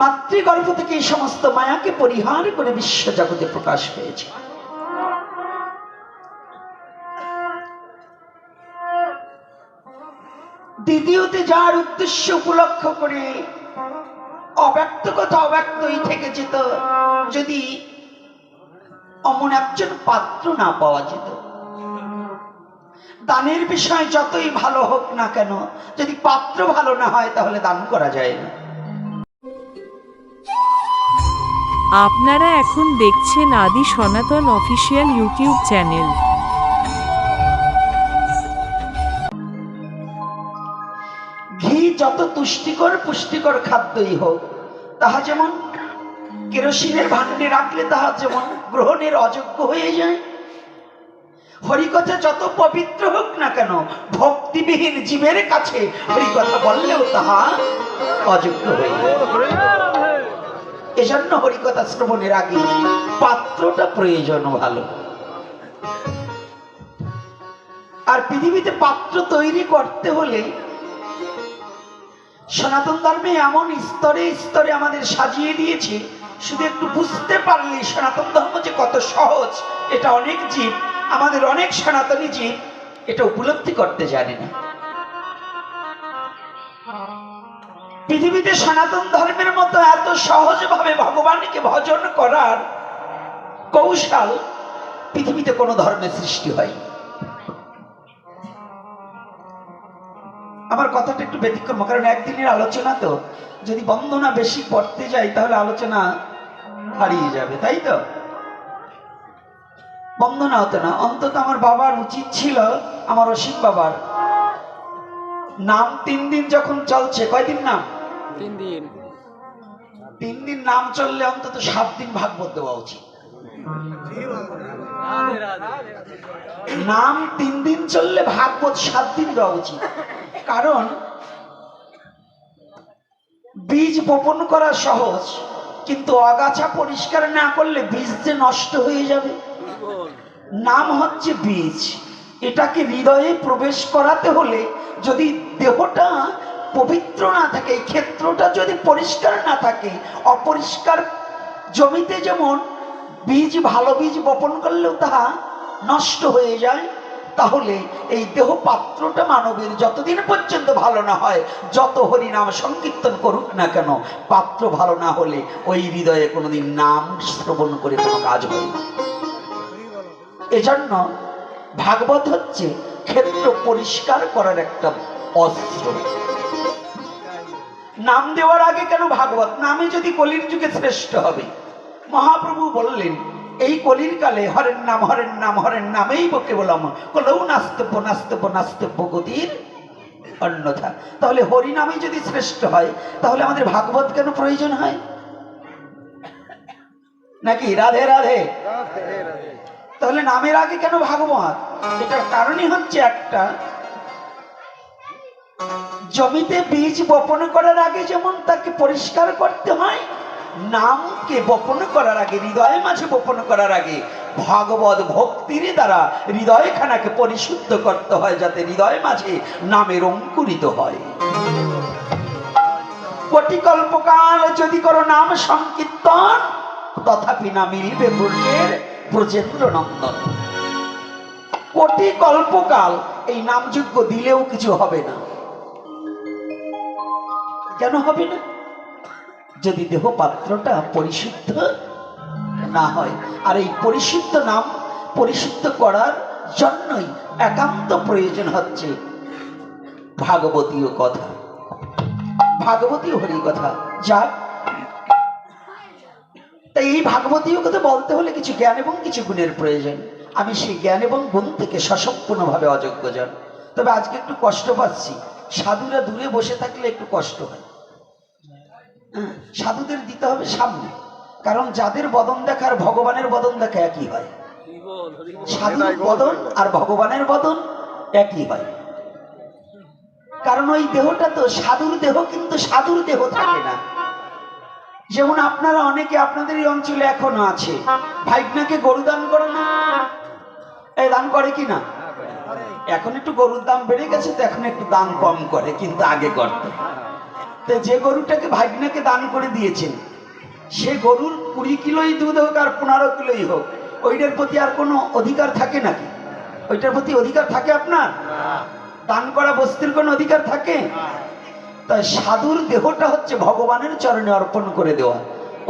মাতৃগর্ভ থেকে এই সমস্ত মায়াকে পরিহার করে বিশ্ব জগতে প্রকাশ পেয়েছে। দ্বিতীয়তে যার উদ্দেশ্য উপলক্ষ করে অব্যক্ত কথা অব্যক্তই থেকে যেত, যদি অমন একজন পাত্র না পাওয়া যেত, দানের বিষয় যতই ভালো হোক না কেন, যদি পাত্র ভালো না হয় তাহলে দান করা যায় না। আপনারা এখন দেখছেন আদি সনাতন অফিসিয়াল ইউটিউব চ্যানেল। ঘি যত তুষ্টিকর পুষ্টিকর খাদ্যই হোক, তাহা যেমন কেরোসিনের ভাণ্ডে রাখলে তাহা যেমন গ্রহণের অযোগ্য হয়ে যায়, হরিকথা যত পবিত্র হোক না কেন, ভক্তিবিহীন জীবের কাছে হরিকথা বললেও তাহা অযোগ্য হয়ে যায়। এজন্য হরিকথা শ্রবণের আগে পাত্রটা প্রয়োজন ভালো। আর পৃথিবীতে পাত্র তৈরি করতে হলে সনাতন ধর্মে এমন স্তরে স্তরে আমাদের সাজিয়ে দিয়েছে, শুধু একটু বুঝতে পারলে সনাতন ধর্ম যে কত সহজ, এটা অনেক জীব, আমাদের অনেক সনাতনী জীব এটা উপলব্ধি করতে জানে না। পৃথিবীতে সনাতন ধর্মের মতো এত সহজভাবে ভগবানকে ভজন করার কৌশল পৃথিবীতে কোনো ধর্মের সৃষ্টি হয়। আমার কথাটা একটু ব্যতিক্রম, কারণ একদিনের আলোচনা তো, যদি বন্দনা বেশি পড়তে যাই তাহলে আলোচনা হারিয়ে যাবে, তাই তো? বন্দনা হতো না, অন্তত আমার বাবার উচিত ছিল, আমার অসীম বাবার নাম 3 দিন যখন চলছে, কয়দিন নাম? 3 দিন নাম চললে অন্তত 7 দিন ভাগবত দেওয়া উচিত। নাম 3 দিন চললে ভাগবত 7 দিন দেওয়া উচিত। কারণ বীজ বপন করা সহজ, কিন্তু আগাছা পরিষ্কার না করলে বীজ যে নষ্ট হয়ে যাবে। নাম হচ্ছে বীজ, এটাকে হৃদয়ে প্রবেশ করাতে হলে যদি দেহটা পবিত্র না থাকে, ক্ষেত্রটা যদি পরিষ্কার না থাকে, অপরিষ্কার জমিতে যেমন বীজ ভালো বীজ বপন করলেও তাহা নষ্ট হয়ে যায়, তাহলে এই দেহ পাত্রটা মানবের যতদিন পর্যন্ত ভালো না হয়, যত হরিনাম সংকীর্তন করুক না কেন, পাত্র ভালো না হলে ওই হৃদয়ে কোনোদিন নাম শ্রবণ করে কোনো কাজ হয় না। এজন্য ভাগবত হচ্ছে ক্ষেত্র পরিষ্কার করার একটা অস্ত্র। নাম দেওয়ার আগে কেন ভাগবত? নামে যদি কলির যুগে শ্রেষ্ঠ হবে। মহাপ্রভু বললেন এই কলির কালে হরের নাম হরের নাম হরের নামেই বকে বললাম, কলৌ নাস্তব্য নাস্তব্য নাস্তব্য গতির অন্যথা। তাহলে হরি নামে যদি শ্রেষ্ঠ হয়, তাহলে আমাদের ভাগবত কেন প্রয়োজন হয়? নাকি রাধে রাধে? তাহলে নামের আগে কেন ভাগবত? এটার কারণই হচ্ছে একটা, জমিতে বীজ বপন করার আগে যেমন তাকে পরিষ্কার করতে হয়, নামকে বপন করার আগে, হৃদয়ে মাঝে বপন করার আগে ভাগবত ভক্তির দ্বারা হৃদয়খানাকে পরিশুদ্ধ করতে হয়, যাতে হৃদয় মাঝে নামের অঙ্কুরিত হয়। কোটি কল্পকাল যদি করো নাম সংকীর্তন, তথাপি না মিলবে ব্রজের ব্রজেন্দ্র নন্দন। কোটি কল্পকাল এই নামযজ্ঞ দিলেও কিছু হবে না। কেন হবে না? যদি দেহ পাত্রটা পরিশুদ্ধ না হয়। আর এই পরিশুদ্ধ নাম পরিশুদ্ধ করার জন্যই একান্ত প্রয়োজন হচ্ছে ভাগবতীয় কথা, ভাগবতীয় হরি কথা। যাক, তাই এই ভাগবতীয় কথা বলতে হলে কিছু জ্ঞান এবং কিছু গুণের প্রয়োজন। আমি সেই জ্ঞান এবং গুণ থেকে সসম্পূর্ণভাবে অযোগ্যজন। তবে আজকে একটু কষ্ট পাচ্ছি, সাধুরা দূরে বসে থাকলে একটু কষ্ট হয়। সাধুদের দিতে হবে সামনে, কারণ যাদের বদন দেখা আর ভগবানের বদন দেখা একই হয়। সাধুর বদন আর ভগবানের বদন একই হয়, কারণ ওই দেহটা তো সাধুর দেহ, কিন্তু সাধুর দেহ থাকে না। যেমন আপনারা অনেকে আপনাদের এই অঞ্চলে এখনো আছে, ভাইগনাকে গরু দান করে না? এই দান করে কি না? এখন একটু গরুর দাম বেড়ে গেছে তো এখন একটু দাম কম করে, কিন্তু আগে করত। তো যে গরুটাকে ভাগ্নাকে দান করে দিয়েছেন, সে গরুর 20 কিলোই দুধ হোক আর 15 কিলোই হোক, ওইটার প্রতি আর কোনো অধিকার থাকে নাকি? ওইটার প্রতি অধিকার থাকে আপনার? দান করা বস্তুর কোনো অধিকার থাকে? তাই সাধুর দেহটা হচ্ছে ভগবানের চরণে অর্পণ করে দেওয়া,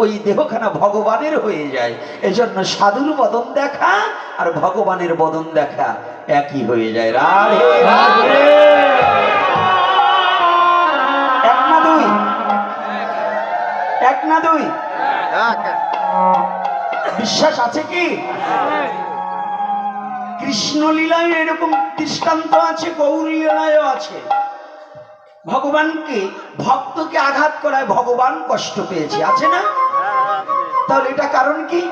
ওই দেহখানা ভগবানের হয়ে যায়। এজন্য সাধুর বদন দেখা আর ভগবানের বদন দেখা একই হয়ে যায়। রাধে রাধে। এক না দুই? এক না দুই? বিশ্বাস আছে কি? কৃষ্ণলীলায় এরকম দৃষ্টান্ত আছে, গৌরলীলায়ও আছে। ভগবানকে ভক্তকে আঘাত করায় ভগবান কষ্ট পেয়েছে, আছে না? তাহলে এটা কারণ কি?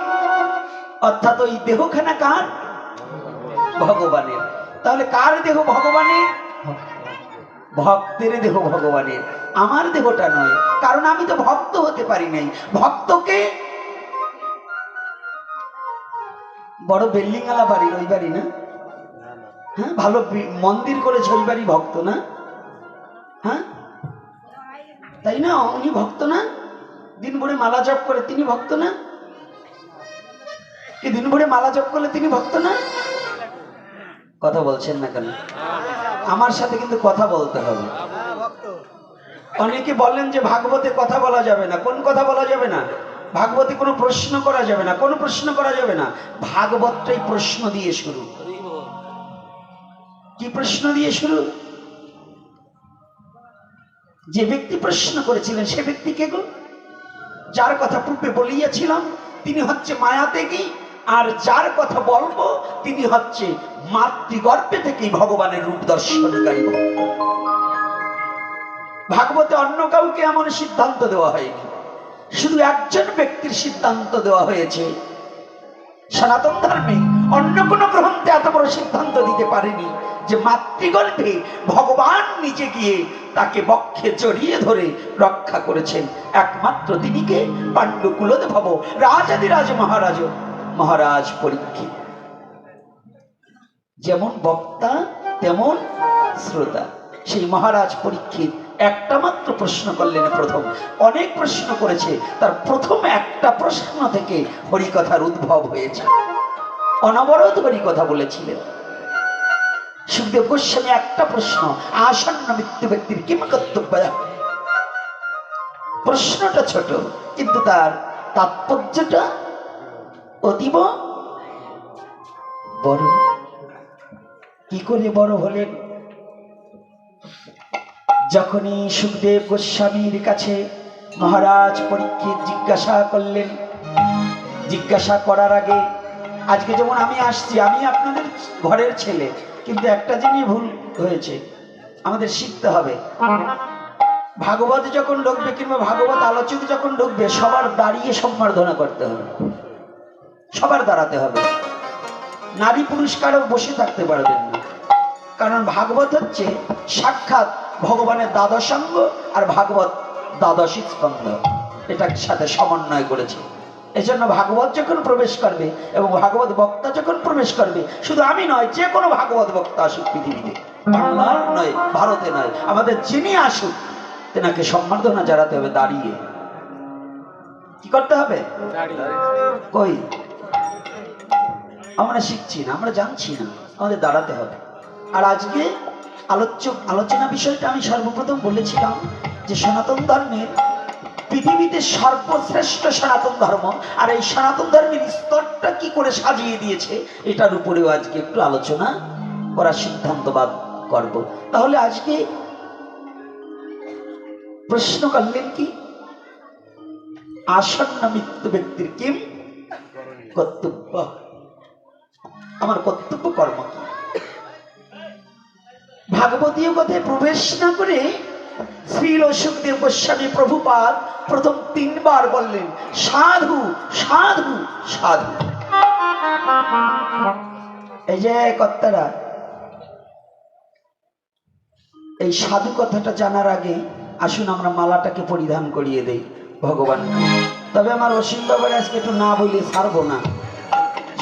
অর্থাৎ ওই দেহখানা কার? ভগবানের। তাহলে কার দেহ ভগবানের? ভক্তের দেহ ভগবানের, আমার দেহটা নয়। কারণ আমি তো ভক্ত হতে পারি নাই। ভক্তকে বড় বিল্ডিং আলা বাড়ির ওই বাড়ি না? হ্যাঁ, ভালো মন্দির করেছে ওই বাড়ি ভক্ত না? হ্যাঁ, তাই না? উনি ভক্ত না? দিন ভরে মালা জপ করে তিনি ভক্ত না? কি দিন ভরে মালা জপ করলে তিনি ভক্ত না? কথা বলছেন না কেন? আমার সাথে কিন্তু কথা বলতে হবে। অনেকে বলেন যে ভাগবতে কথা বলা যাবে না। কোন কথা বলা যাবে না? ভাগবতে কোনো প্রশ্ন করা যাবে না। কোনো প্রশ্ন করা যাবে না। ভাগবতটাই প্রশ্ন দিয়ে শুরু। কি প্রশ্ন দিয়ে শুরু? যে ব্যক্তি প্রশ্ন করেছিলেন সে ব্যক্তি কে গো? যার কথা পূর্বে বলিয়াছিলাম তিনি হচ্ছে মায়াতেগী, আর যার কথা বলবো তিনি হচ্ছে মাতৃগর্ভে থেকেই ভগবানের রূপ দর্শনকারী। ভাগবতে অন্য কাউকে এমন সিদ্ধান্ত দেওয়া হয়নি, শুধু একজন ব্যক্তির সিদ্ধান্ত দেওয়া হয়েছে। সনাতন ধর্মে অন্য কোন গ্রন্থে এত বড় সিদ্ধান্ত দিতে পারেনি যে মাতৃগর্ভে ভগবান নিজে গিয়ে তাকে বক্ষে জড়িয়ে ধরে রক্ষা করেছেন। একমাত্র তিনিকে পাণ্ডু কুলদেভ রাজাধিরাজ মহারাজ পরীক্ষিত। যেমন বক্তা তেমন শ্রোতা। সেই মহারাজ পরীক্ষিত একটা মাত্র প্রশ্ন করলেন প্রথম। অনেক প্রশ্ন করেছে, তার প্রথম একটা প্রশ্ন থেকে হরিকথার উদ্ভব হয়েছে। অনবরত হরিকথা বলেছিলেন। সুখদেব গোস্বামী একটা প্রশ্ন, আসন্ন মৃত্যু ব্যক্তির কিম কর্তব্য। প্রশ্নটা ছোট কিন্তু তার তাৎপর্যটা অতীব বড়। কি করে বড় হলেন? যখনই সুখদেব গোস্বামীর কাছে মহারাজ পরীক্ষিত জিজ্ঞাসা করলেন, জিজ্ঞাসা করার আগে, আজকে যেমন আমি আসছি, আমি আপনাদের ঘরের ছেলে, কিন্তু একটা জিনিস ভুল হয়েছে, আমাদের শিখতে হবে। ভাগবত যখন ঢুকবে কিংবা ভাগবত আলোচক যখন ঢুকবে, সবার দাঁড়িয়ে সম্বর্ধনা করতে হবে, সবার দাঁড়াতে হবে। নারী পুরুষ কারো বসে থাকতে পারবেন না, কারণ ভাগবত হচ্ছে সাক্ষাৎ ভগবানের দ্বাদশাঙ্গ আর ভাগবত দ্বাদশী স্কন্ধ, এটার সাথে সমন্বয় করেছে। এজন্য ভাগবত যখন প্রবেশ করবে এবং ভাগবত বক্তা যখন প্রবেশ করবে, শুধু আমি নয়, যে কোনো ভাগবত বক্তা আসুক পৃথিবীতে, বাংলার নয়, ভারতে নয়, আমাদের যিনি আসুক তেনাকে সম্বর্ধনা জানাতে হবে দাঁড়িয়ে। কি করতে হবে? কই আমরা শিখছি না, আমরা জানছি না, আমাদের দাঁড়াতে হবে। আর আজকে আলোচনা বিষয়টা আমি সর্বপ্রথম বলেছিলাম যে সনাতন ধর্মের পৃথিবীতে সর্বশ্রেষ্ঠ সনাতন ধর্ম, আর এই সনাতন ধর্মের স্তরটা কি করে সাজিয়ে দিয়েছে এটার উপরেও আজকে একটু আলোচনা করার সিদ্ধান্তবাদ করব। তাহলে আজকে প্রশ্ন করলেন কি? আসন্ন মৃত্যু ব্যক্তির কিম কর্তব্য। আমার কর্তব্য কর্ম কি? ভাগবতীয় কথায় প্রবেশ না করে শ্রীল সুখদেব গোস্বামী প্রভুপাদ প্রথম 3 বার বললেন সাধু সাধু সাধু। এই যে কর্তারা, এই সাধু কথাটা জানার আগে আসুন আমরা মালাটাকে পরিধান করিয়ে দেই ভগবান। তবে আমার অসীম বাবার আজকে একটু না বলে ছাড়বো না।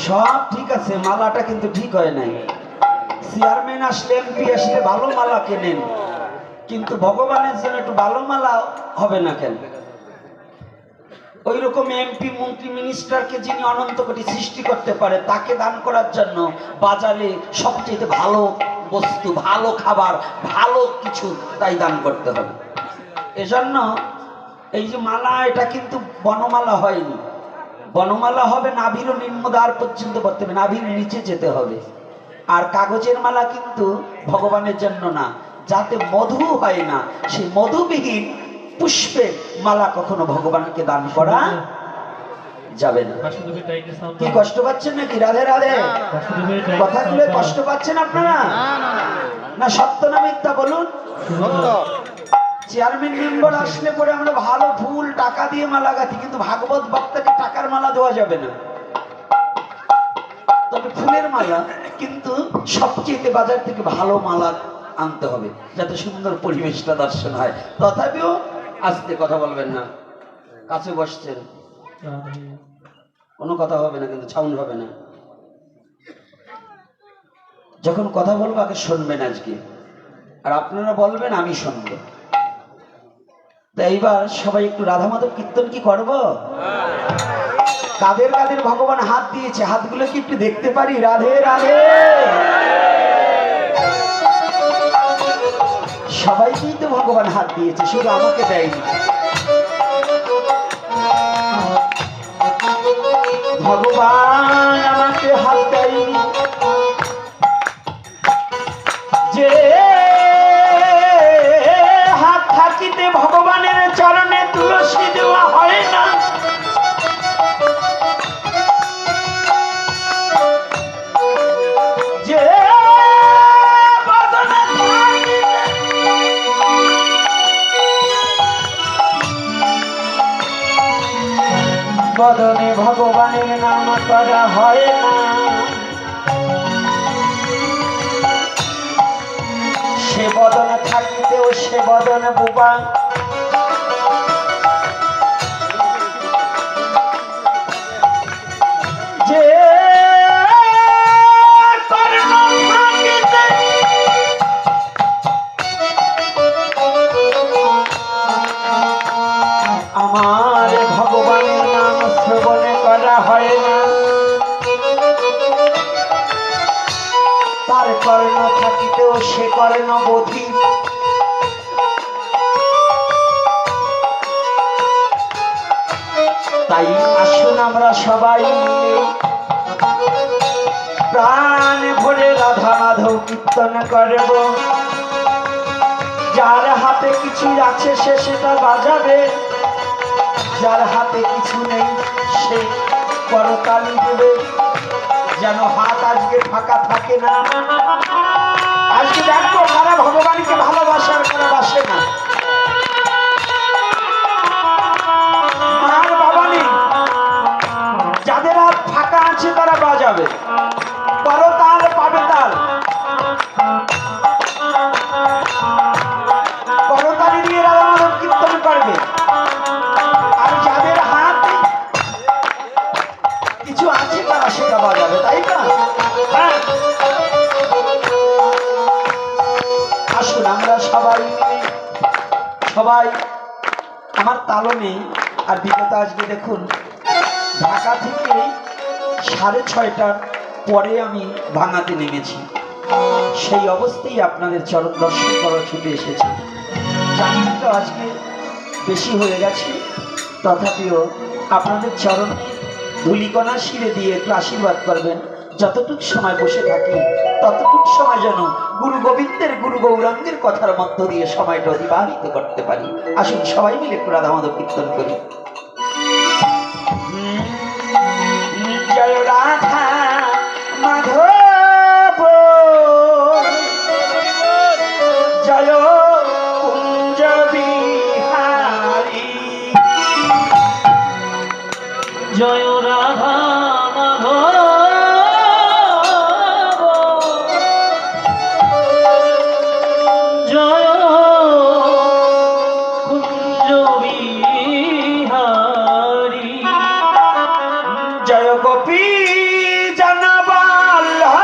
সব ঠিক আছে, মালাটা কিন্তু ঠিক হয় নাই। চেয়ারম্যান আসলে, এমপি আসলে ভালো মালা কেনেন, কিন্তু ভগবানের জন্য একটু ভালো মালা হবে না কেন? ওই রকম এমপি মন্ত্রী মিনিস্টারকে যিনি অনন্ত কোটি সৃষ্টি করতে পারে তাকে দান করার জন্য বাজারে সবচেয়ে ভালো বস্তু, ভালো খাবার, ভালো কিছু তাই দান করতে হবে। এজন্য এই যে মালা, এটা কিন্তু বনমালা হয়নি। বনমালা হবে নাভির নিম্নদ্বার পর্যন্ত করতে হবে, নাভির নিচে যেতে হবে। আর কাগজের মালা কিন্তু ভগবানের জন্য না, যাতে মধু হয় না, সেই মধুবিহীন পুষ্পের মালা কখনো ভগবানকে দান করা যাবে না। কি কষ্ট পাচ্ছেন নাকি? রাধে রাধে। কথাগুলো কষ্ট পাচ্ছেন আপনারা? না সত্য না মিথ্যা বলুন? চেয়ারম্যান মেম্বার আসলে পরে আমরা ভালো ফুল টাকা দিয়ে মালা গাঁথি, কিন্তু ভাগবত বক্তাকে টাকার মালা দেওয়া যাবে না, তবে ফুলের মালা কিন্তু সবচেয়ে বাজার থেকে ভালো মালা আনতে হবে, যাতে সুন্দর পরিবেশটা দর্শন হয়। তথাপিও আস্তে কথা বলবেন না, কাছে বসছেন, কোনো কথা হবে না, কিন্তু সাউন্ড হবে না। যখন কথা বলবো আগে শুনবেন আজকে, আর আপনারা বলবেন, আমি শুনবো। তো এইবার সবাই একটু রাধা মাধব কীর্তন কি করবো? কাদের কাদের ভগবান হাত দিয়েছে, হাতগুলো কি একটু দেখতে পারি? রাধে রাধে। সবাইকেই তো ভগবান হাত দিয়েছে, শুধু আমাকে দেয়নি। ভগবান আমাকে হাত দেয়নি, যে হাত থাকিতে ভগবানের চরণে তুলসী দেওয়া হয় না। যে বদনে ভগবানের নাম করা হয় না, সে বদনে থাকিতেও সে বদনে বোবা। যে কর্ণ থাকিতে আমার ভগবানের নাম শ্রবণে করা হয় না, তার কর্ণ থাকিতেও সে কর্ণ বোধি। তাই আসুন আমরা সবাই প্রাণ ভরে রাধা মাধব কীর্তন করব। যার হাতে কিছু আছে সে সেটা বাজাবে, যার হাতে কিছু নেই সে করতালি দেবে, যেন হাত আজকে ফাঁকা থাকে না। আজকে দেখো কারা ভগবানকে ভালোবাসে আর কারা বাসে না। মার বাবা নেই, যাদের হাত ফাঁকা আছে তারা বাজাবে, করতাল পাবে তাল, করতালি দিয়ে রাধা মাধব কীর্তন করবে। আর যাদের হাত কিছু আছে তারা সেটা বাজাবে, তাই না? আসুন আমরা সবাই সবাই আমার তালও নেই। আর বিগত আজকে দেখুন ঢাকা থেকে 6:30টার পরে আমি ভাঙাতে নেমেছি, সেই অবস্থায় আপনাদের চরণ দর্শন করার ছুটে এসেছি। জানি তো আজকে বেশি হয়ে গেছে, তথাপিও আপনাদের চরণে ধূলিকণা শিরে দিয়ে একটু আশীর্বাদ করবেন। যতটুক সময় বসে থাকি ততটুক সময় যেন গুরু গোবিন্দের, গুরু গৌরাঙ্গের কথার মধ্য দিয়ে সময়টা অতিবাহিত করতে পারি। আসুন সবাই মিলে একটু রাধা মাধব কীর্তন করি। জয় রাধা মাধব, জয় কুঞ্জ বিহারী, জয় রাধা মাধব, জয় কুঞ্জ বিহারী, জয় গোপী জনবল্লভ,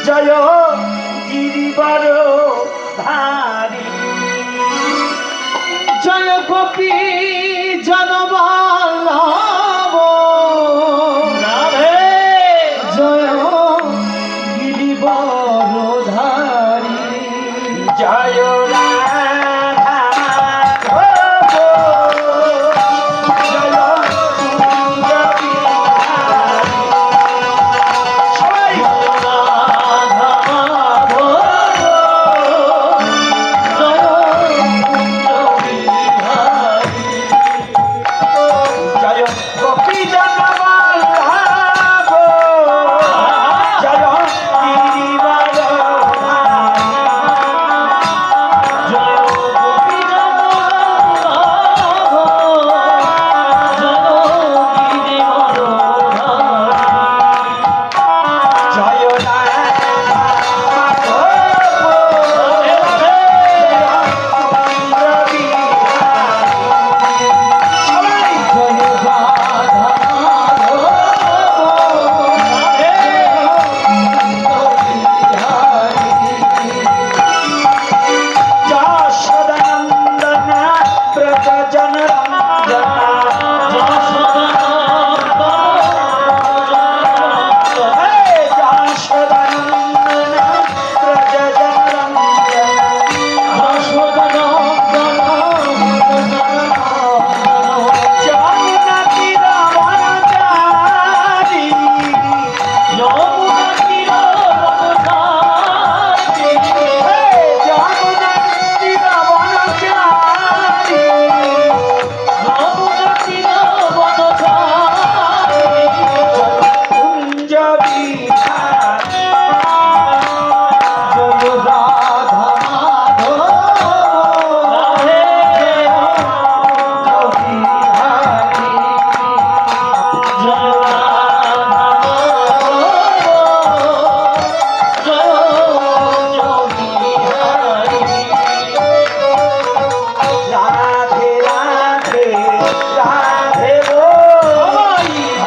জয় গিরিবর গোপী জনবল্লভ রাধে জয় গিরিবরধারী জয় রাধা মাধব, জয় কুঞ্জ বিহারী। সবাই রাধা মাধব জয় বিহারী জয় গোপী জনবল্লভ, জয় গিরিবরধারী। জয় গোপী জনবল্লভ জয় গিরিবরধারী জয় রাধা মাধব, রাধে কুঞ্জ বিহারী। সবাই জয় রাধা মাধব যশোদানন্দন ব্রজ জনরঞ্জন, হে যশোদানন্দন ব্রজ জনরঞ্জন। জানকী রমণচারী, হে জানকী রমণচারী, কুঞ্জ বিহারী। জয় রাধা মাধব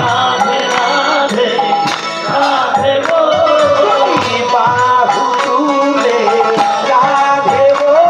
রাধে রাধে রাধে বল, তুমি বাহু তুলে রাধে বল।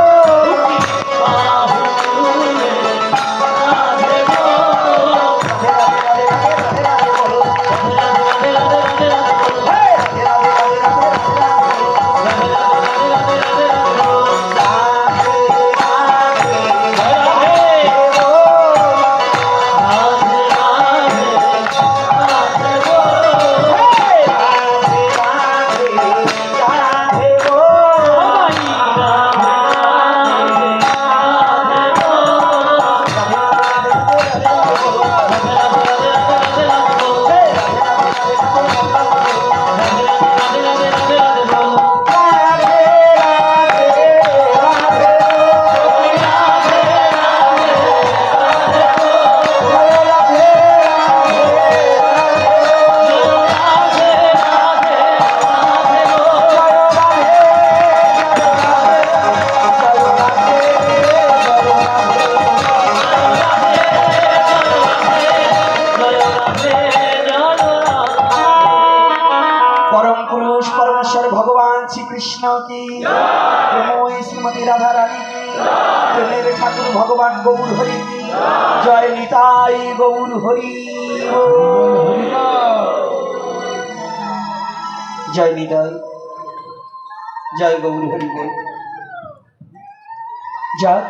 परम पुरुष परमेश्वर भगवान श्री कृष्ण की प्रेमोय श्रीमती राधा रानी की प्रेमेर ठाकुर भगवान गौर हरि की जय निताई गौर हरि जय निताई जय गौर हरि बोल जय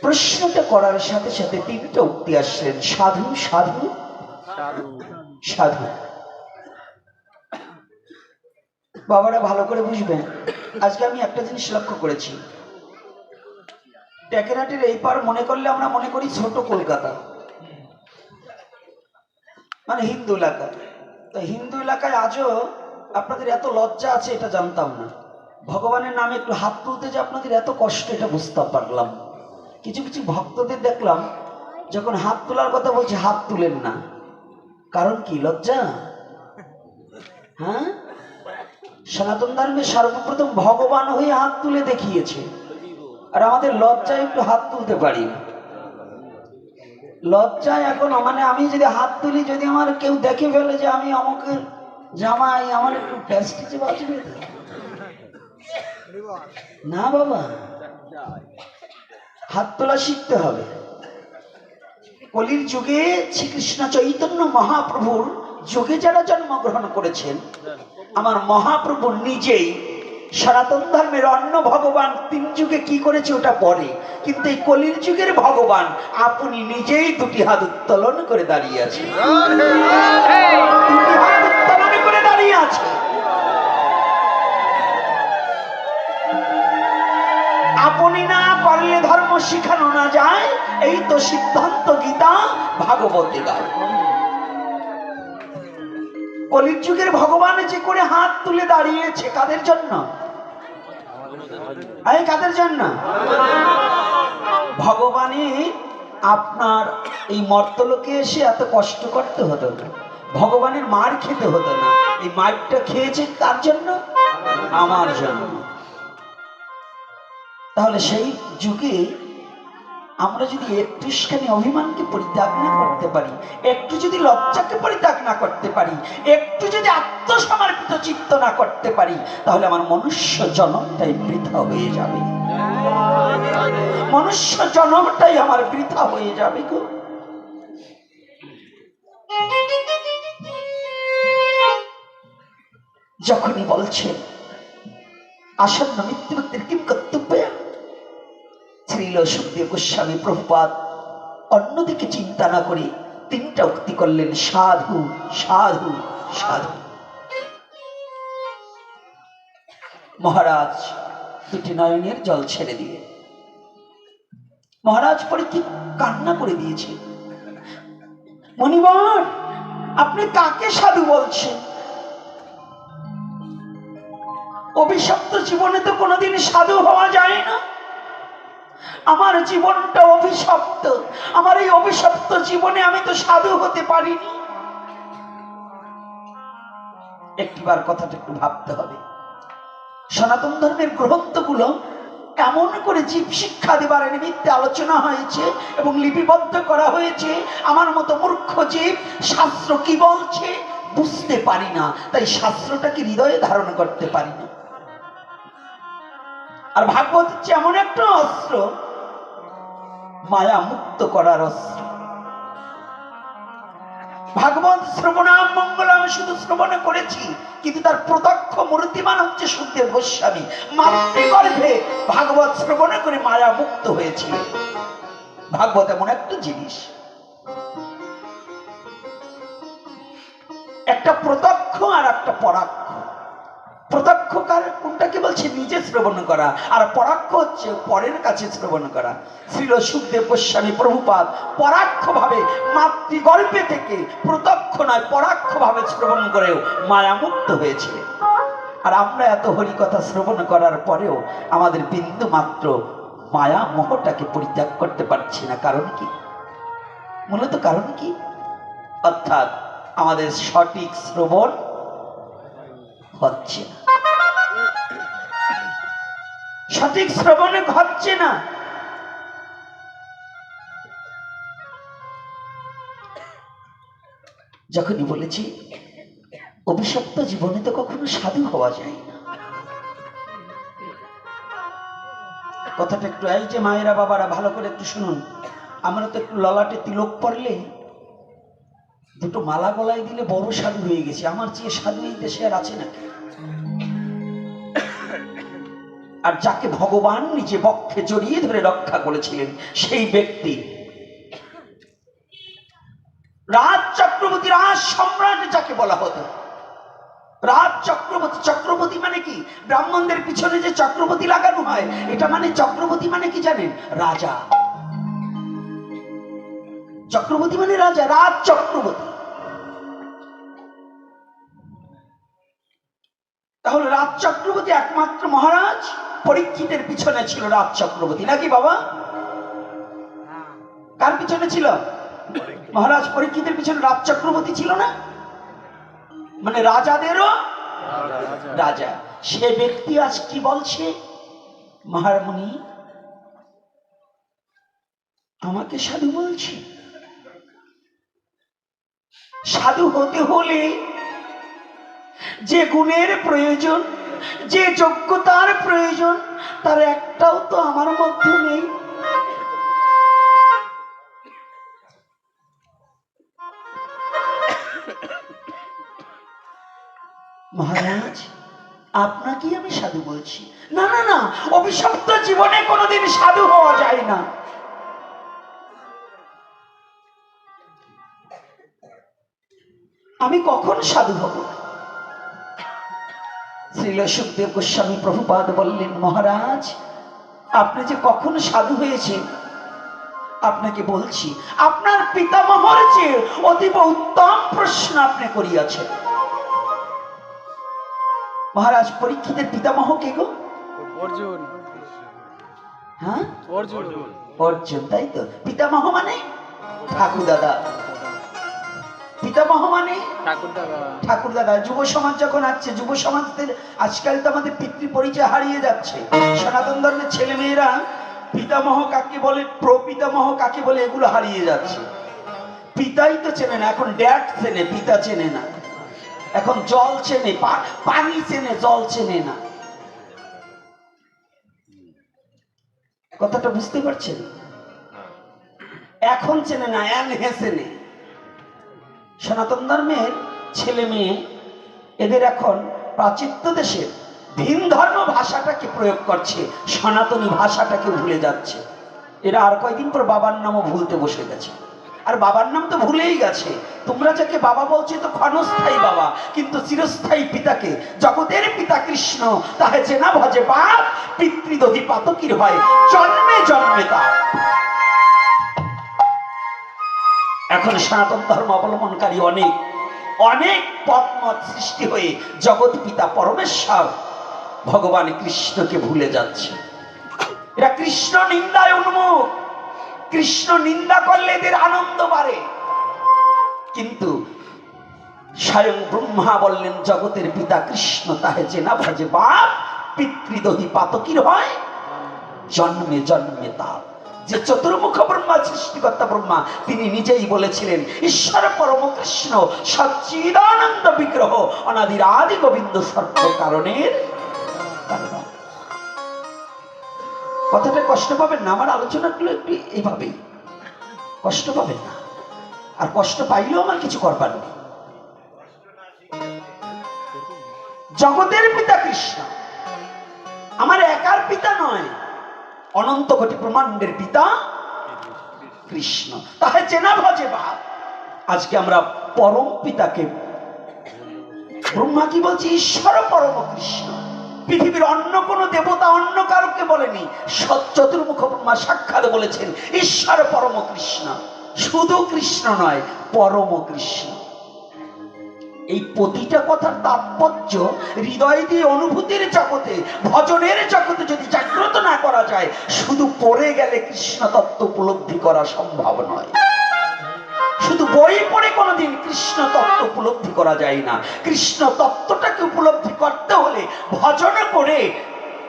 প্রশ্নটা করার সাথে সাথে তিনটা উক্তি আসলেন, সাধু সাধু সাধু। বাবারা ভালো করে বুঝবেন, আজকে আমি একটা জিনিস লক্ষ্য করেছি, টেকেরহাটের এই পার মনে করলে আমরা মনে করি ছোট কলকাতা, মানে হিন্দু এলাকা। তো হিন্দু এলাকায় আজও আপনাদের এত লজ্জা আছে এটা জানতাম না। ভগবানের নামে একটু হাত তুলতে যে আপনাদের এত কষ্ট এটা বুঝতে পারলাম। কিছু কিছু ভক্তদের দেখলাম যখন হাত তোলার কথা বলছে হাত তুলেন না, কারণ কি? লজ্জা। হ্যাঁ, সনাতন ধর্মে সর্বপ্রথম ভগবান হয়ে হাত তুলে দেখিয়েছে, আর আমাদের লজ্জায় একটু হাত তুলতে পারি না। লজ্জায় এখন মানে আমি যদি হাত তুলি, যদি আমার কেউ দেখে ফেলে যে আমি আমাকে জামাই, আমার একটু প্যাস্টিজে বাঁচবে, না বাবা, হাত তোলা শিখতে হবে। কলির যুগে শ্রীকৃষ্ণ চৈতন্য মহাপ্রভুর যুগে যারা জন্মগ্রহণ করেছেন, আমার মহাপ্রভু নিজেই সনাতন ধর্মের অন্য ভগবান তিন যুগে কি করেছে ওটা পরে, কিন্তু এই কলির যুগের ভগবান আপনি নিজেই দুটি হাত উত্তোলন করে দাঁড়িয়ে আছে, দুটি হাত উত্তোলন করে দাঁড়িয়ে আছে। আপনি না করলে ধর্ম শিখানো না যায়, এই তো সিদ্ধান্ত গীতা ভাগবতে গায়। কলির যুগের ভগবান যে করে হাত তুলে দাঁড়িয়েছে কাদের জন্য? এই কাদের জন্য? ভগবানের আপনার এই মর্তলোকে এসে এত কষ্ট করতে হতো না, ভগবানের মার খেতে হতো না। এই মারটা খেয়েছে কার জন্য? আমার জন্য। তাহলে সেই যুগে আমরা যদি একটুখানি অভিমানকে পরিত্যাগ না করতে পারি, একটু যদি লজ্জাকে পরিত্যাগ না করতে পারি, একটু যদি আত্মসমর্পিত চিত্ত না করতে পারি, তাহলে আমার মনুষ্য জন্মটাই বৃথা হয়ে যাবে, মনুষ্য জন্মটাই আমার বৃথা হয়ে যাবে গো। যখনই বলছেন আসন্ন মৃত্যু ব্যক্তির কিম কর্তব্য, শ্রীল সুখদেব গোস্বামী প্রভুপাদ অন্যদিকে চিন্তা না করে তিনটা উক্তি করলেন, সাধু সাধু সাধু। মহারাজ দুটি নয়নের জল ছেড়ে দিয়ে, মহারাজ পরীক্ষিত কান্না করে দিয়েছে। মণিবর, আপনি কাকে সাধু বলছেন? অভিশপ্ত জীবনে তো কোনোদিন সাধু হওয়া যায় না। আমার জীবনটা অভিশপ্ত, আমার এই অভিশপ্ত জীবনে আমি তো সাধু হতে পারিনি। একটিবার কথাটা একটু ভাবতে হবে। সনাতন ধর্মের গ্রন্থগুলো এমন করে জীব শিক্ষা দেবার নিমিত্তে আলোচনা হয়েছে এবং লিপিবদ্ধ করা হয়েছে, আমার মতো মূর্খ জীব শাস্ত্র কি বলছে বুঝতে পারি না, তাই শাস্ত্রটাকে হৃদয়ে ধারণ করতে পারি না। আর ভাগবত হচ্ছে এমন একটা অস্ত্র, মায়া মুক্ত করার অস্ত্র। ভাগবত শ্রবণাম মঙ্গলাম শুধু শ্রবণ করেছি, কিন্তু তার প্রত্যক্ষ মূর্তিমান হচ্ছে সুখদেব গোস্বামী। মাতৃগর্ভে ভাগবত শ্রবণ করে মায়া মুক্ত হয়েছিল। ভাগবত এমন একটা জিনিস, একটা প্রত্যক্ষ আর একটা পরাক্ষ। প্রত্যক্ষ কোনটাকে বলছে? নিজে শ্রবণ করা, আর পরাক্ষ হচ্ছে পরের কাছে শ্রবণ করা। শ্রীল সুখদেব গোস্বামী প্রভুপাদ পরাক্ষ ভাবে মাতৃগর্ভে থেকে প্রত্যক্ষ নয় পরাক্ষ ভাবে শ্রবণ করেও মায়ামুক্ত হয়েছে। আর আমরা এত হরিকথা শ্রবণ করার পরেও আমাদের বিন্দু মাত্র মায়া মোহটাকে পরিত্যাগ করতে পারছি না। কারণ কি? মূলত কারণ কি? অর্থাৎ আমাদের সঠিক শ্রবণ হচ্ছে না, সঠিক শ্রবণে হচ্ছে না। যখনই বলেছি অভিশপ্ত জীবনে তো কখনো সাধু হওয়া যায় না, কথাটা একটু এই যে মায়েরা বাবারা ভালো করে একটু শুনুন। আমরা তো একটু ললাটে তিলক পড়লে, দুটো মালা গলায় দিলে বড় সাধু হয়ে গেছে। আমার চেয়ে সাধু এই দেশে আর আছে নাকি? আর যাকে ভগবান নিজে বক্ষে জড়িয়ে ধরে রক্ষা করেছিলেন সেই ব্যক্তি রাজ চক্রবর্তী, রাজ সম্রাট যাকে বলা হতো। রাজ চক্রবর্তী, চক্রবর্তী মানে কি? ব্রাহ্মণদের পিছনে যে চক্রবর্তী লাগানো হয়, এটা মানে চক্রবর্তী মানে কি জানেন? রাজা। চক্রবর্তী মানে রাজা, রাজ চক্রবর্তী। তাহলে রাজ চক্রবর্তী একমাত্র মহারাজ পরীক্ষিতের পিছনে ছিল রাজ চক্রবর্তী, নাকি বাবা? কার পিছনে ছিল? মহারাজ পরীক্ষিতের পিছনে রাজ চক্রবর্তী ছিল না? মানে রাজাদেরও রাজা। সে ব্যক্তি আজ কি বলছে? মহারামণি আমাকে সাধু বলছে। সাধু হতে হলে যে গুণের প্রয়োজন যে যোগ্যতার প্রয়োজন তার একটাও তো আমার মধ্যে নেই। মহারাজ, আপনাকেই আমি সাধু বলছি। না না না, অভিশপ্ত জীবনে কোনোদিন সাধু হওয়া যায় না। আমি কখন সাধু হব? শ্রীল সুখদেব গোস্বামী প্রভুপাদ বললেন, মহারাজ আপনি যে কখন সাধু হয়েছেন আপনাকে বলছি। আপনার পিতামহর চেয়ে অতীব উত্তম প্রশ্ন আপনি করিয়াছেন। মহারাজ, পরীক্ষিতের পিতামহ কে গো? অর্জুন। হ্যাঁ, অর্জুন। অর্জুন, তাই তো। পিতামহ মানে ঠাকুর দাদা, পিতামহ মানে ঠাকুর দাদা। যুব সমাজ যখন আসছে, যুব সমাজদের আজকাল তো আমাদের পিতৃ পরিচয় হারিয়ে যাচ্ছে। সনাতন ধর্মের ছেলে মেয়েরা পিতামহ কাকে বলে, প্রপিতামহ কাকে বলে, এগুলো হারিয়ে যাচ্ছে। পিতাই তো চেনে না, এখন ড্যাড চেনে, পিতা চেনে না। এখন জল চেনে, পানি চেনে, জল চেনে না। কথাটা বুঝতে পারছেন? এখন চেনে না, চেনে। সনাতন ধর্মের ছেলে মেয়ে এদের এখন প্রাচ্য দেশের ভিন ধর্ম ভাষাটাকে প্রয়োগ করছে, সনাতনী ভাষাটাকে ভুলে যাচ্ছে। এরা আর কয়দিন পর বাবার নামও ভুলতে বসে গেছে। আর বাবার নাম তো ভুলেই গেছে। তোমরা যাকে বাবা বলছো তো ক্ষণস্থায়ী বাবা, কিন্তু চিরস্থায়ী পিতাকে, জগতের পিতা কৃষ্ণ তাহে চেনা ভজে বাপ, পিতৃদধি পাতকির হয় জন্মে জন্মে তার। এখন সনাতন ধর্ম অবলম্বনকারী অনেক অনেক পথমত সৃষ্টি হয়ে জগৎ পিতা পরমেশ্বর ভগবান কৃষ্ণকে ভুলে যাচ্ছে। এরা কৃষ্ণ নিন্দায় উন্মুখ। কৃষ্ণ নিন্দা করলে এদের আনন্দ বাড়ে, কিন্তু স্বয়ং ব্রহ্মা বললেন জগতের পিতা কৃষ্ণ তাহে চেনা ভজে বাপ, পিতৃদধি পাতকির হয় জন্মে জন্মে তার। যে চতুর্মুখ ব্রহ্মা, সৃষ্টিকর্তা ব্রহ্মা, তিনি নিজেই বলেছিলেন ঈশ্বর পরম কৃষ্ণ সচ্চিদানন্দ বিগ্রহ অনাদির আদি গোবিন্দ সর্ব কারণের কারণ। কথাটা কষ্ট পাবেন না, আমার আলোচনাগুলো একটু এইভাবেই, কষ্ট পাবেন না। আর কষ্ট পাইলেও আমার কিছু করবার নেই। জগতের পিতা কৃষ্ণ, আমার একার পিতা নয়, অনন্ত কোটি ব্রহ্মাণ্ডের পিতা কৃষ্ণ তাহে চেনা ভজে বাপ। আজকে আমরা পরম পিতাকে, ব্রহ্মা কি বলছে, ঈশ্বর পরম কৃষ্ণ। পৃথিবীর অন্য কোন দেবতা অন্য কারোকে বলেনি, চতুর্মুখ ব্রহ্মা সাক্ষাৎ বলেছেন ঈশ্বর পরম কৃষ্ণ। শুধু কৃষ্ণ নয়, পরম কৃষ্ণ। এই প্রতিটা কথার তাৎপর্য হৃদয় দিয়ে অনুভূতির জগতে, ভজনের জগতে যদি জাগ্রত না করা যায়, শুধু পড়ে গেলে কৃষ্ণ তত্ত্ব উপলব্ধি করা সম্ভব নয়। শুধু বই পড়ে কোনোদিন কৃষ্ণ তত্ত্ব উপলব্ধি করা যায় না। কৃষ্ণ তত্ত্বটাকে উপলব্ধি করতে হলে ভজন করে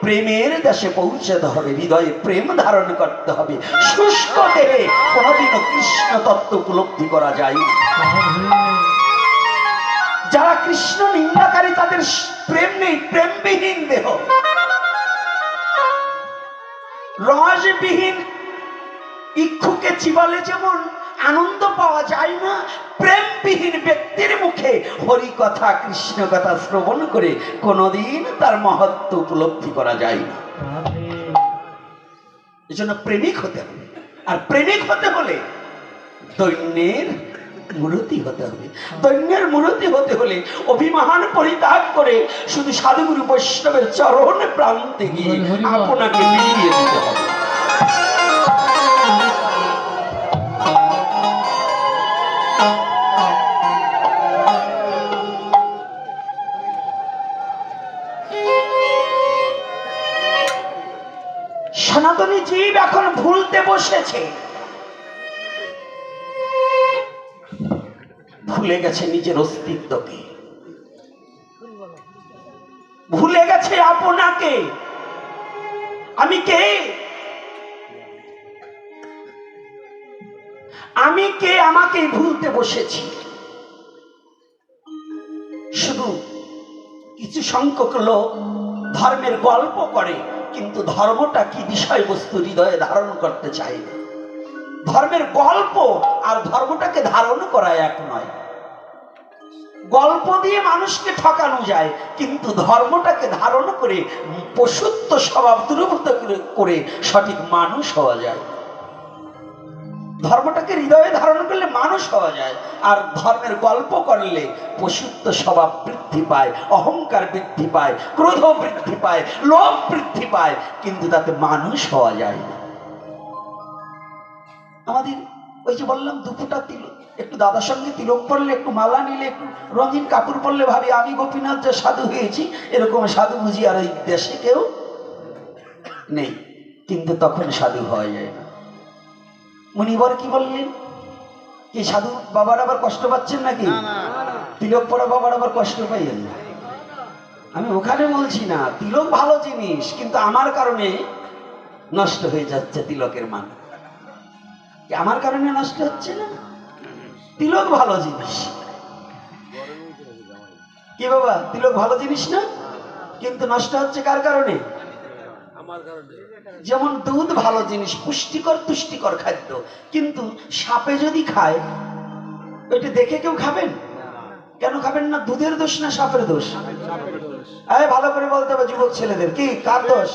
প্রেমের দেশে পৌঁছাতে হবে, হৃদয়ে প্রেম ধারণ করতে হবে। শুষ্ক দেহে কোনোদিনও কৃষ্ণ তত্ত্ব উপলব্ধি করা যায় না। যারা কৃষ্ণ নিন্দাকারী তাদের প্রেম নেই, প্রেমবিহীন দেহ। রসবিহীন ইক্ষুকে চিবালে যেমন আনন্দ পাওয়া যায় না, প্রেমবিহীন ব্যক্তির মুখে হরি কথা কৃষ্ণ কথা শ্রবণ করে কোনোদিন তার মহত্ব উপলব্ধি করা যায় না। এজন্য প্রেমিক হতে হবে। আর প্রেমিক হতে হলে দৈন্যের মূরতি হতে হবে। দৈন্যের মূরতি হতে হলে অভিমান পরিত্যাগ করে শুধু সাধুগুরু বৈষ্ণবের চরণ প্রান্তে গিয়ে আপনাকে বিলিয়ে দিতে হবে। সনাতনী জীব এখন ভুলতে বসেছে, ভুলে গেছে নিজের অস্তিত্বকে, ভুলে গেছে আপনাকে। আমি কে? আমি কে? আমাকে ভুলতে বসেছি। শুধু কিছু সংখ্যক লোক ধর্মের গল্প করে, কিন্তু ধর্মটা কি বিষয়বস্তু হৃদয়ে ধারণ করতে চায় না। ধর্মের গল্প আর ধর্মটাকে ধারণ করা এক নয়। গল্প দিয়ে মানুষকে ঠকানো যায়, কিন্তু ধর্মটাকে ধারণ করে পশুত্ব স্বভাব দূরীভূত করে সঠিক মানুষ হওয়া যায়। ধর্মটাকে হৃদয়ে ধারণ করলে মানুষ হওয়া যায়, আর ধর্মের গল্প করলে পশুত্ব স্বভাব বৃদ্ধি পায়, অহংকার বৃদ্ধি পায়, ক্রোধ বৃদ্ধি পায়, লোভ বৃদ্ধি পায়, কিন্তু তাতে মানুষ হওয়া যায় না। আমাদের ওই যে বললাম দুপুটা তিলক, একটু দাদার সঙ্গে তিলক পড়লে, একটু মালা নিলে, একটু রঙিন কাপড় পরলে ভাবি আমি গোপীনাথ যে সাধু হয়েছি, এরকম সাধু বুঝি আর এই দেশে কেউ নেই, কিন্তু তখন সাধু হওয়া যায় না। মুনিবর কি বললেন, কি সাধু বাবার আবার কষ্ট পাচ্ছেন নাকি? তিলক পড়া বাবার আবার কষ্ট পাইয়েন না। আমি ওখানে বলছি না, তিলক ভালো জিনিস, কিন্তু আমার কারণে নষ্ট হয়ে যাচ্ছে তিলকের মান। আমার কারণে নষ্ট হচ্ছে না? তিলক ভালো জিনিস। কি বাবা, তিলক ভালো জিনিস না, কিন্তু নষ্ট হচ্ছে কার কারণে? যেমন দুধ ভালো জিনিস, পুষ্টিকর তুষ্টিকর খাদ্য, কিন্তু সাপে যদি খায় ওইটা দেখে কেউ খাবেন? কেন খাবেন না? দুধের দোষ না সাপের দোষ? ভালো করে বলতে হবে যুবক ছেলেদের, কি কার দোষ?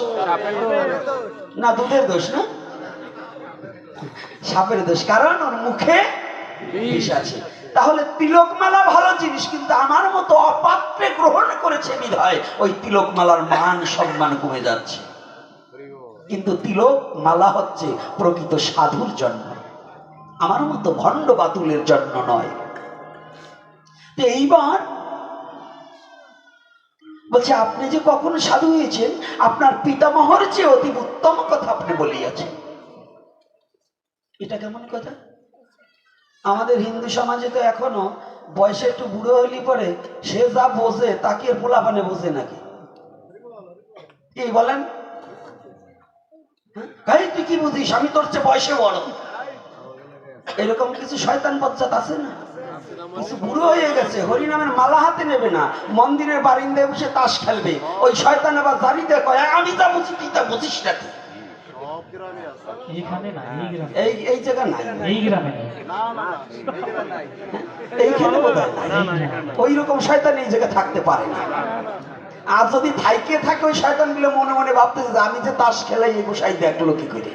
না দুধের দোষ না, সাপের দোষ, কারণ ওর মুখে বিষ আছে। তাহলে তিলকমালা ভালো জিনিস, কিন্তু আমার মতো অপাত্রে গ্রহণ করেছে বিধায় ওই তিলকমালার মান সম্মান কমে যাচ্ছে। কিন্তু তিলক মালা হচ্ছে প্রকৃত সাধুর জন্য, আমার মতো ভণ্ড বাতুলের জন্য নয়। এইবার বলছে আপনি যে কখন সাধু হয়েছেন, আপনার পিতামহর চেয়ে অতি উত্তম কথা আপনি বলিয়াছেন। এটা কেমন কথা? আমাদের হিন্দু সমাজে তো এখনো বয়সে একটু বুড়ো হলি পরে সে যা বোঝে তাকে পোলাপানে বোঝে নাকি? কি বলেন? তুই কি বুঝিস, আমি তোর চেয়ে বয়সে বড়, এরকম কিছু শয়তান বচ্চাত আছে না? কিছু বুড়ো হয়ে গেছে, হরিনামের মালা হাতে নেবে না, মন্দিরের বারিন্দায় বসে তাস খেলবে, ওই শয়তান আবার জারিতে কয় আমি যা বুঝি তুই তা বুঝিস নাকি? এই জায়গা নাই, এইখানে বোধহয় ওই রকম শয়তান এই জায়গায় থাকতে পারে না। আর যদি থাইকে থাকে ওই শয়তান গুলো মনে মনে ভাবতেছে যে আমি যে তাস খেলাই এই গোসাই দেখলো কি করে,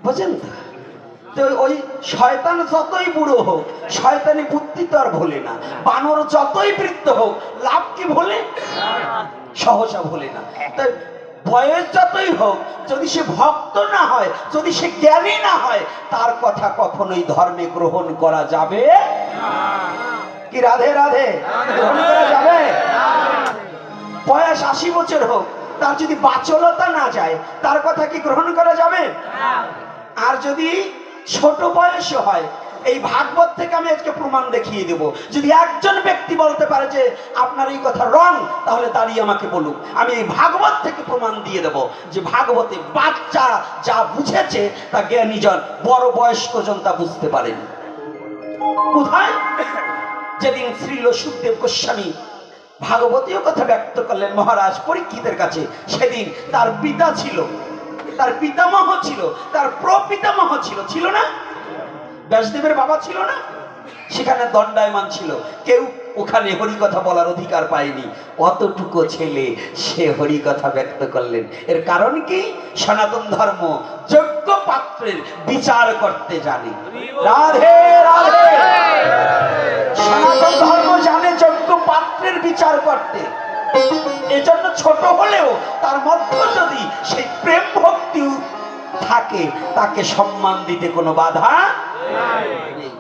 বুঝেন তো? ওই শয়তান যতই বুড়ো হোক, শয়তানি বুদ্ধি তো আর ভোলে না। বানর যতই বৃদ্ধ হোক, লাভ কি ভোলে? সহসা ভোলে না। তাই বয়স যতই হোক, যদি সে ভক্ত না হয়, যদি সে জ্ঞানী না হয়, তার কথা কখনোই ধর্মে গ্রহণ করা যাবে কি? রাধে রাধে, গ্রহণ করা যাবে? বয়স 80 বছর হোক, তার যদি বাচলতা না যায়, তার কথা কি গ্রহণ করা যাবে? আর যদি ছোট বয়স হয়, এই ভাগবত থেকে আমি আজকে প্রমাণ দেখিয়ে দেব। যদি একজন ব্যক্তি বলতে পারে যে আপনার এই কথা রং, তাহলে দাঁড়িয়ে আমাকে বলুক, আমি এই ভাগবত থেকে প্রমাণ দিয়ে দেব যে ভাগবতে বাচ্চা যা বুঝেছে তা জ্ঞানীজন বড় বয়স্কজন তা বুঝতে পারেন। কোথায়? যেদিন শ্রীল সুখদেব গোস্বামী ভাগবতীয় কথা ব্যক্ত করলেন মহারাজ পরীক্ষিতের কাছে, সেদিন তার পিতা ছিল, তার পিতামহ ছিল, তার প্রপিতামহ ছিল, ছিল না? ব্যাসদেবের বাবা ছিল না? সেখানে দণ্ডায়মান ছিল, কেউ ওখানে হরিকথা বলার অধিকার পায়নি। অতটুকু ছেলে সে হরিকথা ব্যক্ত করলেন। এর কারণ কি? সনাতন ধর্ম যোগ্য পাত্রের বিচার করতে জানে। রাধে রাধে। সনাতন ধর্ম জানে যোগ্য পাত্রের বিচার করতে। এজন্য ছোট হলেও তার মধ্যে যদি সেই প্রেম ভক্তি থাকে, তাকে সম্মান দিতে কোনো বাধা নেই।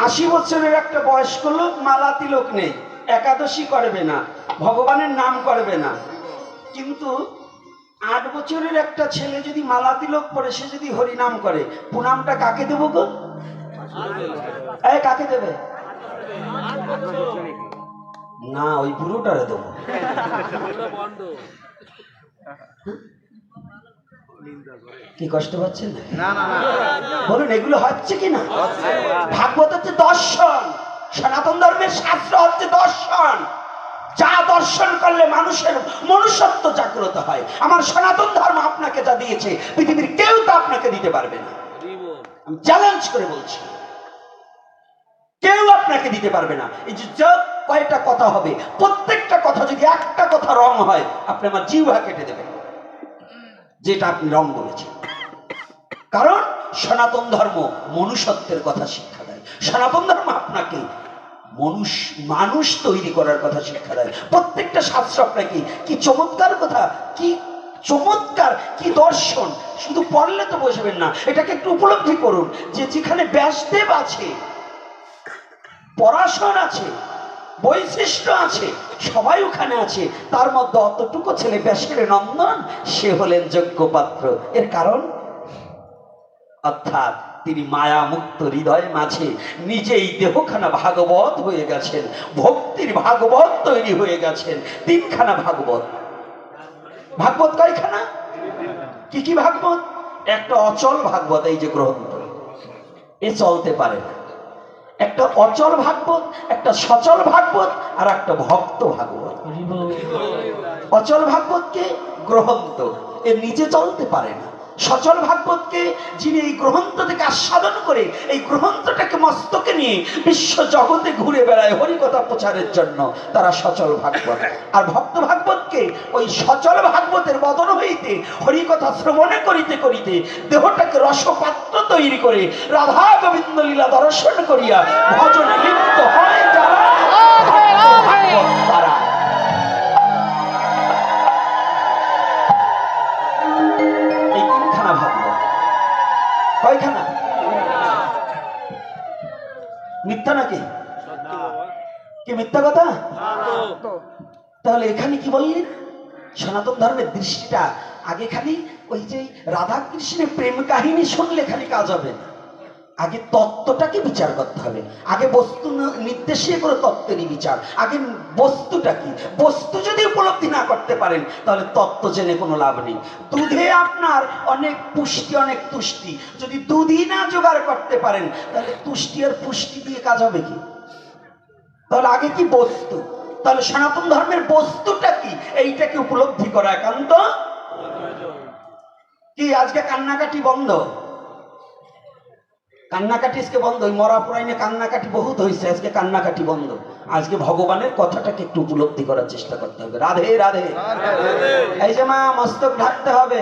80 বছরের একটা বয়স্ক লোক মালা তিলক নেই, একাদশী করবে না, ভগবানের নাম করবে না, কিন্তু 8 বছরের একটা ছেলে যদি মালা তিলক পড়ে, সে যদি হরি নাম করে, প্রণামটা কাকে দেবো গো? কাকে দেবে? না, ওই বুড়োটারে দেবো। কি কষ্ট পাচ্ছেন? বলুন এগুলো হচ্ছে কি না? ভাগবত হচ্ছে দর্শন, সনাতন ধর্মের শাস্ত্র হচ্ছে দর্শন। যা দর্শন করলে মানুষের মনুষ্যত্ব জাগ্রত হয়। আমার সনাতন ধর্ম আপনাকে যা দিয়েছে পৃথিবীর কেউ তা আপনাকে দিতে পারবে না। আমি চ্যালেঞ্জ করে বলছি, কেউ আপনাকে দিতে পারবে না। এই যে কয়টা কথা হবে, প্রত্যেকটা কথা যদি একটা কথা রং হয়, আপনি আমার জিহ্বা কেটে দেবেন যেটা আপনি রং বলেছেন। কারণ সনাতন ধর্ম মনুষ্যত্বের কথা শিক্ষা দেয়। সনাতন ধর্ম আপনাকে মানুষ তৈরি করার কথা শিক্ষা দেয়। প্রত্যেকটা শাস্ত্র আপনাকে কি চমৎকার কথা, কি চমৎকার, কি দর্শন। শুধু পড়লে তো বসবেন না, এটাকে একটু উপলব্ধি করুন যে যেখানে ব্যাসদেব আছে, পরাশর আছে, বৈশিষ্ট্য আছে, সবাই ওখানে আছে। তার মধ্যে অতটুকু ছেলে ব্যাসের নন্দন, সে হলেন যোগ্য পাত্র। এর কারণ অর্থাৎ তিনি মায়া মুক্ত হৃদয় মাঝে নিজেই দেহখানা ভাগবত হয়ে গেছেন, ভক্তির ভাগবত তৈরি হয়ে গেছেন। তিনখানা ভাগবত। ভাগবত কয়খানা? কি কি ভাগবত? একটা অচল ভাগবত, এই যে গ্রন্থ, এ চলতে পারে না। একটা অচল ভাগবত, একটা সচল ভাগবত, আর একটা ভক্ত ভাগবত। অচল ভাগবতকে গ্রন্থ, এর নিচে চলতে পারে না। সচল ভাগবতকে যিনি এই গ্রন্থ থেকে আস্বাদন করে এই গ্রন্থটাকে মস্তকে নিয়ে বিশ্ব জগতে ঘুরে বেড়ায় হরিকথা প্রচারের জন্য, তারা সচল ভাগবত। আর ভক্ত ভাগবতকে ওই সচল ভাগবতের বদন হইতে হরিকথা শ্রবণে করিতে করিতে দেহটাকে রসপাত্র তৈরি করে রাধা গোবিন্দ লীলা দর্শন করিয়া ভজনে লিপ্ত হয় যারা, ভাগবত তারা। এই তিনখানা ভাগবত। কয়খানা? মিথ্যা নাকি? কি মিথ্যা কথা? তাহলে এখানে কি বললেন? সনাতন ধর্মের দৃষ্টিটা আগে খালি ওই যে রাধা কৃষ্ণের প্রেম কাহিনী শুনলে খালি কাজ হবে না, আগে তত্ত্বটাকে বিচার করতে হবে। আগে বস্তু নির্দেশে করে তত্ত্বেরই বিচার। আগে বস্তুটা কি, বস্তু যদি উপলব্ধি না করতে পারেন তাহলে তত্ত্ব জেনে কোনো লাভ নেই। দুধে আপনার অনেক পুষ্টি, অনেক তুষ্টি, যদি দুধই না জোগাড় করতে পারেন তাহলে তুষ্টি আর পুষ্টি দিয়ে কাজ হবে কি? তাহলে আগে কি বস্তু। তাহলে সনাতন ধর্মের বস্তুটা কি, এইটাকে উপলব্ধি করা একান্ত কি। আজকে কান্নাকাটি বন্ধ, কান্নাকাটি আজকে বন্ধ। ওই মরা পুরাইনে কান্নাকাটি বহুত হয়েছে, আজকে কান্নাকাটি বন্ধ। আজকে ভগবানের কথাটাকে একটু উপলব্ধি করার চেষ্টা করতে হবে। রাধে রাধে। এই যে মা, মস্তক ঢাকতে হবে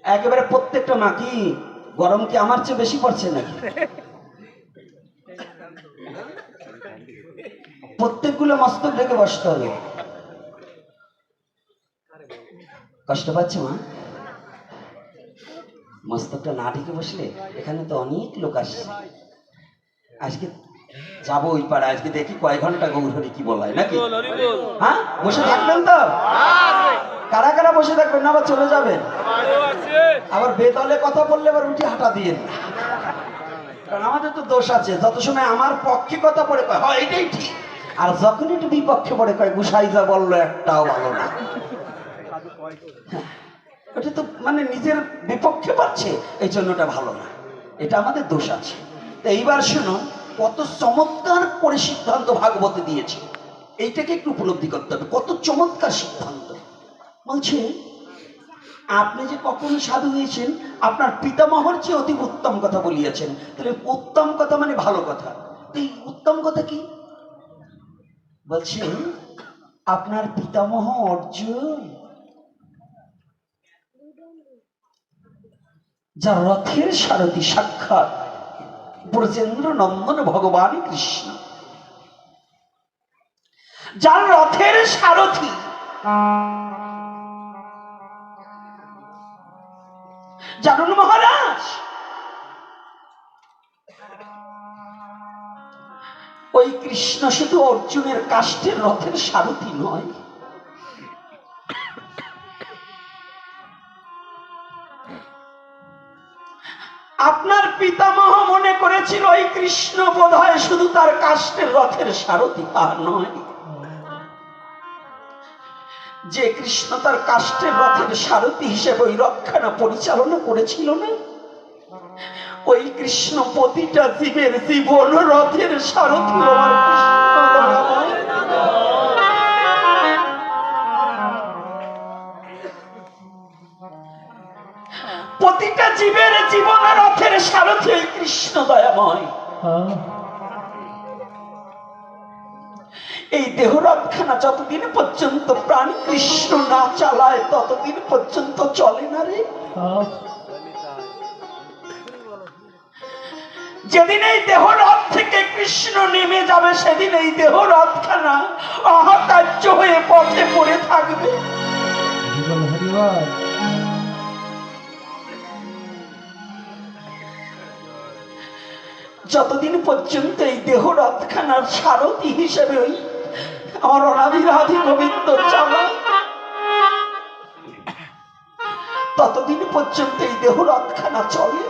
একেবারে প্রত্যেকটা মা। কি গরম কি আমার চেয়ে বেশি পড়ছে নাকি? প্রত্যেকগুলো মস্তক ঢেকে বসতে হবে। কষ্ট পাচ্ছে মা? মস্তকটা না ঢেকে বসলে, এখানে তো অনেক লোক আসছে। আজকে যাবো ওই পাড়া, আজকে দেখি কয় ঘন্টা গৌরহরি কি বলায় নাকি। হ্যাঁ, বসে থাকবেন তো? কারা কারা বসে থাকবেন না, আবার চলে যাবেন? আবার বেতলে কথা বললে আবার উঠে হাঁটা দিয়েন না, কারণ আমাদের তো দোষ আছে। যত সময় আমার পক্ষে কথা পড়ে কয় হয় এটাই ঠিক, আর যখন একটু বিপক্ষে পড়ে কয় গুসাই যা বললো একটাও ভালো না। এটা তো মানে নিজের বিপক্ষে পাচ্ছে, এই জন্যটা ভালো না। এটা আমাদের দোষ আছে। তো এইবার শুনুন, কত চমৎকার করে সিদ্ধান্ত ভাগবতে দিয়েছে, এইটাকে একটু উপলব্ধি করতে হবে। কত চমৎকার সিদ্ধান্ত। বলছে আপনি যে কখন সাধু হয়েছেন, আপনার পিতামহর চেয়ে অতি উত্তম কথা বলিয়াছেন। তাহলে উত্তম কথা মানে ভালো কথা। এই উত্তম কথা কি? বলছেন আপনার পিতামহ অর্জুন, যার রথের সারথি সাক্ষাৎ ব্রজেন্দ্র নন্দন ভগবান কৃষ্ণ, যার রথের সারথি জানুন মহারাজ, ওই কৃষ্ণ শুধু অর্জুনের কাষ্ঠের রথের সারথি নয়, আপনার পিতামহ মনে করেছিল ওই কৃষ্ণ বোধহয় শুধু তার কাষ্ঠের রথের সারথি, তা নয়। যে কৃষ্ণ তার কাষ্ঠের রথের সারথি হিসেবে ওই রথখানা পরিচালনা করেছিল না, ওই কৃষ্ণ প্রতিটা জীবের জীবন রথের সারথি। প্রতিটা জীবের জীবন রথের সারথি ওই কৃষ্ণ দয়াময়। এই দেহরথখানা যতদিন পর্যন্ত প্রাণ কৃষ্ণ না চালায় ততদিন পর্যন্ত চলে না রে। যেদিন এই দেহরথ থেকে কৃষ্ণ নেমে যাবে সেদিন এই দেহরথখানা অকার্য হয়ে পথে পড়ে থাকবে। যতদিন পর্যন্ত এই দেহরথখানার সারথি হিসেবে ওই আমার অনাবিরাধি গোবিন্দ চালায় ততদিন পর্যন্ত এই দেহরথখানা চলে।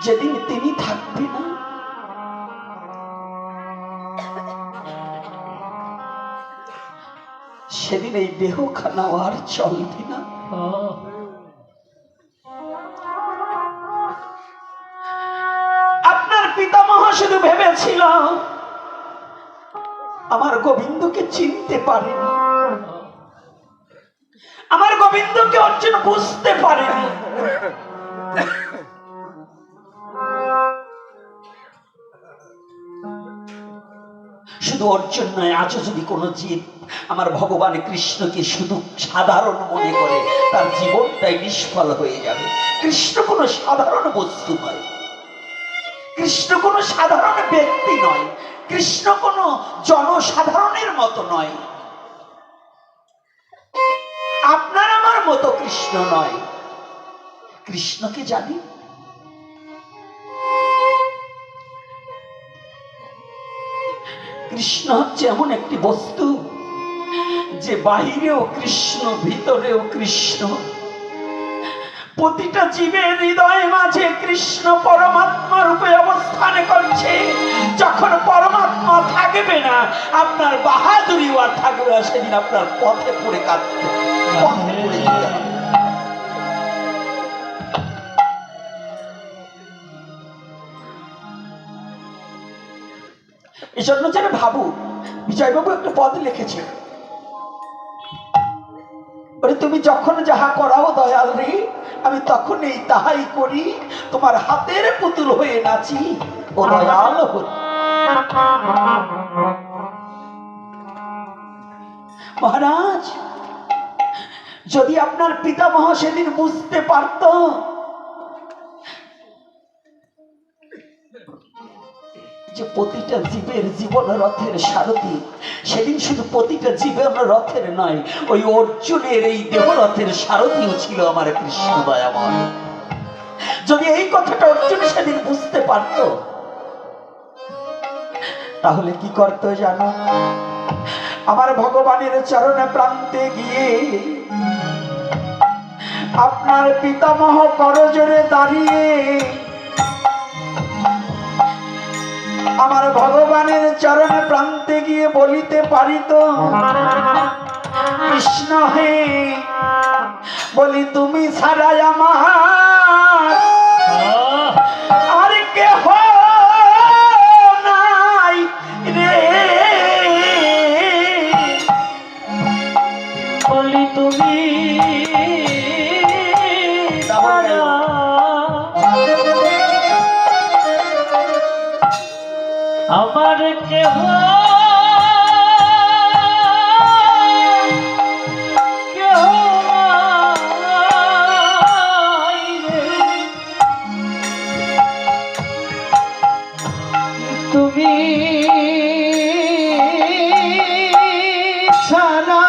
যেদিন তিনি থাকবে না সেদিন এই দেহখানা আর চলবে না। আপনার পিতামহ শুধু ভেবেছিল আমার গোবিন্দকে চিনতে পারেনি, আমার গোবিন্দকে অর্জুন বুঝতে পারেনি। শুধু অর্জুন নয়, আজও যদি কোনো জীব আমার ভগবান কৃষ্ণকে শুধু সাধারণ মনে করে তার জীবনটাই নিষ্ফল হয়ে যাবে। কৃষ্ণ কোনো সাধারণ বস্তু নয়, কৃষ্ণ কোনো সাধারণ ব্যক্তি নয়, কৃষ্ণ কোনো জনসাধারণের মতো নয়, আপনার আমার মতো কৃষ্ণ নয়। কৃষ্ণকে জানি, কৃষ্ণ হচ্ছে এমন একটি বস্তু যে বাহিরেও কৃষ্ণ ভিতরেও কৃষ্ণ। প্রতিটা জীবের হৃদয় মাঝে কৃষ্ণ পরমাত্মা রূপে অবস্থান করছে। যখন পরমাত্মা থাকবে না আপনার বাহাদুরি আর থাকবে না, সেদিন আপনার পথে পড়ে কাঁদতে পথে পড়ে যেতে হবে। এজন্য যেন ভাবু বিজয়বাবু একটা পদ লিখেছে, তুমি যখন যাহা করাও দয়াল রে আমি তখন এই তাহাই করি, তোমার হাতের পুতুল হয়ে নাচি ও দয়াল হরি। মহারাজ, যদি আপনার পিতামহ সেদিন বুঝতে পারত যে প্রতিটা জীবের জীবন রথের সারথি, সেদিন শুধু প্রতিটা জীবন রথের নয়, ওই অর্জুনের এই দেহ রথের সারথিও ছিল আমার কৃষ্ণ দয়াময়। যদি এই কথাটা অর্জুন সেদিন বুঝতে পারত তাহলে কি করত জানো? আমার ভগবানের চরণে প্রান্তে গিয়ে আপনার পিতামহ করজোড়ে দাঁড়িয়ে আমার ভগবানের চরণে প্রান্তে গিয়ে বলিতে পারিত, কৃষ্ণ হে বলি তুমি ছাড়াই আমার আর কেহ নাই রে, বলি তুমি আমার কেহ তুমি ছাড়া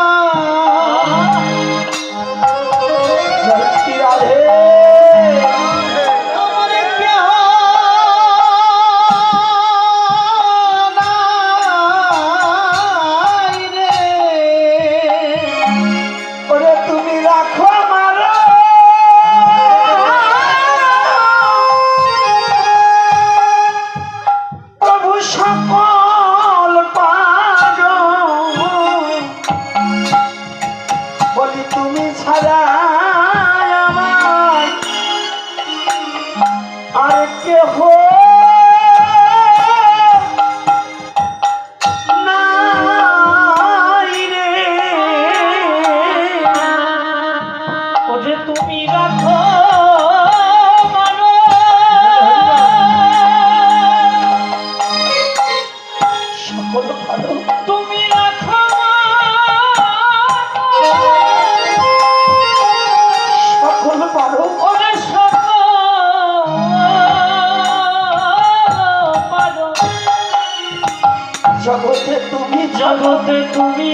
জগতে তুমি জগতে তুমি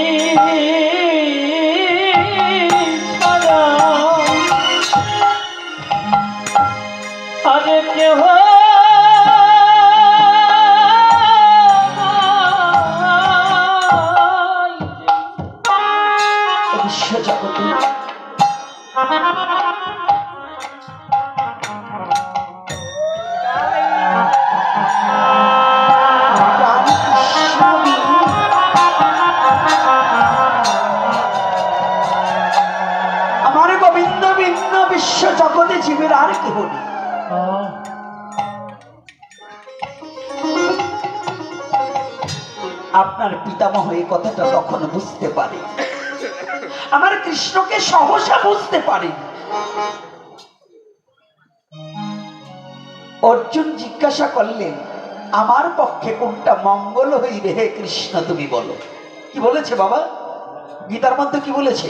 ছাড়া আরে কেহ বিশ্ব জগতে প্রাণ কৃষ্ণ বিনু। আমার গোবিন্দ ভিন্ন বিশ্ব জগতে জীবের আর কেহ নেই। আপনার পিতামহ এই কথাটা তখন বুঝতে পারে, আমার কৃষ্ণকে সহসা বুঝতে পারে। অর্জুন জিজ্ঞাসা করলেন, আমার পক্ষে কোনটা মঙ্গল হইবে হে কৃষ্ণ তুমি বলো। কি বলেছে বাবা? গীতার মধ্যে কি বলেছে?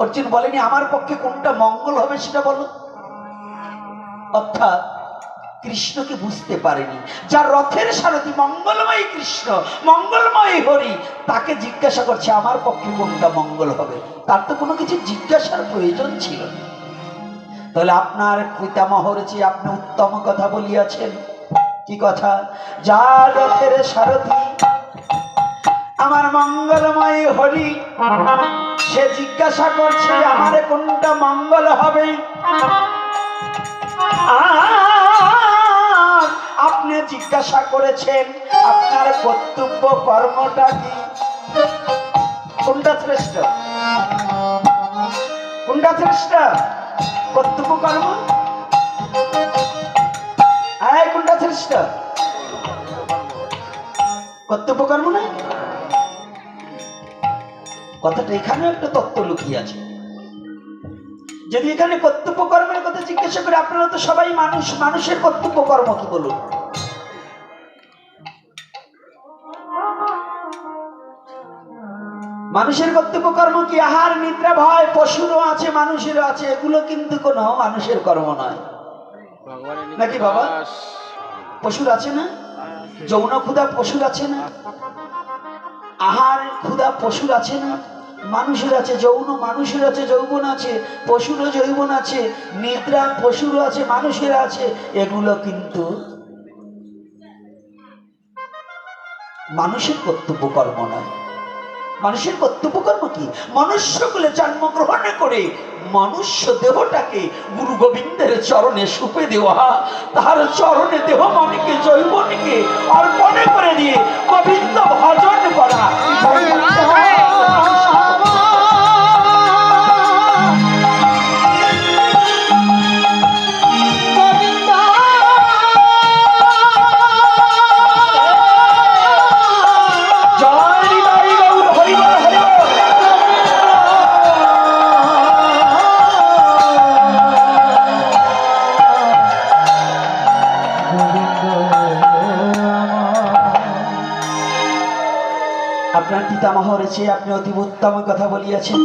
অর্জুন বলেনি আমার পক্ষে কোনটা মঙ্গল হবে সেটা বলো। অর্থাৎ কৃষ্ণকে বুঝতে পারেনি। যার রথের সারথি মঙ্গলময় কৃষ্ণ, মঙ্গলময় হরি, তাকে জিজ্ঞাসা করছে আমার পক্ষে কোনটা মঙ্গল হবে। তার তো কোনো কিছু জিজ্ঞাসার প্রয়োজন ছিল না। তাহলে আপনার পিতামহর চেয়ে আপনি উত্তম কথা বলিয়াছেন। কি কথা? যার রথের সারথি আমার মঙ্গলময় হরি, সে জিজ্ঞাসা করছে আমার কোনটা মঙ্গল হবে। আপনি জিজ্ঞাসা করেছেন আপনার কর্তব্য কর্মটা কি, কোনটা শ্রেষ্ঠ? কোনটা শ্রেষ্ঠ? কর্তব্য কর্ম? কোনটা শ্রেষ্ঠ? কর্তব্য কর্ম না? কথাটা এখানে একটা তত্ত্ব লুকিয়ে আছে। যদি এখানে কর্তব্য কর্মের কথা জিজ্ঞাসা করে, আপনারা তো সবাই মানুষ, মানুষের কর্তব্য কর্ম কি বলুন? মানুষের কর্তব্য কর্ম কি? আহার নিদ্রা ভয়, পশুরও আছে মানুষেরও আছে, এগুলো কিন্তু কোনো মানুষের কর্ম নয় নাকি বাবা? পশুর আছে না? যৌন ক্ষুধা পশুর আছে না? আহার ক্ষুধা পশুর আছে না? মানুষের আছে যৌন, মানুষের আছে যৌবন আছে, পশুরও যৌবন আছে, নিদ্রা পশুরও আছে, মানুষের আছে। এগুলো কিন্তু মানুষের কর্তব্য কর্ম নয়। মানুষের কর্তব্য কর্ম কি? মনুষ্যকুলে জন্মগ্রহণ করে মনুষ্য দেহটাকে গুরু গোবিন্দের চরণে সুপে দেওয়া, তার চরণে দেহ মনকে জৈবনকে অর্পণে করে দিয়ে গোবিন্দ ভজন করা। আপনার পিতামহর চেয়ে আপনি অতি উত্তম কথা বলিয়াছেন।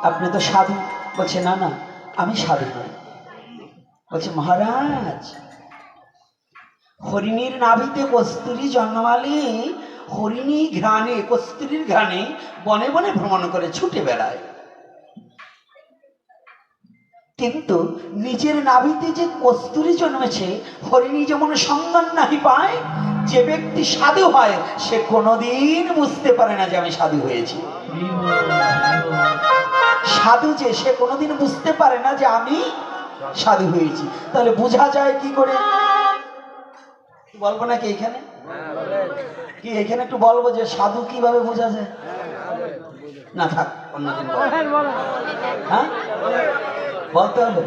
আপনি তো সাধু। বলছে না না, আমি সাধু নই। বলছে মহারাজ, হরিণীর নাভিতে কস্তুরী জন্মালে হরিণী ঘ্রাণে, কস্তুরীর ঘ্রাণে বনে বনে ভ্রমণ করে ছুটে বেড়ায়, কিন্তু নিজের নাভিতে যে কস্তুরী জন্মেছে হরিণী যেমন সন্ধান নাহি পায়। যে ব্যক্তি সাধু হয় সে কোনোদিন বুঝতে পারে না যে আমি সাধু হয়েছি। সাধু যে, সে কোনোদিন বুঝতে পারে না যে আমি সাধু হয়েছি। তাহলে বোঝা যায় কি করে? বলবো নাকি এখানে? কি এখানে একটু বলবো যে সাধু কিভাবে বোঝা যায়? না থাক, অন্যদিন হ্যাঁ বলতে হবে।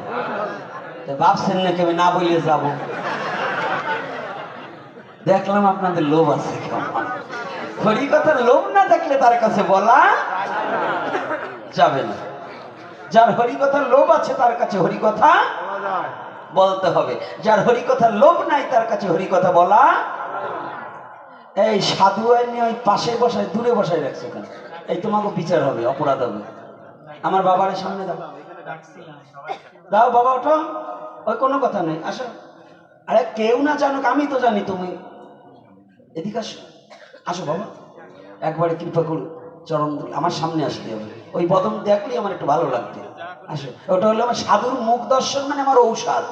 ভাবছেন নাকি আমি না বলে যাবো? দেখলাম আপনাদের লোভ আছে। হরি কথার লোভ না থাকলে তার কাছে বলা যাবে না। যার হরি কথার লোভ আছে তার কাছে হরি কথা বলতে হবে। যার হরি কথার লোভ নাই তার কাছে হরি কথা বলা। এই সাধু আইনি ওই পাশে বসায়, দূরে বসায় রাখছে কেন? এই তোমাকে বিচার হবে, অপরাধ হবে। আমার বাবার সামনে দাও, দাও বাবা, ওঠো। ওই কোনো কথা নেই, আসো। আরে কেউ না জানুক, আমি তো জানি তুমি। এদিকে আসো, আসো বাবা, একবারে কৃপা করুন, চরণ ধুল, আমার সামনে আসতে হবে। ওই বদন দেখলেই আমার একটু ভালো লাগবে। আসো, ওটা হলো আমার সাধুর মুখ দর্শন, মানে আমার ঔষধ।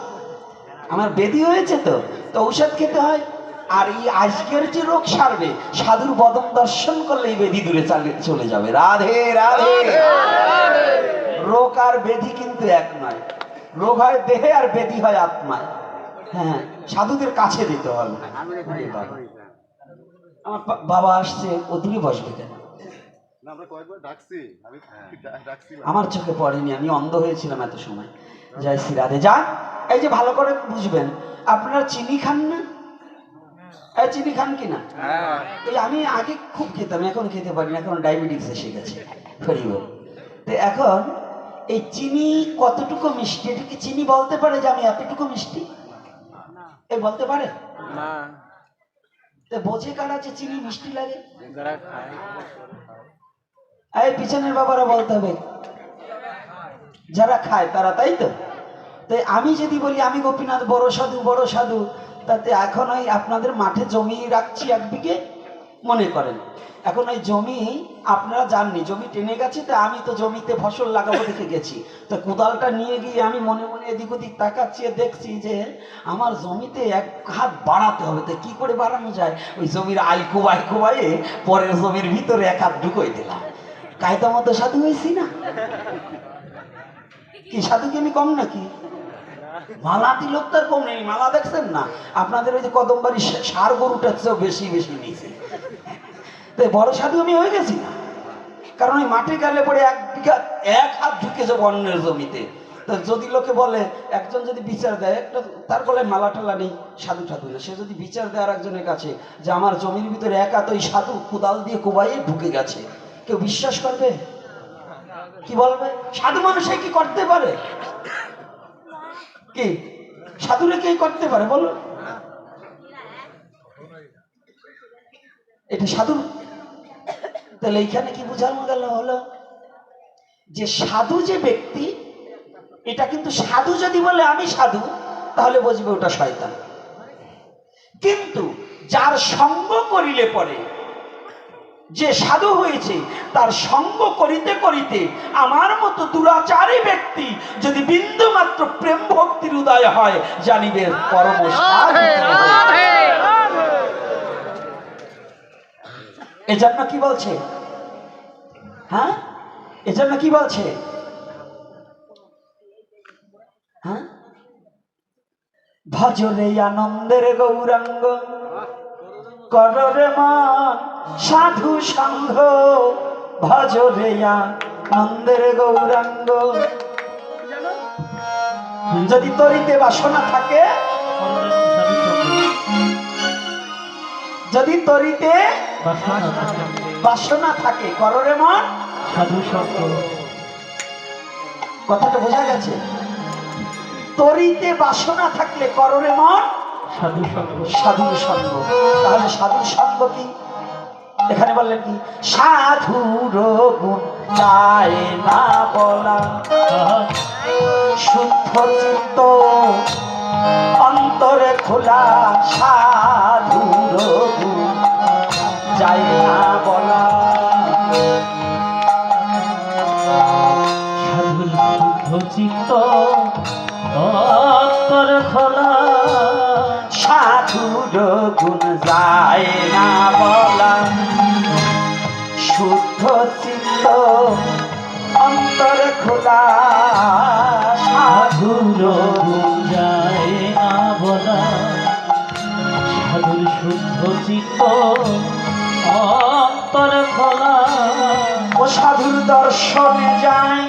আমার বেদি হয়েছে তো ঔষধ খেতে হয়। আর এই আজকের যে রোগ সারবে, সাধুর বদন দর্শন করলে এই বেদি দূরে চলে যাবে। রাধে রাধে। রোগ আর বেদি কিন্তু এক নয়, রোগ হয় দেহে আর বেদি হয় আত্মায়। হ্যাঁ, সাধুদের কাছে দিতে হবে। আমার বাবা আসছে, ও দূরে বসবে কেন? আমার চোখে পড়েনি, আমি অন্ধ হয়েছিলাম এত সময়। জয় শ্রী রাধে। যাক, এই যে ভালো করে বুঝবেন, আপনারা চিনি খান না? এই চিনি খান কিনা? এই আমি আগে খুব খেতাম, এখন খেতে পারি না, এখন ডায়াবেটিস এসে গেছে। তো এখন এই চিনি কতটুকু মিষ্টি, এটা কি চিনি বলতে পারে যে আমি এতটুকু মিষ্টি? এই বলতে পারে না। বোঝে কারা যে চিনি মিষ্টি লাগে? এই পিছনের বাবারা বলতে হবে, যারা খায় তারা, তাই তো? তাই আমি যদি বলি আমি গোপীনাথ বড় সাধু বড় সাধু, তাতে এখন ওই আপনাদের মাঠে জমি রাখছি 1 বিঘে মনে করেন। এখন ওই জমি আপনারা জাননি, জমি টেনে গেছে, তো আমি তো জমিতে ফসল লাগাবো দেখে গেছি। তো কোদালটা নিয়ে গিয়ে আমি মনে মনে এদিক ওদিক তাকাচ্ছি, দেখছি যে আমার জমিতে 1 হাত বাড়াতে হবে। তো কি করে বাড়ানো যায়? ওই জমির আল কোবাইয়ে পরের জমির ভিতরে 1 হাত ঢুকোই দিলাম। কায়দা মতো সাধু হয়েছি না? কি সাধু কি আমি কম নাকি? মালা তিলক তার কম নেই, মালা দেখছেন না? আপনাদের ওই যে কদমবাড়ি সার গরুটার চেয়েও বেশি বেশি নিয়েছে। তাই বড় সাধু আমি হয়ে গেছি না, কারণ ওই মাটি গেলে পরে 1 বিঘা 1 হাত ঢুকে যাবো অন্যের জমিতে। তো যদি লোকে বলে, একজন যদি বিচার দেয়, একটা তার গলায় মালা টালা নেই, সাধু সাধু না, সে যদি বিচার দেয় আর একজনের কাছে যে আমার জমির ভিতরে 1 হাত ওই সাধু কোদাল দিয়ে কোবাইয়ে ঢুকে গেছে, কেউ বিশ্বাস করবে? কি বলবে? সাধু মানুষে কি করতে পারে? কি সাধুরে কি করতে পারে বলো? এটা সাধু? তাহলে এইখানে কি বোঝানো গেল হলো যে সাধু যে ব্যক্তি, এটা কিন্তু সাধু যদি বলে আমি সাধু, তাহলে বুঝবে ওটা শয়তান। কিন্তু যার সঙ্গ করিলে পরে যে সাধু হয়েছে, তার সঙ্গ করিতে করিতে আমার মতো দুরাচারী ব্যক্তি যদি বিন্দু মাত্র প্রেম ভক্তির উদয় হয়, জানিবে পরম সাধু। এজন্য কি বলছে? হ্যাঁ, এজন্য কি বলছে? হ্যাঁ, ভজরে আনন্দের গৌরাঙ্গ, কররে মন সাধু সঙ্গ, ভজরে আনন্দের গৌরাঙ্গ। যদি তরিতে বাসনা থাকে, যদি তরিতে বাসনা থাকে, কররে মন সাধু সঙ্গ। কথাটা বোঝা গেছে? তরিতে বাসনা থাকলে কররে মন সাধু সঙ্গ, সাধুর সঙ্গ। তাহলে সাধুর সঙ্গ কি? এখানে বললেন কি? সাধুর গুণ যায় না বলা, শুদ্ধ চিত্ত অন্তরে খোলা, সাধুর গুণ যায় না বলা। সাধুর শুদ্ধ চিত্ত অন্তর খোলা, সাধুর গুণ যায় না বলা, শুদ্ধ চিত্ত অন্তর খোলা, সাধুর গুণ যায় না বলা। সাধুর শুদ্ধ চিত্ত অন্তর খোলা, ও সাধুর দর্শনে যায়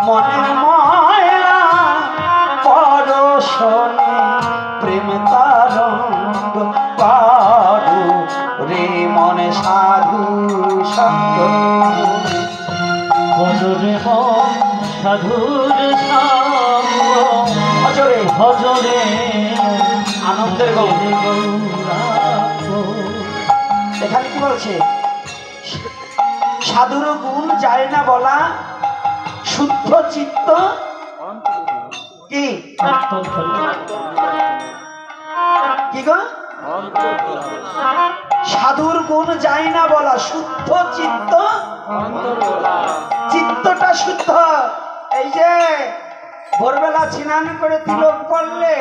মনের ময়লা, পরশনে প্রেম তরঙ্গ, করো রে মনে সাধু সঙ্গ। ভজরে মন সাধুর সঙ্গ, ভজরে ভজরে আনন্দের গৌরাঙ্গ। গৌরাঙ্গ। এখানে কি বলছে? সাধুর গুণ যায় না বলা, শুদ্ধ চিত্ত কি অন্তর খোলা, কি গো? সাধুর গুণ যায় না বলা, শুদ্ধ চিত্ত, চিত্তটা শুদ্ধ। এই যে ভোরবেলা স্নান করে তিলক পড়লে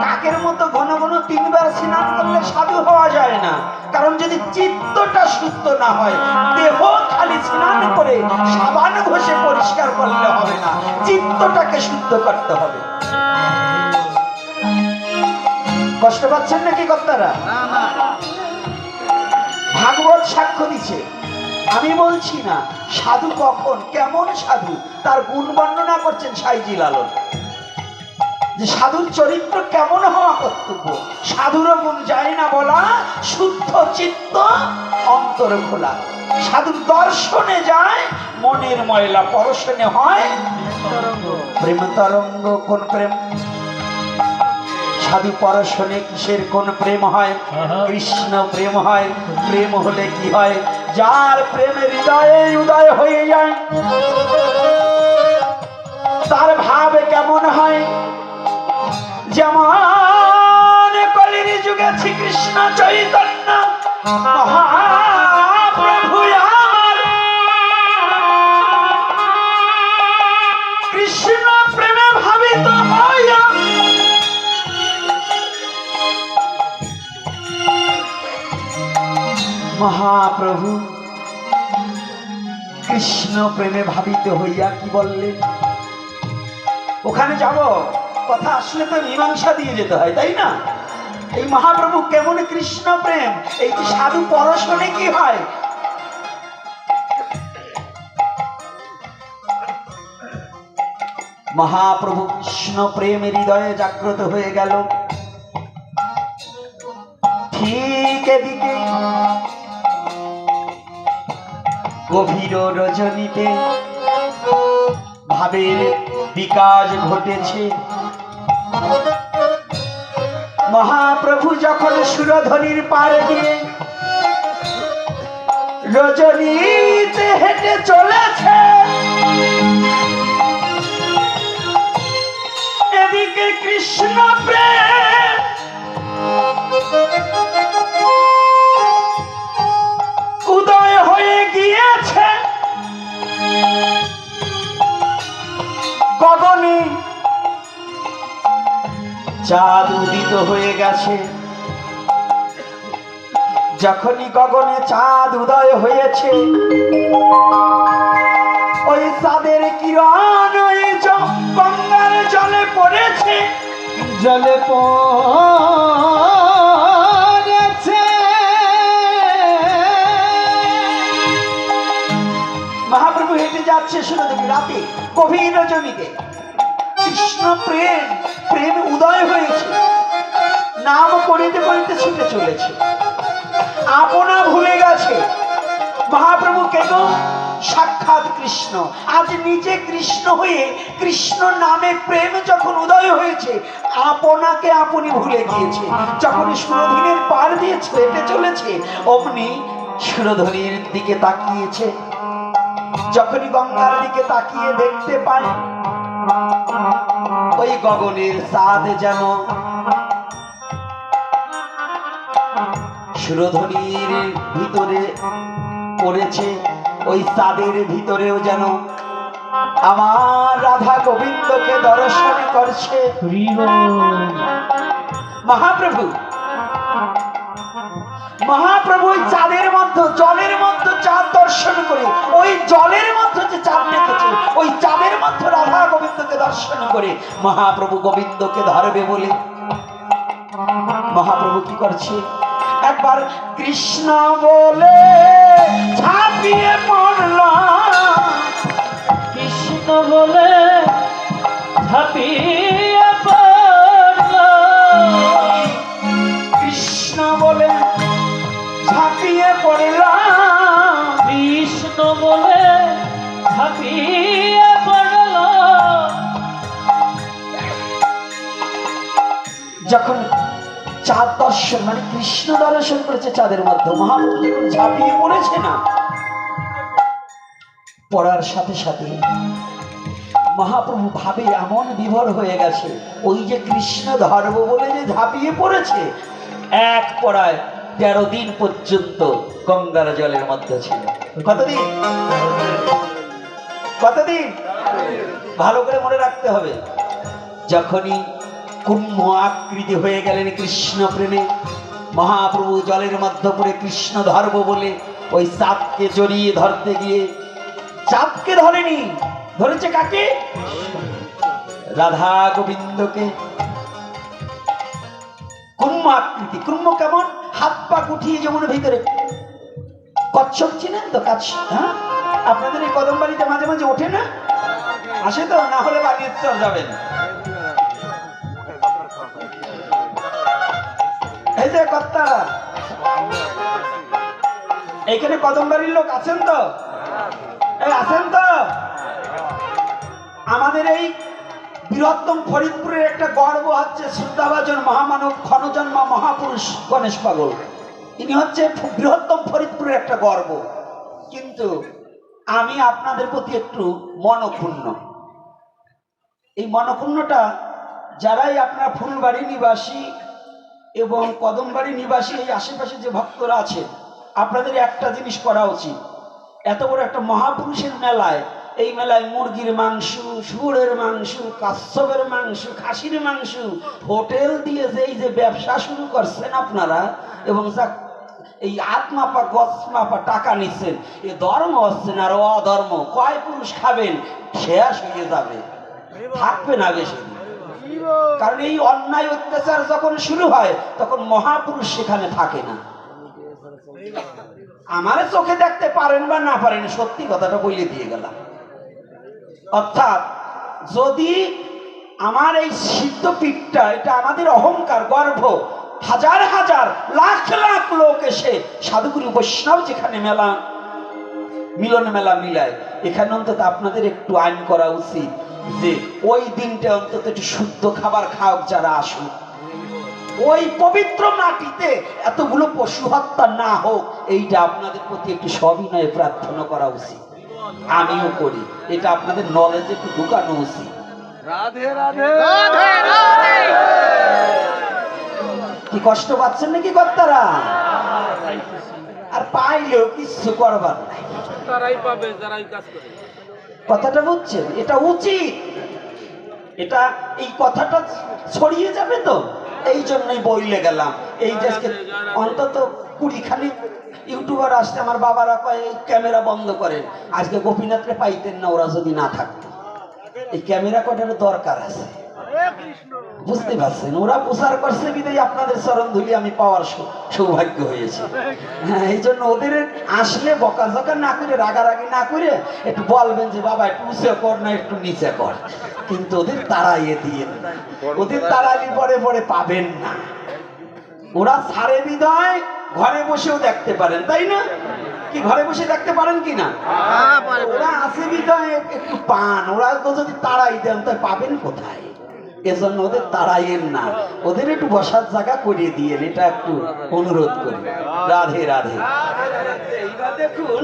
কাকের মতো ঘন ঘন 3 বার স্নান করলে সাধু হওয়া যায় না। কারণ যদি চিত্তটা শুদ্ধ না হয়, দেহ খালি স্নান করে সাবান ঘষে পরিষ্কার করলে হবে না, চিত্তটাকে শুদ্ধ করতে হবে। কষ্ট পাচ্ছেন নাকি কর্তারা? ভাগবত সাক্ষ্য দিচ্ছে, আমি বলছি না। সাধু কখন, কেমন সাধু, তার গুণ বর্ণনা করছেন সাইজি লালন, যে সাধুর চরিত্র কেমন হওয়া কর্তব্য। সাধুর গুণ যায় না বলা, শুদ্ধ চিত্ত, অন্তর খোলা। সাধুর দর্শনে যায় মনের ময়লা, পরশনে হয় প্রেম তরঙ্গ। কোন প্রেম? সাধু পরশনে কিসের কোন প্রেম হয়? কৃষ্ণ প্রেম হয়। প্রেম হলে কি হয়? যার প্রেমের হৃদয়ে উদয় হয়ে যায়, তার ভাব কেমন হয়? যেমন কলির যুগে শ্রীকৃষ্ণ চৈতন্য মহাপ্রভু আমার কৃষ্ণ প্রেমে ভাবিত হইয়া মহাপ্রভু কৃষ্ণ প্রেমে ভাবিত হইয়া কি বললেন? ওখানে যাব, কথা আসলে তো মীমাংসা দিয়ে যেতে হয়, তাই না? এই মহাপ্রভু কেমন কৃষ্ণ প্রেম, এই যে সাধু পরশনে কি হয়? মহাপ্রভু কৃষ্ণ প্রেম হৃদয়ে জাগ্রত হয়ে গেল। ঠিক এদিকে গভীর রজনীতে ভাবের বিকাশ ঘটেছে। মহাপ্রভু যখন সুরধ্বনির পাড়ে দিয়ে রজনীতে হেঁটে চলেছে, এদিকে কৃষ্ণ প্রেম উদয় হয়ে গিয়েছে। গগনে চাঁদ উদিত হয়ে গেছে। যখনই গগনে চাঁদ উদয় হয়েছে, ওই চাঁদের কিরণ ওই গঙ্গার জলে পড়েছে, জলে পড়েছে। মহাপ্রভু হেঁটে যাচ্ছে সুরদেবী রাতে গভীর রজনীতে। কৃষ্ণ প্রেম, প্রেম উদয় হয়েছে, নাম করিতে করিতে ছুটে চলেছে, আপনা ভুলে গেছে। মহাপ্রভু কেন? সাক্ষাৎ কৃষ্ণ। আজ নিজে কৃষ্ণ হয়ে কৃষ্ণ নামে প্রেম যখন উদয় হয়েছে, আপনাকে আপনি ভুলে গিয়েছে। যখন সুরধুনির পার দিয়ে হেঁটে চলেছে, অমনি সুরধুনির দিকে তাকিয়েছে। যখনই গঙ্গার দিকে তাকিয়ে দেখতে পায়, ওই গগনের চাঁদ যেন সুরধুনির ভিতরে পড়েছে, ওই চাঁদের ভিতরেও যেন আমার রাধা গোবিন্দকে দর্শন করছে। মহাপ্রভু মহাপ্রভু ওই চাঁদের মধ্যে, জলের মধ্যে চাঁদ দর্শন করে, ওই জলের মধ্যে যে চাঁদ দেখেছে, ওই চাঁদের মধ্যে রাধা গোবিন্দকে দর্শন করে মহাপ্রভু গোবিন্দকে ধরবে বলে মহাপ্রভু কি করছে? একবার কৃষ্ণ বলে ঝাঁপিয়ে পড়ল, কৃষ্ণ বলে ঝাঁপিয়ে পড়ল, কৃষ্ণ বলে ঝাঁপিয়ে পড়ল, কৃষ্ণ বলে ঝাঁপিয়ে পড়ল। যখন চাঁদ দর্শন মানে কৃষ্ণ দর্শন করেছে চাঁদের মধ্যে, মহাপ্রভু যখন ঝাঁপিয়ে পড়েছে না, পড়ার সাথে সাথে মহাপ্রভু ভাবে এমন বিভোর হয়ে গেছে, ওই যে কৃষ্ণ ধর্ম বলে যে ঝাঁপিয়ে পড়েছে, এক পড়ায় 13 দিন পর্যন্ত গঙ্গার জলের মধ্যে ছিল। কতদিন? কতদিন? ভালো করে মনে রাখতে হবে। যখনই কুম্ভ আকৃতি হয়ে গেলেন কৃষ্ণ প্রেমে, মহাপ্রভু জলের মধ্যে পড়ে কৃষ্ণ ধরব বলে ওই চাঁদকে জড়িয়ে ধরতে গিয়ে চাঁদকে ধরেনি, ধরেছে কাকে? রাধা গোবিন্দকে। কুম্ভ আকৃতি। কুম্ভ কেমন? হাত পা গুটিয়ে যেমন ভিতরে কচ্ছপ চিনেন তো? হ্যাঁ, আপনাদের এই কদম বাড়িতে মাঝে মাঝে ওঠে না? আসে তো? না হলে বাগেশ্বর যাবেন। এই যে কর্তা, এইখানে কদম বাড়ির লোক আছেন তো? এই আছেন তো? আমাদের এই বৃহত্তম ফরিদপুরের একটা গর্ব হচ্ছে শ্রদ্ধাভাজন মহামানব ক্ষণজন্মা মহাপুরুষ গণেশ পাগল। ইনি হচ্ছে বৃহত্তম ফরিদপুরের একটা গর্ব। কিন্তু আমি আপনাদের প্রতি একটু মনক্ষুণ্ণ। এই মনক্ষুণ্ণটা যারাই আপনার ফুলবাড়ি নিবাসী এবং কদমবাড়ি নিবাসী এই আশেপাশে যে ভক্তরা আছেন, আপনাদের একটা জিনিস করা উচিত। এত বড় একটা মহাপুরুষের মেলায়, এই মেলায় মুরগির মাংস, শুয়োরের মাংস, কাচ্ছপের মাংস, খাসির মাংস হোটেল দিয়ে যে এই যে ব্যবসা শুরু করছেন আপনারা, এবং যা এই হাত মাপা গছ মাপা টাকা নিচ্ছেন, এ ধর্ম হচ্ছেন আর অধর্ম। কয় পুরুষ খাবেন? শেষ হয়ে যাবে, থাকবে না বেশি দিন। কারণ এই অন্যায় অত্যাচার যখন শুরু হয় তখন মহাপুরুষ সেখানে থাকে না। আমার চোখে দেখতে পারেন বা না পারেন, সত্যি কথাটা বলে দিয়ে গেলাম। অর্থাৎ যদি আমার এই সিদ্ধ পীঠটা, এটা আমাদের অহংকার, গর্ব, হাজার হাজার লাখ লাখ লোক এসে সাধুগুরু বৈষ্ণব যেখানে মেলা, মিলন মেলা মিলায়, এখানে অন্তত আপনাদের একটু আইন করা উচিত যে ওই দিনটা অন্তত একটু শুদ্ধ খাবার খাওক যারা আসুক। ওই পবিত্র মাটিতে এতগুলো পশু হত্যা না হোক, এইটা আপনাদের প্রতি একটু সবিনয়ে প্রার্থনা করা উচিত। আমিও করি, এটা আপনাদের নলেজে একটু ঢুকানো উচিত। রাধে রাধে। কি কষ্ট পাচ্ছেন নাকি কর্তারা? আর পাইলেও কিছু করবার নাই, তারাই পাবে যারা এই কাজ করে। কথাটা বুঝছেন? এটা উচিত, এটা এই কথাটা ছড়িয়ে যাবে তো, এই জন্যই বইলে গেলাম। এই যে অন্তত 20 খানি ইউটিউবার আসতে আমার বাবারা কয় এই ক্যামেরা বন্ধ করেন। আজকে গোপীনাথকে পাইতেন না ওরা যদি না থাকতো। এই ক্যামেরা কটার দরকার আছে, বুঝতে পারছেন? ওরা প্রচার করছে বিদায় আপনাদের চরণ ধুলি আমি পাওয়ার সৌভাগ্য হয়েছে। হ্যাঁ, এই জন্য ওদের আসলে বকাঝকা না করে, রাগারাগি না করে একটু বলবেন যে বাবা একটু উঁচে কর না একটু নিচে কর, কিন্তু ওদের তাড়াইয়ে দিয়ে, ওদের তাড়ালি পরে পরে পাবেন না। ওরা ছাড়ে বিদায় ঘরে বসেও দেখতে পারেন, তাই না? কি ঘরে বসে দেখতে পারেন কি না? ওরা আছে বিদায় একটু পান, ওরা তো যদি তাড়াই দেন তাই পাবেন কোথায়? এজন্য ওদের তাড়াইয়েন না, ওদের একটু বসার জায়গা করিয়ে দিয়েন, এটা একটু অনুরোধ করি। রাধে রাধে। এইবার দেখুন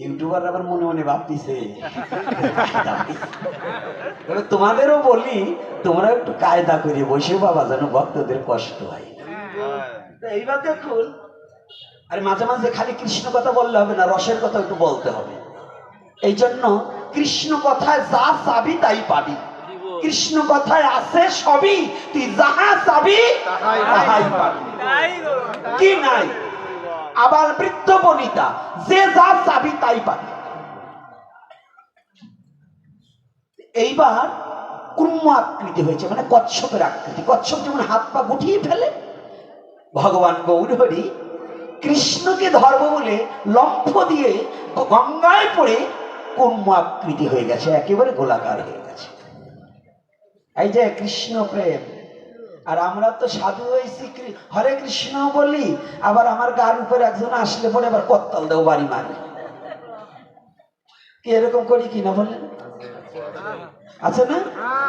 ইউটিউবার আবার মনে মনে ভাবতেছে, তবে তোমাদেরও বলি তোমরা একটু কায়দা করে বসে বাবা, যেন ভক্তদের কষ্ট হয়। এইবার দেখুন, আর মাঝে মাঝে খালি কৃষ্ণ কথা বললে হবে না, রসের কথা একটু বলতে হবে। এই জন্য কৃষ্ণ কথায় যা চাবি তাই পাবি, কৃষ্ণ কথায় আছে সবই, তুই যাহা চাবি তাহাই পাবি। কি নাই? আবার বৃদ্ধ বনিতা, যে যা চাবি তাই পাবি। এইবার কুম্ভ আকৃতি হয়েছে, মানে কচ্ছপের আকৃতি। কচ্ছপ যেমন হাত পা গুটিয়ে ফেলে, ভগবান গৌর হরি কৃষ্ণকে ধর্ম বলে লম্ফ দিয়ে গঙ্গায় পড়ে কুম্ভ আকৃতি হয়ে গেছে, একেবারে গোলাকার হয়ে গেছে। এই যে কৃষ্ণ প্রেম। আর আমরা তো সাধু হয়েছি, হরে কৃষ্ণ বলি, আবার আমার গার উপরে একজন আসলে পরে আবার কত্তাল দেও বাড়ি মারে। কি এরকম করি কিনা বলেন? আছে না?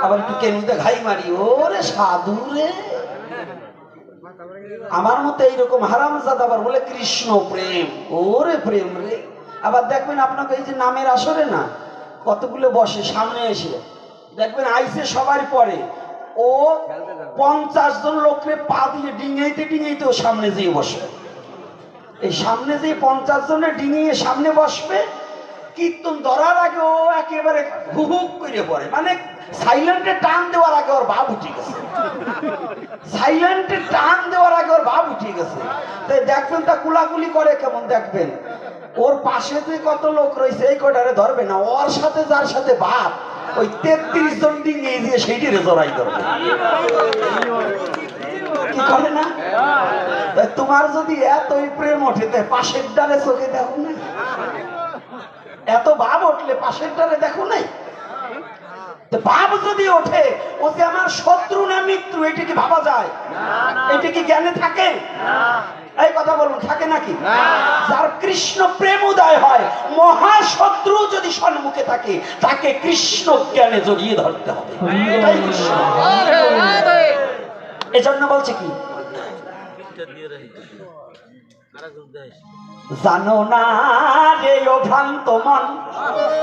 আবার একটু কেনুতে ঘাই মারি, ওরে সাধু রে। আমার মতো এইরকম হারামজাদা আবার বলে কৃষ্ণ প্রেম, ওরে প্রেম রে। আবার দেখবেন আপনাকে এই যে নামের আসরে না কতগুলো বসে, সামনে এসে দেখবেন আইসে সবার পরে ও 50 জন লোককে পা দিয়ে ডিঙাইতে ডিঙাইতে ও সামনে যেয়ে বসবে। এই সামনে যে 50 জনের ডিঙিয়ে সামনে বসবে, কীর্তন ধরার আগে ও একেবারে হুহুক করে পড়ে, মানে সাইলেন্টে টান দেওয়ার আগে ওর ভাব উঠে গেছে, সাইলেন্টে টান দেওয়ার আগে ওর ভাব উঠে গেছে। তাই দেখবেন তা কুলাকুলি করে কেমন, দেখবেন ওর পাশে যে কত লোক রয়েছে এই কটারে ধরবে না, ওর সাথে যার সাথে ভাব ওই 33 জন ডিঙিয়ে দিয়ে সেইটিরে জড়াই ধরবে, কি করে না? তাই তোমার যদি এতই প্রেম ওঠে তাই পাশের ডালে চোখে দেখো না, এত ভাব উঠলে পাশের ডালে দেখো নাই? ভাব যদি ওঠে ও যে আমার শত্রু না মিত্র, এটা কি ভাবা যায়? এটা কি জ্ঞানে থাকে? এই কথা বলুন, থাকে নাকি? যার কৃষ্ণ প্রেম উদয় হয়, মহাশত্রু যদি সম্মুখে থাকে তাকে কৃষ্ণ জ্ঞানে জড়িয়ে ধরতে হবে, এটাই কৃষ্ণ। এজন্য বলছে কি, জানো না রে ও ভ্রান্ত মন,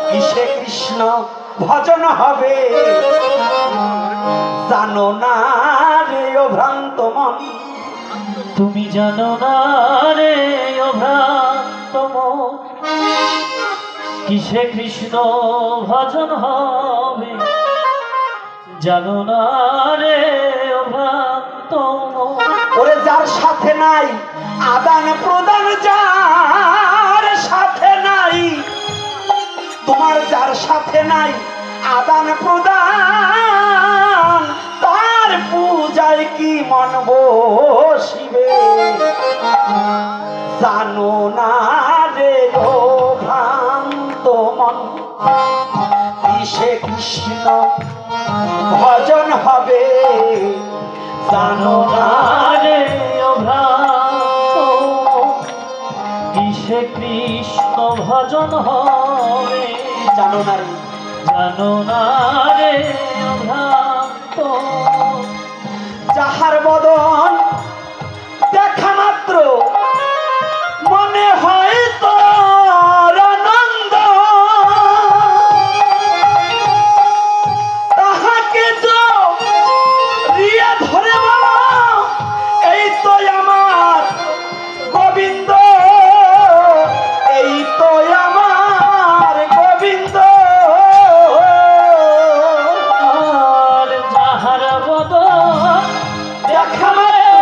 কিসে কৃষ্ণ ভজন হবে? জানো না রে ও ভ্রান্ত মন, তুমি জানো না রে ও ভ্রান্ত মন, কিসে কৃষ্ণ ভজন হবে? জানো না রে ও ভ্রান্ত মন। ওরে যার সাথে নাই আদান প্রদান, যার সাথে নাই, তোমার যার সাথে নাই আদান প্রদান, তার পূজায় কি মন বসিবে? জানো না রে ও ভ্রান্ত মন, কিসে কৃষ্ণ ভজন হবে? জানো না রে ও ভ্রান্ত মন, কিসে কৃষ্ণ ভজন হবে? জানো না রে, জানো না রে ও ভ্রান্ত মন। যাহার বদন দেখা মাত্র মনে হয় তোর আনন্দ, তাহাকে জড়িয়ে ধরে বলো এই তো আমার গোবিন্দ, এই তো আমার গোবিন্দ। আর যাহার বদন দেখা মাত্র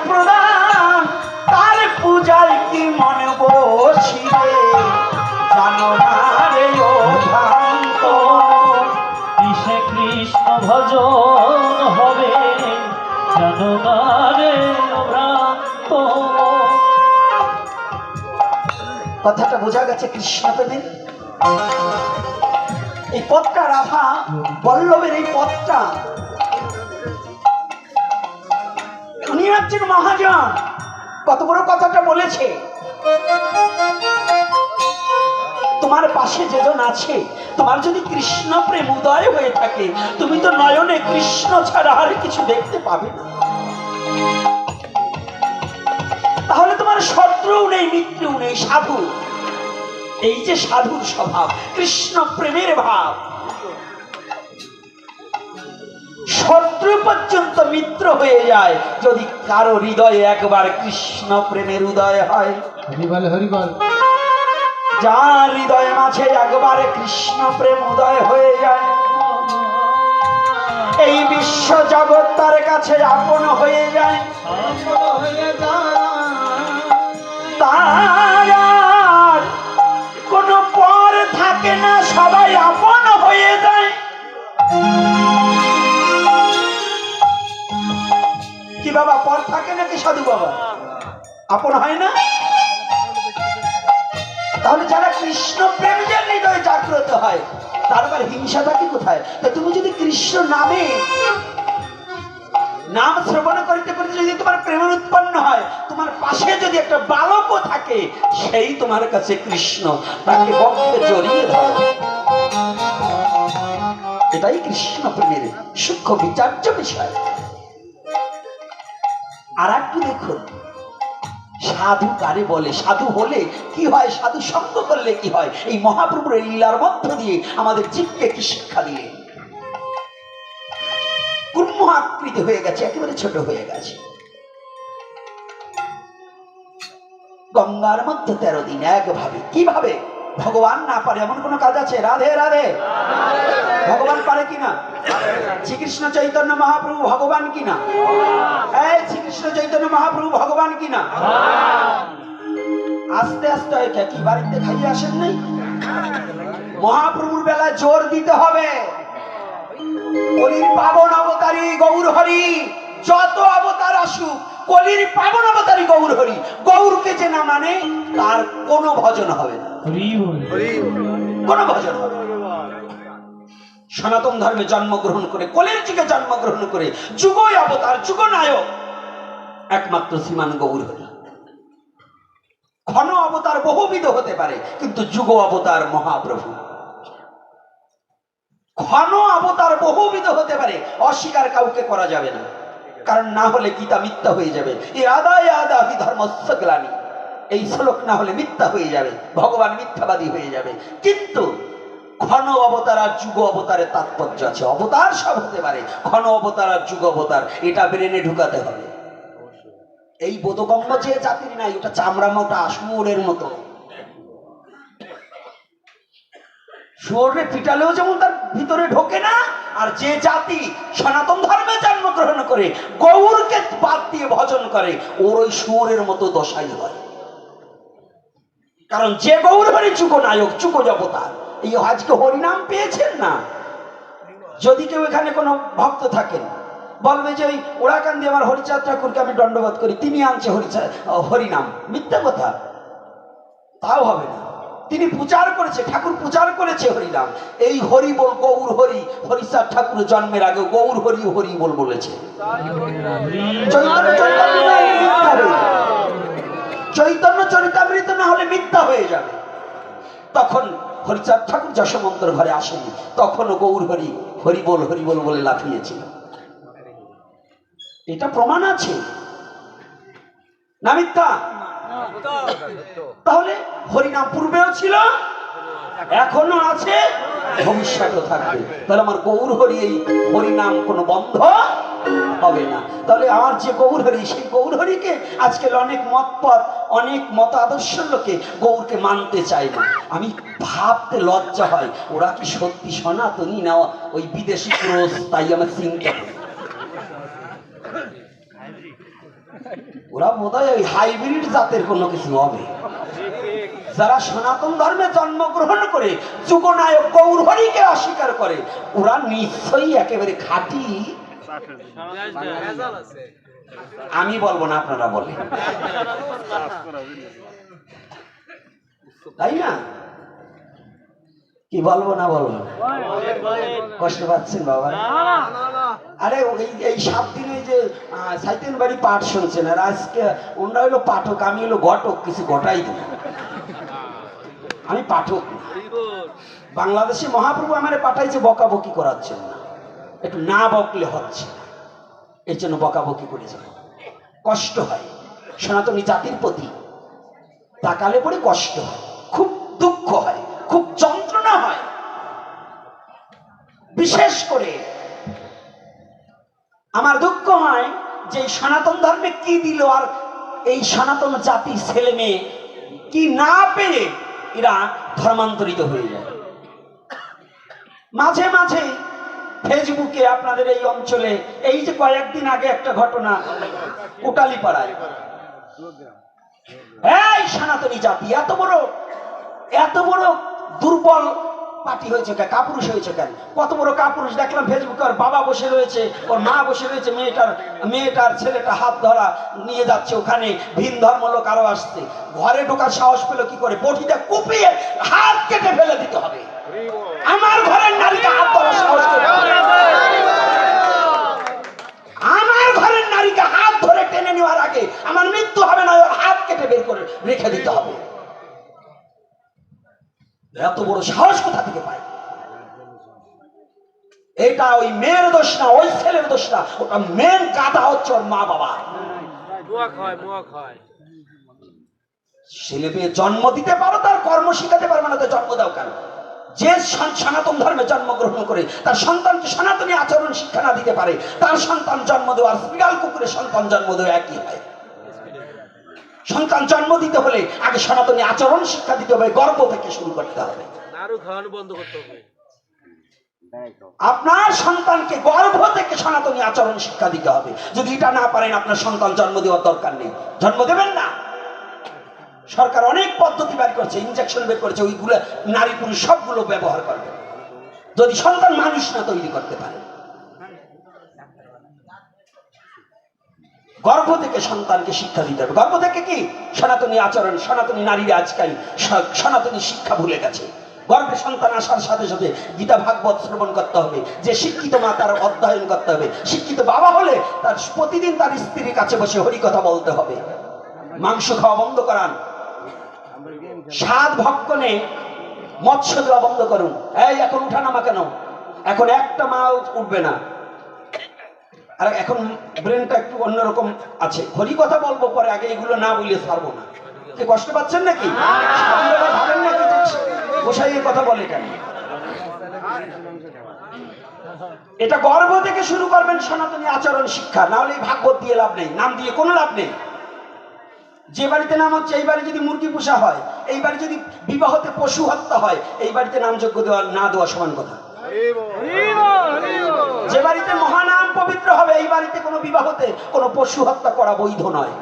প্রদান, তার পূজায় কি মন বসিবে, জানো না রে ও ভ্রান্ত। কিসে কৃষ্ণ ভজন হবে জানো না রে ভ্রান্ত। কথাটা বোঝা গেছে কৃষ্ণ প্রেমের। এই পথটা রাধা বল্লভের, এই পথটা উনি হচ্ছেন মহাজন। কত বড় কথাটা বলেছে, তোমার পাশে যেজন আছে, তোমার যদি কৃষ্ণ প্রেম উদয় হয়ে থাকে, তুমি তো নয়নে কৃষ্ণ ছাড়া আর কিছু দেখতে পাবে না। তাহলে তোমার শত্রু নেই, মিত্র নেই, সাধু। এই যে সাধুর স্বভাব, কৃষ্ণ প্রেমের ভাব, শত্রু পর্যন্ত মিত্র হয়ে যায় যদি কারো হৃদয়ে একবার কৃষ্ণ প্রেমের উদয় হয়। হরিবল হরিবল। যার হৃদয়ে মাঝে একবার কৃষ্ণ প্রেম উদয় হয়ে যায়, এই বিশ্ব জগৎ তার কাছে আপন হয়ে যায়। তার আর কোনো পর থাকে না, সবাই আপন হয়ে যায়। কি বাবা, পর থাকে নাকি সাধু বাবা? আপন হয় না? তাহলে যারা কৃষ্ণ প্রেম যে হৃদয়ে জাগ্রত হয়, তারপর হিংসা থাকে কোথায়? তা তুমি যদি কৃষ্ণ নামে নাম শ্রবণ করিতে করিতে যদি তোমার প্রেমের উৎপন্ন হয়, তোমার পাশে যদি একটা বালকও থাকে, সেই তোমার কাছে কৃষ্ণ, তাকে বক্ষে জড়িয়ে ধরো। এটাই কৃষ্ণ প্রেমের সূক্ষ্ম বিচার্য বিষয়। আর একটু দেখুন, সাধু কারে বলে, সাধু হলে কি হয়, সাধু সঙ্গ করলে কি হয়, এই মহাপ্রভুর লীলার মধ্য দিয়ে আমাদের জীবকে কি শিক্ষা দিয়ে কুর্ম আকৃতি হয়ে গেছে, একেবারে ছোট হয়ে গেছে। গঙ্গার মধ্যে 13 দিন একভাবে, কিভাবে? ভগবান না পারে এমন কোন কাজ আছে? রাধে রাধে। ভগবান পারে কিনা? শ্রীকৃষ্ণ চৈতন্য মহাপ্রভু ভগবান কিনা? এই শ্রীকৃষ্ণ চৈতন্য মহাপ্রভু ভগবান কিনা? আস্তে আস্তে হয় কি, বাড়িতে খাইয়ে আসেন নাই? মহাপ্রভুর বেলায় জোর দিতে হবে। কলির পাবন অবতারী গৌর হরি, যত অবতার আসুক, কলির পাবন অবতারী গৌর হরি। গৌরকে যে না মানে, তার কোনো ভজন হবে না, কোনো ভজন হবে না। সনাতন ধর্মে জন্মগ্রহণ করে, কলির যুগে জন্মগ্রহণ করে, যুগ অবতার, যুগ নায়ক একমাত্র শ্রীমান গৌর হরি। ঘন অবতার বহুবিধ হতে পারে, কিন্তু যুগ অবতার মহাপ্রভু। ঘন অবতার বহুবিধ হতে পারে, অস্বীকার কাউকে করা যাবে না, কারণ না হলে গীতা মিথ্যা হয়ে যাবে। এই আদায় আদা হি ধর্মস্য গ্লানি, এই শ্লোক না হলে মিথ্যা হয়ে যাবে, ভগবান মিথ্যাবাদী হয়ে যাবে। কিন্তু ঘন অবতার আর যুগ অবতারের তাৎপর্য আছে। অবতার সব হতে পারে, ঘন অবতার আর যুগ অবতার, এটা ব্রেনে ঢুকাতে হবে। এই বোধগম্য যে জাতির নাই, ওটা চামড়া মোটা শুয়োরের মতো। শুয়োরে পিটালেও যেমন তার ভিতরে ঢোকে না, আর যে জাতি সনাতন ধর্মে জন্মগ্রহণ করে গৌরকে বাদ দিয়ে ভজন করে, ওর ওই শুয়োরের মতো দশাই হয়। কারণ যে গৌর হরি যুগ নায়ক, যুগ অবতার। এই আজকে হরিনাম পেয়েছেন না, যদি কেউ এখানে কোনো ভক্ত থাকেন, বলবে যে ওই ওরাকান্দি আমার হরিচাঁদ ঠাকুরকে আমি দণ্ডবোধ করি, তিনি আনছে হরিনাম, মিথ্যা কথা। তাও হবে না। তিনি প্রচার করেছে, ঠাকুর প্রচার করেছে হরিনাম। এই হরি বল গৌর হরি, হরিচাঁদ ঠাকুর জন্মের আগে গৌর হরি হরি বল বলেছে। চৈতন্য চরিতামৃত না হলে মিথ্যা হয়ে যাবে। তখন হরিচাঁদ ঠাকুর যশোমন্তর ঘরে আসেনি, তখনও গৌর হরি হরি বল বলে লাফিয়েছিল। এটা প্রমাণ আছে না মিথ্যা? তাহলে হরিনাম পূর্বেও ছিল, এখনো আছে, ভবিষ্যতেও থাকবে। তাহলে আমার গৌর হরি, এই হরিনাম কোনো বন্ধ হবে না। তাহলে আমার যে গৌর হরি, সেই গৌর হরিকে আজকাল অনেক মতপথ, অনেক মত আদর্শ লোকে গৌরকে মানতে চায় না। আমি ভাবতে লজ্জা হয়, ওরা কি সত্যি সনাতনী না ওই বিদেশি ক্রোশ? তাই আমার চিন্তা। ওরা বোধহয় ওই হাইব্রিড জাতের কোনো কিছু হবে। যারা সনাতন ধর্মে জন্মগ্রহণ করে যুগনায়ক গৌরহরিকে অস্বীকার করে ওরা নিশ্চয়ই একেবারে খাঁটি। আমি বলবো না, আপনারা বলে, তাই না? কি বলবো না বলবো না? কষ্ট পাচ্ছেন বাবা? আরে এই 7 দিন ওই যে সাইতেন বাড়ি পাঠ শুনছেন, আর আজকে ওনারা হলো পাঠক, আমি হলো ঘটক, কিছু ঘটাই দেব। আমি পাঠক না। বাংলাদেশে মহাপ্রভু আমারে পাঠাইছে বকাবকি করার জন্য, একটু না বকলে হচ্ছে না, এর জন্য বকাবকি করে যাব। কষ্ট হয় সনাতনী জাতির প্রতি তাকালে পরে কষ্ট হয়, খুব দুঃখ হয়, খুব যন্ত্রণা হয়। বিশেষ করে আমার দুঃখ হয় যে সনাতন ধর্মে কি দিল, আর এই সনাতন জাতির ছেলে মেয়ে কি না পেয়ে এরা ধর্মান্তরিত হয়ে যায়। মাঝে মাঝে ফেসবুকে আপনাদের এই অঞ্চলে এই যে কয়েকদিন আগে একটা ঘটনা, কোটালীপাড়ায় এই সনাতনী জাতি এত বড় দুর্বল পার্টি হয়েছে কেন, কাপুরুষ হয়েছে কেন? কত বড় কাপুরুষ দেখলাম ফেসবুকে, ওর বাবা বসে রয়েছে, ওর মা বসে রয়েছে, মেয়েটার ছেলেটা হাত ধরা নিয়ে যাচ্ছে, ওখানে ভিন ধর্ম লোক আরো আসছে। ঘরে ঢোকার সাহস পেল কি করে? বটিটা কুপিয়ে হাত কেটে ফেলে দিতে হবে। আমার ঘরের নারীকে হাত ধরার সাহস পেল, আমার ঘরের নারীকে হাত ধরে টেনে নেওয়ার আগে আমার মৃত্যু হবে না, ওর হাত কেটে বের করে রেখে দিতে হবে। এত বড় সাহস কোথা থেকে পায়? এটা ওই মেয়ের দোষ না, ওই ছেলের দোষ না, ওটা মেন কাদা হচ্ছে ওর মা বাবা। ছেলে মেয়ে জন্ম দিতে পারো, তার কর্ম শিখাতে পারবে না, তো জন্ম দাও কেন? যে সনাতন ধর্মে জন্মগ্রহণ করে তার সন্তানকে সনাতনী আচরণ শিক্ষা না দিতে পারে, তার সন্তান জন্ম দেওয়া আর বিড়াল কুকুরের সন্তান জন্ম দেওয়া একই হয়। সন্তান জন্ম দিতে হলে আগে সনাতনী আচরণ শিক্ষা দিতে হবে, গর্ভ থেকে শুরু করতে হবে। আপনার সন্তানকে গর্ভ থেকে সনাতনী আচরণ শিক্ষা দিতে হবে। যদি এটা না পারেন আপনার সন্তান জন্ম দেওয়ার দরকার নেই, জন্ম দেবেন না। সরকার অনেক পদ্ধতি বের করছে, ইনজেকশন বের করেছে, ওইগুলো নারী পুরুষ সবগুলো ব্যবহার করবে যদি সন্তান মানুষ না তৈরি করতে পারে। গর্ভ থেকে সন্তানকে শিক্ষা দিতে হবে। গর্ভ থেকে কি? সনাতনী আচরণ। সনাতনী নারীরা আজকাল সনাতনী শিক্ষা ভুলে গেছে। গর্ভে সন্তান আসার সাথে সাথে গীতা ভাগবত শ্রবণ করতে হবে। যে শিক্ষিত মা তার অধ্যয়ন করতে হবে। শিক্ষিত বাবা হলে তার প্রতিদিন তার স্ত্রীর কাছে বসে হরিকথা বলতে হবে। মাংস খাওয়া বন্ধ করান, স্বাদ ভক্ষণে মৎস্য দেওয়া বন্ধ করুন। এই এখন উঠানামা কেন? এখন একটা মা উঠবে না, আর এখন ব্রেনটা একটু অন্যরকম আছে। হরি কথা বলবো পরে, আগে এগুলো না বলে ছাড়বো না। কি কষ্ট পাচ্ছেন নাকি? ভাবেন নাকি গোসাইয়ের কথা বলে কেন? এটা গর্ভ থেকে শুরু করবেন সনাতনী আচরণ শিক্ষা, না হলে ভাগবত দিয়ে লাভ নেই, নাম দিয়ে কোনো লাভ নেই। যে বাড়িতে নাম হচ্ছে, এই বাড়ি যদি মুরগি পোষা হয়, এই বাড়ি যদি বিবাহতে পশু হত্যা হয়, এই বাড়িতে নামযোগ্য দেওয়া না দেওয়া সমান কথা। যে বাড়িতে মহানাম পবিত্র হবে, এই বাড়িতে কোনো বিবাহতে কোনো পশু হত্যা করা বৈধ নয়,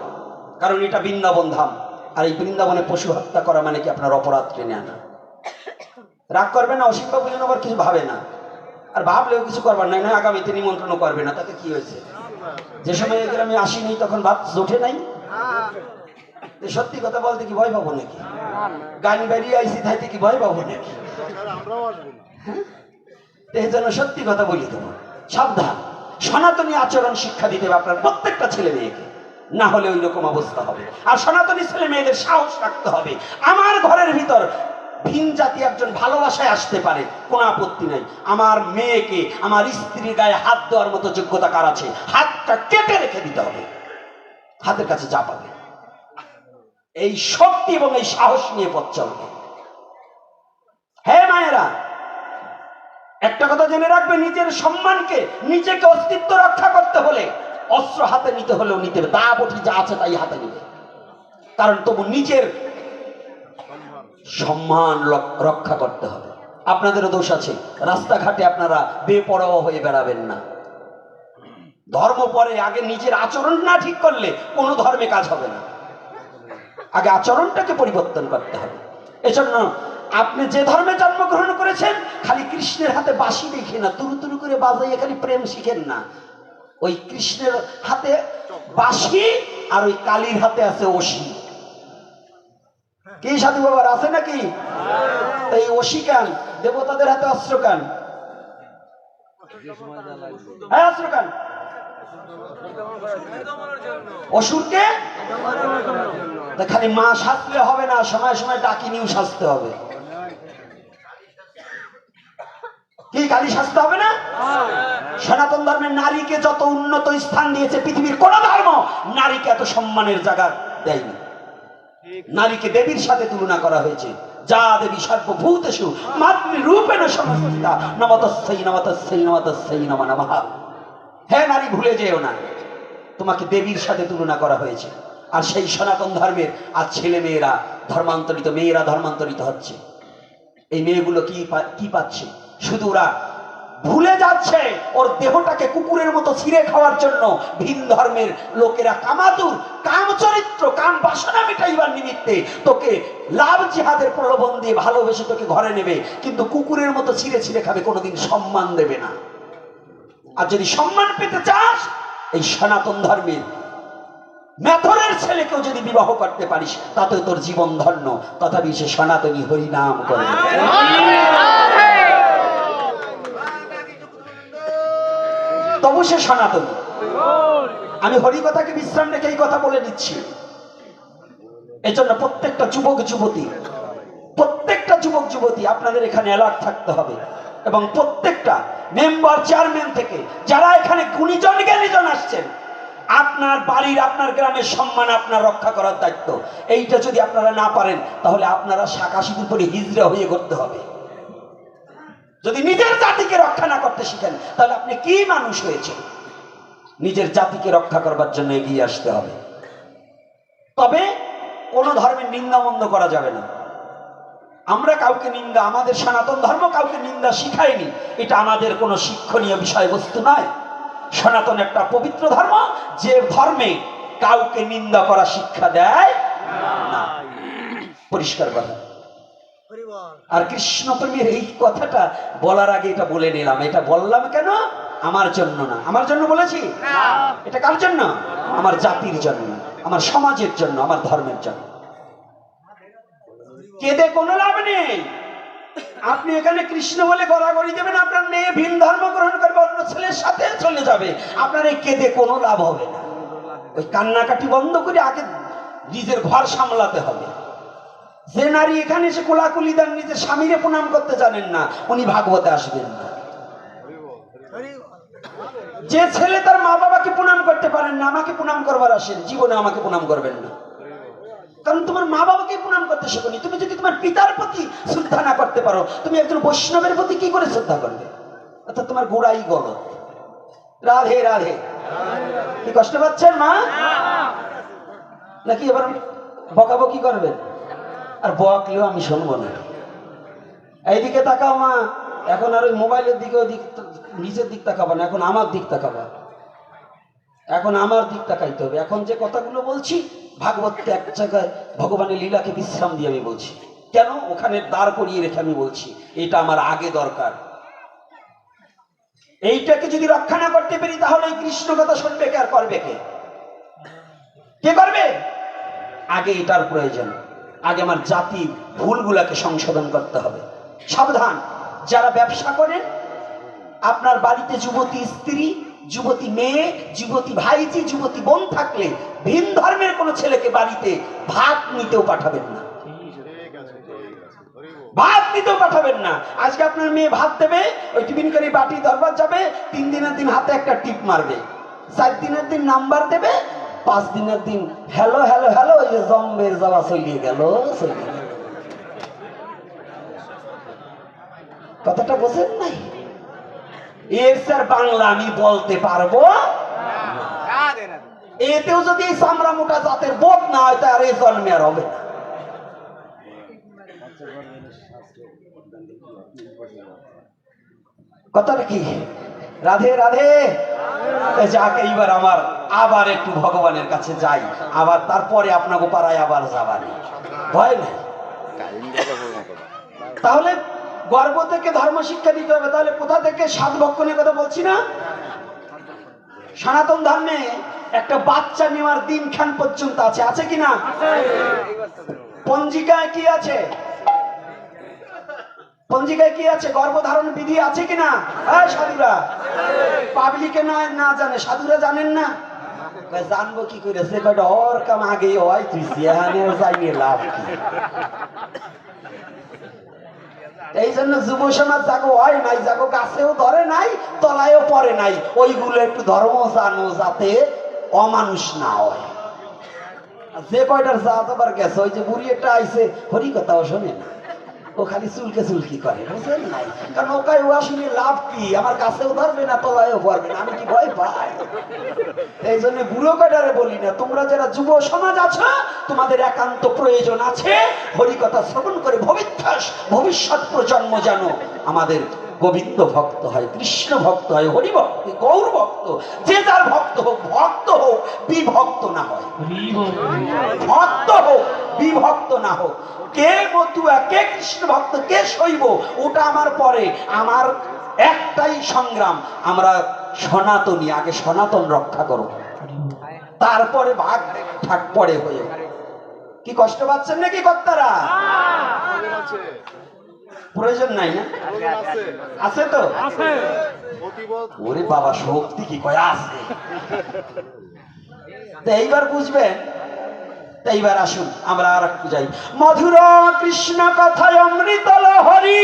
কারণ এটা বৃন্দাবন ধাম। আর এই বৃন্দাবনে পশু হত্যা করা মানে কি আপনার অপরাধ টেনে আনা। রাগ করবে না, অসীম বাবু যেন আবার কিছু ভাবে না, আর ভাবলেও কিছু করবার নাই, না আগামীতে নিমন্ত্রণ করবে না, তাতে কি হয়েছে? যে সময় আমি আসিনি তখন ভাত জোটে নাই। সত্যি কথা বলতে কি ভয় পাবো নাকি? গান বেরিয়ে আইসি থাইতে কি ভয় পাবো নাকি? এই জন্য সত্যি কথা বলি দেবো, সাবধান। সনাতনী আচরণ শিক্ষা দিতে হবে আপনার প্রত্যেকটা ছেলে মেয়েকে, না হলে ওই রকম অবস্থা হবে। আর সনাতনী ছেলে মেয়েদের সাহস রাখতে হবে। আমার ঘরের ভিতর ভিন জাতি একজন ভালোবাসায় আসতে পারে, কোনো আপত্তি নাই। আমার মেয়েকে আমার স্ত্রীর গায়ে হাত দেওয়ার মতো যোগ্যতা কার আছে? হাতটা কেটে রেখে দিতে হবে, হাতের কাছে যা পাবে। এই শক্তি এবং এই সাহস নিয়ে পথ চলবে। হে মায়েরা, একটা কথা জেনে রাখবে, নিজের সম্মানকে, নিজেকে অস্তিত্ব রক্ষা করতে হলে অস্ত্র হাতে নিতে হলেও নিতে হবে, দা বটি যা আছে তাই হাতে নিবে। কারণ তবু নিজের সম্মান রক্ষা করতে হবে। আপনাদেরও দোষ আছে, রাস্তাঘাটে আপনারা বেপরোয়া হয়ে বেড়াবেন না। ধর্ম পরে, আগে নিজের আচরণ না ঠিক করলে কোনো ধর্মে কাজ হবে না। আগে আচরণটাকে পরিবর্তন করতে হবে। এজন্য আপনি যে ধর্মে জন্মগ্রহণ করেছেন, খালি কৃষ্ণের হাতে বাঁশি দেখে না, তুরু তুরু করে বাজাইয়ে খালি প্রেম শিখেন না। ওই কৃষ্ণের হাতে বাঁশি আর ওই কালীর হাতে আছে অসি। কি সাধু বাবার আছে নাকি? এই অসি কান, দেবতাদের হাতে অস্ত্র কান, হ্যাঁ অস্ত্র কান। অসুরকে খালি মা সাজলে হবে না, সময় সময় ডাকিনিও সাজতে হবে। কি কালী সাজতে হবে না? সনাতন ধর্মের নারীকে যত উন্নত স্থান দিয়েছে পৃথিবীর কোন ধর্ম নারীকে এত সম্মানের জায়গা দেয়নি। নারীকে দেবীর সাথে তুলনা করা হয়েছে। যা দেবী সর্বভূতেষু মাতৃরূপেণ সংস্থিতা নমতস্যৈ নমতস্যৈ নমতস্যৈ নমো নমঃ। হে নারী, ভুলে যেও না, তোমাকে দেবীর সাথে তুলনা করা হয়েছে। আর সেই সনাতন ধর্মের আজ ছেলে মেয়েরা ধর্মান্তরিত, মেয়েরা ধর্মান্তরিত হচ্ছে। এই মেয়েগুলো কি পাচ্ছে? শুধু ওরা ভুলে যাচ্ছে ওর দেহটাকে কুকুরের মতো ছিঁড়ে খাওয়ার জন্য ভিন ধর্মের লোকেরা কামাতুর, কাম চরিত্র, কাম বাসনা মিটাইবার নিমিত্তে তোকে লাভ জিহাদের প্রলোভন দিয়ে ভালোবেসে তোকে ঘরে নেবে, কিন্তু কুকুরের মতো ছিঁড়ে ছিঁড়ে খাবে, কোনোদিন সম্মান দেবে না। আর যদি সম্মান পেতে চাস, এই সনাতন ধর্মের মেথরের ছেলেকেও যদি বিবাহ করতে পারিস, তাতেও তোর জীবন ধন্য। তথাপি সে সনাতনী হরিনাম করে। তবু সে সনাতনী। আমি হরিকথাকে বিশ্রাম রেখে এই কথা বলে দিচ্ছি। এজন্য প্রত্যেকটা যুবক যুবতী আপনাদের এখানে অ্যালার্ট থাকতে হবে। এবং প্রত্যেকটা মেম্বার, চেয়ারম্যান থেকে যারা এখানে গুণীজন জ্ঞানীজন আসছেন, আপনার বাড়ির, আপনার গ্রামের সম্মান আপনার রক্ষা করার দায়িত্ব। এইটা যদি আপনারা না পারেন, তাহলে আপনারা শাখা সিঁদুর পরে হিজড়া হয়ে করতে হবে। যদি নিজের জাতিকে রক্ষা না করতে শিখেন, তাহলে আপনি কি মানুষ হয়েছেন? নিজের জাতিকে রক্ষা করবার জন্য এগিয়ে আসতে হবে। তবে কোন ধর্মের নিন্দা মন্দ করা যাবে না। আমরা কাউকে নিন্দা, আমাদের সনাতন ধর্ম কাউকে নিন্দা শিখায়নি। এটা আমাদের কোনো শিক্ষণীয় বিষয়বস্তু নয়। সনাতন একটা পবিত্র ধর্ম, যে ধর্মে কাউকে নিন্দা করা শিক্ষা দেয় না। পরিষ্কার কথা। আর কৃষ্ণপ্রেমের এই কথাটা বলার আগে এটা বলে নিলাম। এটা বললাম কেন? আমার জন্য না। আমার জন্য বলেছি? এটা কার জন্য? আমার জাতির জন্য, আমার সমাজের জন্য, আমার ধর্মের জন্য। কেঁদে কোনো লাভ নেই। আপনি এখানে কৃষ্ণ বলে গড়াগড়ি দেবেন, আপনার মেয়ে ভিন ধর্ম গ্রহণ করবে, অন্য ছেলের সাথে চলে যাবে, আপনার এই কেঁদে কোনো লাভ হবে না। ওই কান্নাকাটি বন্ধ করে আগে নিজের ঘর সামলাতে হবে। যে নারী এখানে এসে কোলাকুলি দেন, নিজের স্বামীরে প্রণাম করতে জানেন না, উনি ভাগবতে আসবেন না। যে ছেলে তার মা বাবাকে প্রণাম করতে পারেন না, আমাকে প্রণাম করবার আসেন, জীবনে আমাকে প্রণাম করবেন না। কারণ তোমার মা বাবাকে প্রণাম করতে শেখনি। তুমি যদি তোমার পিতার প্রতি শ্রদ্ধা না করতে পারো, তুমি একজন বৈষ্ণবের প্রতি কি করে শ্রদ্ধা করবে? অর্থাৎ তোমার গোড়াই গলত। রাধে রাধে। কি কষ্ট পাচ্ছেন মা? নাকি এবার বকাবকি করবেন? আর বকলেও আমি শুনবো না। এইদিকে তাকাও মা। এখন আর ওই মোবাইলের দিকে, ওই দিক, নিচের দিক তাকাবা না, এখন আমার দিক তাকাবা। এখন আমার দিক তাকাইতে হবে। এখন যে কথাগুলো বলছি, ভাগবতকে এক জায়গায় ভগবানের লীলাকে বিশ্রাম দিয়ে আমি বলছি। কেন? ওখানে দাঁড় করিয়ে রেখে আমি বলছি, এটা আমার আগে দরকার। এইটাকে যদি রক্ষা না করতে পারি, তাহলে এই কৃষ্ণ কথা শুনবে কে আর করবে কে? কে করবে? আগে এটার প্রয়োজন। আগে আমার জাতির ভুলগুলাকে সংশোধন করতে হবে। সাবধান, যারা ব্যবসা করেন, আপনার বাড়িতে যুবতী স্ত্রী, যুবতী মেয়ে, যুবতী ভাইজি, যুবতী বোন থাকলে ভিন ধর্মের কোন ছেলেকে বাড়িতে ভাত নিতেও পাঠাবেন না। ভাত নিতেও পাঠাবেন না। আজকে আপনার মেয়ে ভাত দেবে, ওই টিফিন করে বাটি দরবার যাবে, 3 দিনের দিন হাতে একটা টিপ মারবে, 4 দিনের দিন নাম্বার দেবে, 5 দিনের দিন হ্যালো হ্যালো হ্যালো, ওই যে জম্বের যাওয়া চলিয়ে গেল। কথাটা বোঝেন নাই? এর স্যার বাংলা আমি বলতে পারবো। এতেও যদি এই চামড়া মোটা জাতের বোধ না হয়, তার এই জন্মে আর হবে না। কথাটা কি? রাধে রাধে। যাক, এইবার আমার আবার একটু ভগবানের কাছে যাই, আবার তারপরে আপনাকে পাড়ায় আবার যাবানি, ভয় নাই। তাহলে গর্ব থেকে ধর্ম শিক্ষা দিতে হবে। তাহলে কোথা থেকে 7 ভক্ষণের কথা বলছি না? সনাতন ধর্মে একটা বাচ্চা নেওয়ার দিনক্ষণ পর্যন্ত আছে, আছে কিনা? পঞ্জিকায় কি আছে? পঞ্জিকায় কি আছে? গর্ভধারণ বিধি আছে কিনা? সাধুরা পাবলিকে নয় না জানে, সাধুরা জানেন না। জানবো কি করে? সে কয়টা ওর কাম আগে হয়, তুই যাইয়ে লাভ কি? এই জন্য যুব সমাজ জাগো হয় নাই, জাগো গাছেও ধরে নাই, তলায়ও পড়ে নাই, ওইগুলো একটু ধর্ম জানো যাতে অমানুষ না হয়। যে কয়টার জাত আবার গেছে, ওই যে বুড়ি একটা আইসে হরি কথাও শোনে না, ও খালি চুলকে চুলকি করে, বুঝলেন নাই? কারণ ওকাই ও শুনে লাভ কি? আমার কাছেও ধরবে না, তলায়ও পড়বে না, আমি কি ভয় পাই? এই জন্য বুড়ো কয়টারে বলি না, তোমরা যারা যুব সমাজ আছো, তোমাদের একান্ত প্রয়োজন আছে হরিকথা শ্রবণ করে ভবিষ্যৎ প্রজন্ম যেন আমাদের গোবিন্দ ভক্ত হয়, কৃষ্ণ ভক্ত হয়, হরি ভক্ত, গৌর ভক্ত, যে যার ভক্ত হোক, বিভক্ত না হয়। ভক্ত হোক, বিভক্ত না হোক। কে মতুয়া, কে কৃষ্ণ ভক্ত, কে শৈব, ওটা আমার পরে। আমার একটাই সংগ্রাম, আমরা সনাতনী, আগে সনাতন রক্ষা করো, তারপরে ভাগ ঠাক পরে হয়ে। কি কষ্ট পাচ্ছেন নাকি কর্তারা? প্রয়োজন নাই না? আছে তো? ওরে বাবা, শক্তি কি কয় আছে। এইবার বুঝবেন। এইবার আসুন আমরা আর একটু যাই। মধুর কৃষ্ণ কথায় অমৃত লহরী,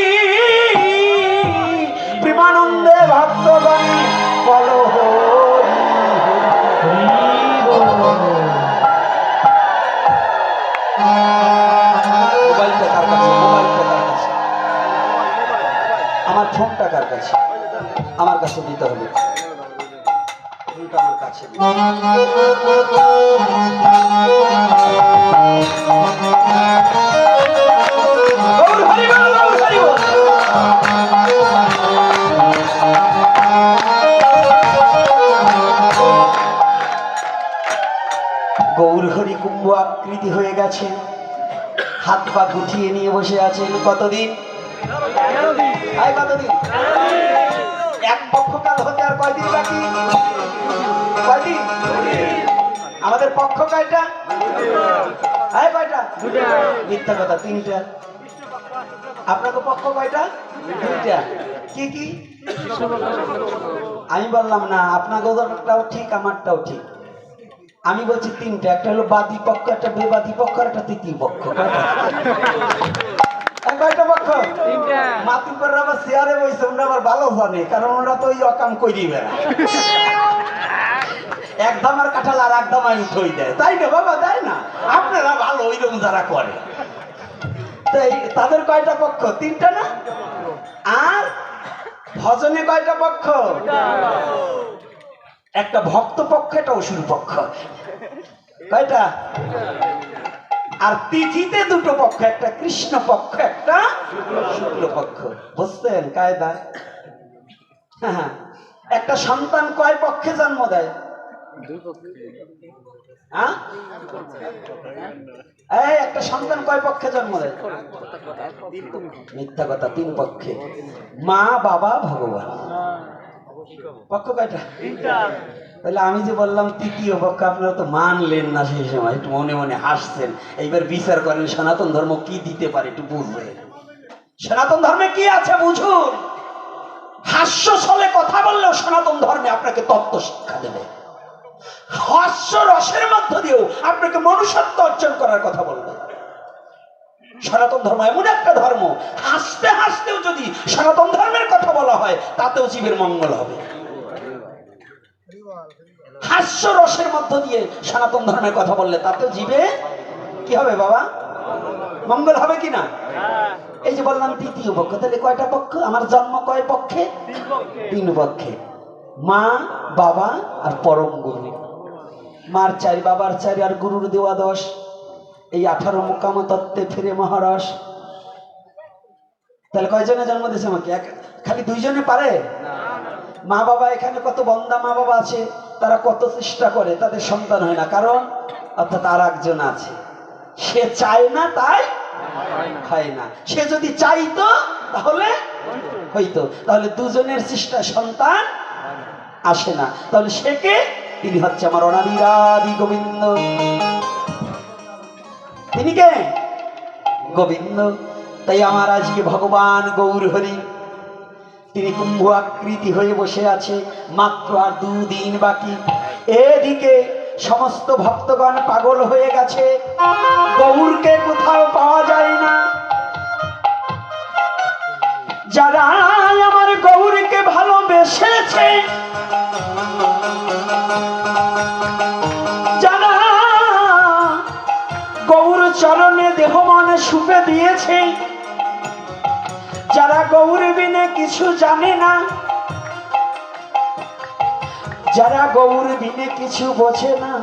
প্রেমানন্দে ভক্তগণ বল হরি। মোবাইলটা কার কাছে? মোবাইলটা কার কাছে? আমার ফোনটা কার কাছে? আমার কাছে দিতে হবে। আমার কাছে গৌর হরি কুম্ভ আকৃতি হয়ে গেছে, হাত পা গুটিয়ে নিয়ে বসে আছেন। কতদিন? কতদিন? এক পক্ষকাল হতে আর কয়দিন বাকি? কয়দিন? আমাদের পক্ষ কয়টা? কয়টা? মিথ্যা কথা, 3টা। আপনাদের পক্ষ কয়টা? 2টা। কি কি? আমি বললাম না, আপনাদেরটাও ঠিক, আমারটাও ঠিক। আমি বলছি 3টা। একটা হলো বাদী পক্ষ, একটা বেবাদী পক্ষ, আর একটা তৃতীয় পক্ষ। কয়টা পক্ষ? মাতুব্বররা আবার চেয়ারে বসে, ওরা আবার ভালো জানে, কারণ ওরা তো ওই অকাম করি বেড়া, এক ধামার কাঁঠাল আর এক ধামায় উঠই দেয়, তাই না বাবা? তাই না? আপনারা ভালো ওইরকম যারা করে, তাদের কয়টা পক্ষ? 3টা না? আর ভজনে কয়টা পক্ষ? একটা ভক্ত পক্ষ, একটা অসুর পক্ষ। কয়টা? আর তিথিতে 2টো পক্ষ, একটা কৃষ্ণ পক্ষ, একটা শুক্ল পক্ষ। বুঝছেন কায়দা? হ্যাঁ। একটা সন্তান কয় পক্ষে জন্ম দেয়? একটা সন্তান কয় পক্ষে জন্ম দেয়? মিথ্যা কথা, 3 পক্ষে। মা, বাবা, ভগবান। পক্ষ কয়টা? তাহলে আমি যে বললাম তৃতীয় পক্ষ, আপনারা তো মানলেন না সেই সময়, একটু মনে মনে হাসছেন। এইবার বিচার করেন সনাতন ধর্ম কি দিতে পারে, একটু বুঝবেন। সনাতন ধর্মে কি আছে বুঝুন। হাস্য ছলে কথা বললেও সনাতন ধর্মে আপনাকে তত্ত্ব শিক্ষা দেবে। হাস্য রসের মধ্য দিয়েও আপনাকে মনুষ্যত্ব অর্জন করার কথা বলবে। সনাতন ধর্ম এমন একটা ধর্ম, হাসতে হাসতেও যদি সনাতন ধর্মের কথা বলা হয়, তাতেও জীবের মঙ্গল হবে। হাস্য রসের মধ্য দিয়ে সনাতন ধর্মের কথা বললে তাতেও জীবে কি হবে বাবা? মঙ্গল হবে কিনা? এই যে বললাম তৃতীয় পক্ষ, তাহলে কয়টা পক্ষ? আমার জন্ম কয় পক্ষে? 3 পক্ষে। মা, বাবা আর পরম গুরু। মার 4, বাবার 4, আর গুরুর দেওয়া 10। এই 18 মুকাম তত্ত্বে ফিরে মহারস। তাহলে কয়জনে জন্ম দিয়েছে আমাকে? খালি 2 জনে পারে? মা বাবা এখানে কত বন্দা মা বাবা আছে, তারা কত চেষ্টা করে, তাদের সন্তান হয় না, কারণ অর্থাৎ আর একজন আছে, সে চায় না তাই হয় না। সে যদি চাইতো তাহলে হইতো, তাহলে দুজনের চেষ্টা সন্তান আসে না। তাহলে সে কে? তিনি হচ্ছে আমার অনাবিরাদি গোবিন্দ। তিনি কে? গোবিন্দ। তাই আমার আজকে ভগবান গৌর হরি তিনি কুম্ভ আকৃতি হয়ে বসে আছে, মাত্র আর 2 দিন বাকি। এদিকে সমস্ত ভক্তগণ পাগল হয়ে গেছে, গৌরকে কোথাও পাওয়া যায় না। যারা আমার গৌরকে ভালোবেসেছে, যারা গৌর চরণে দেহ মনে সুপে দিয়েছে, যারা গৌর বিনে কিছু জানে না, যারা গৌর বিনে কিছু বোঝে না,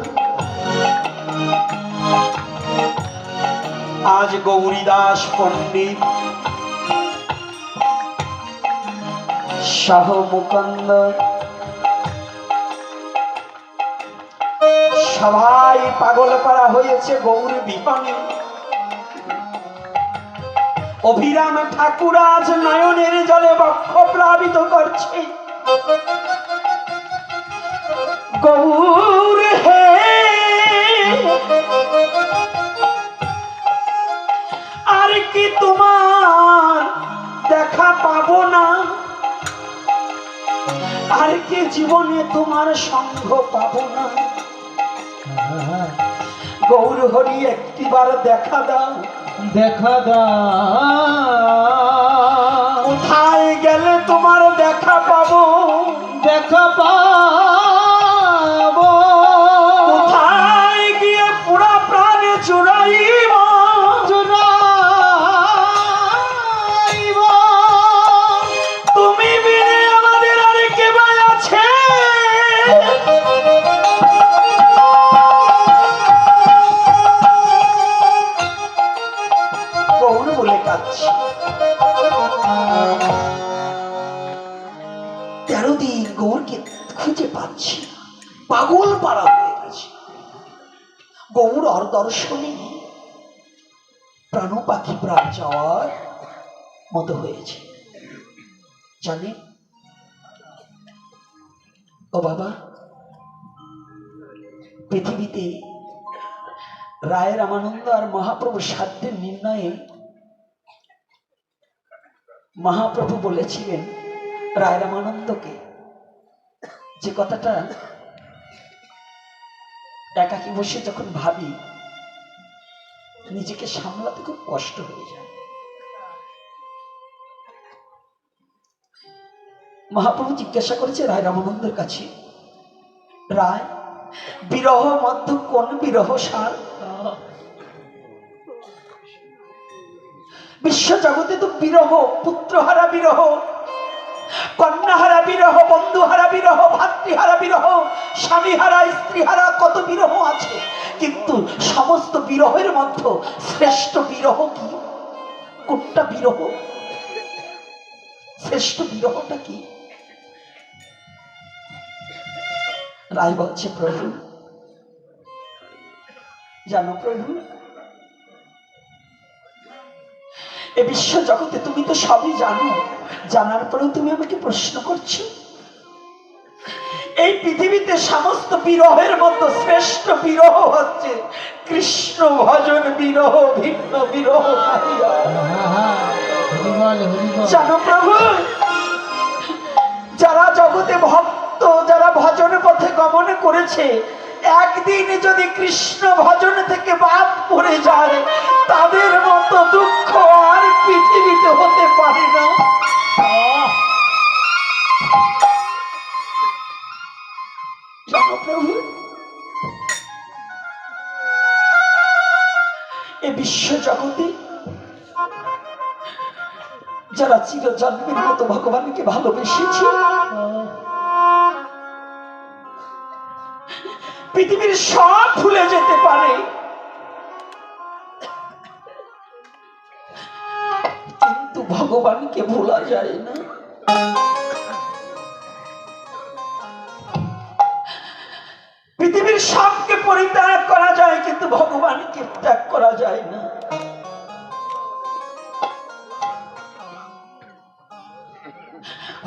আজ গৌরীদাস পণ্ডিত শাহ মুকন্দ সবাই পাগল পাড়া হয়েছে গৌর বিপানে। অভিরাম ঠাকুর আজ নয়নের জলে বক্ষ প্লাবিত করছে, গৌর হে আর কি তোমার দেখা পাবো না, আর কি জীবনে তোমার সঙ্গ পাবো না। গৌর হরি একটিবার দেখা দাও, দেখা দাও, কোথায় গেলে তোমার দেখা পাবো, দেখা পাবো, কোথায় গিয়ে পুরা প্রাণে চুরাইব, চুরাইব। তুমি বিনে আমাদের আর কে বা আছে। গৌর বলে কাঁদছি, 13 দিন গৌরকে খুঁজে পাচ্ছি না, পাগল পাড়া হয়ে গেছে। গৌর আর দর্শনে প্রাণ পাখি প্রাণ যাওয়ার মতো হয়েছে। জানে ও বাবা, পৃথিবীতে রায় রামানন্দ আর মহাপ্রভু সাধ্যের নির্ণয়ে মহাপ্রভু বলেছিলেন রায় রামানন্দকে, যে কথাটা একাকী বসে যখন ভাবি নিজেকে সামলাতে খুব কষ্ট হয়ে যায়। মহাপ্রভু জিজ্ঞাসা করেছে রায় রামানন্দের কাছে, রায় বিরহ মধ্য কোন বিরহ সার? বিশ্ব জগতে তো বিরহ, পুত্রহারা বিরহ, কন্যাহারা বিরহ, বন্ধুহারা বিরহ, ভাতৃহারা বিরহ, স্বামীহারা স্ত্রীহারা কত বিরহ আছে, কিন্তু সমস্ত বিরহের মধ্যে শ্রেষ্ঠ বিরহ কি? কোনটা বিরহ? শ্রেষ্ঠ বিরহটা কি? রায় বলছে, প্রভু জানো প্রভু, এ বিশ্ব জগতে তুমি তো সবই জানো, জানার পরেও তুমি আমাকে প্রশ্ন করছো। এই পৃথিবীতে সমস্ত বিরহের মধ্যে শ্রেষ্ঠ বিরহ হচ্ছে কৃষ্ণ ভজন বিরহ, ভিন্ন বিরহ নাই আর। জানো প্রভু, যারা জগতে ভক্ত, যারা ভজন পথে গমন করেছে, একদিন যদি কৃষ্ণ ভজন থেকে বাদ পড়ে যায়, তাদের মতো দুঃখ আর পৃথিবীতে হতে পারে না। জানো প্রভু, এ বিশ্ব জগতে যারা চিরজন্মের মতো ভগবানকে ভালোবেসেছে, পৃথিবীর সব ভুলে যেতে পারে, কিন্তু ভগবানকে ভোলা যায় না। সবকে পরিত্যাগ করা যায়, কিন্তু ভগবানকে ত্যাগ করা যায় না।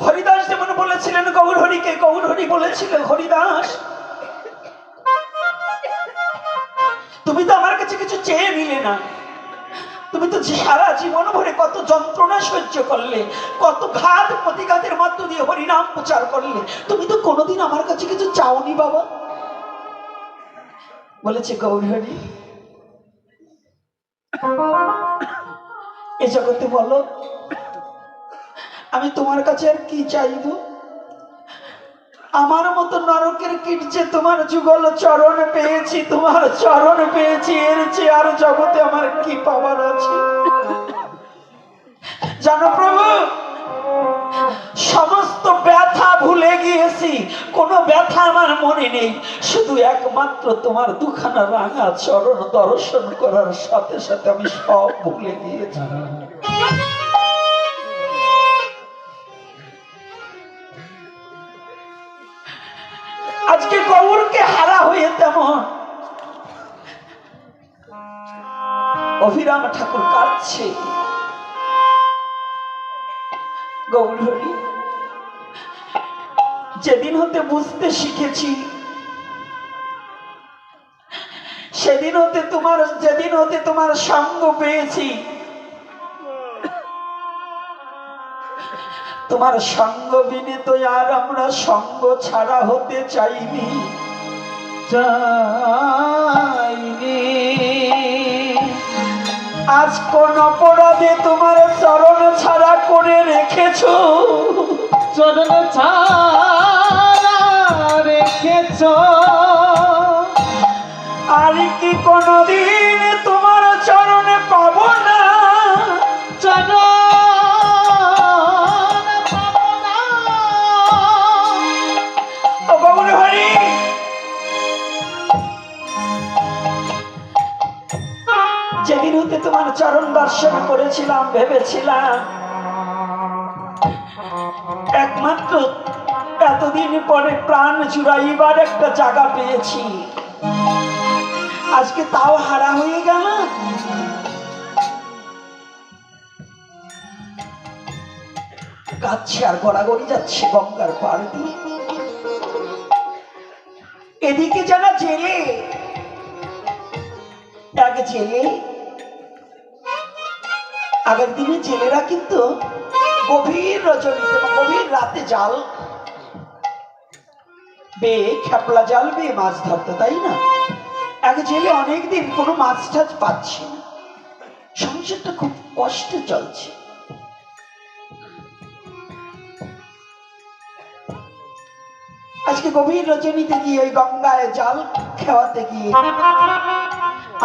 হরিদাস যেমন বলেছিলেন গৌর হরিকে, গৌর হরি বলেছিল, হরিদাস তুমি তো আমার কাছে কিছু চেয়ে নিলে না, তুমি তো সারা জীবন ভরে কত যন্ত্রণা সহ্য করলে, কত ঘাত প্রতিঘাতের মধ্য দিয়ে হরিনাম প্রচার করলে, তুমি তো কোনোদিন আমার কাছে কিছু চাওনি বাবা। বলেছে গৌর হরি, এ জগতে বলো আমি তোমার কাছে আর কি চাইব? আমার মতো নরকের কীট যে তোমার যুগল চরণ পেয়েছি, তোমার চরণ পেয়েছি, এর চেয়ে আর জগতে আমার কি পাবার আছে? জানো প্রভু, সমস্ত ব্যথা ভুলে গিয়েছি, কোনো ব্যথা আমার মনে নেই, শুধু একমাত্র তোমার দুখানা রাঙা চরণ দর্শন করার সাথে সাথে আমি সব ভুলে গিয়েছি। আজকে গৌরকে হারা হয়ে তেমন অভিরাম ঠাকুর কাঁদছে। গৌর হরি, যেদিন হতে বুঝতে শিখেছি, সেদিন হতে যেদিন হতে তোমার সঙ্গ পেয়েছি, তোমার সঙ্গ বিনে তো আর আমরা সঙ্গ ছাড়া হতে চাইনি। আজ কোন অপরাধে তোমার চরণ ছাড়া করে রেখেছো? চরণ ছাড়া রেখেছ, আর কি কোনদিন তোমার চরণে পাবো না? যেদিন হতে তোমার চরণ দর্শন করেছিলাম, ভেবেছিলাম একমাত্র এতদিন পরে প্রাণ জুড়াইবার একটা জায়গা পেয়েছি, আজকে তাও হারা হয়ে গেল। কাঁদছে আর গড়াগড়ি যাচ্ছে গঙ্গার পাড় দিয়ে। এদিকে যারা জেলে, এক জেলে, আগের দিনে জেলেরা কিন্তু গভীর রজনীতে গভীর রাতে জাল বেয়ে, খেপলা জাল বেয়ে মাছ ধরতো, তাই না? এক জেলে অনেকদিন কোনো মাছ টাছ পাচ্ছে না, সংসারটা খুব কষ্টে চলছে। আজকে গভীর রজনীতে গিয়ে ওই গঙ্গায় জাল খেওয়াতে গিয়ে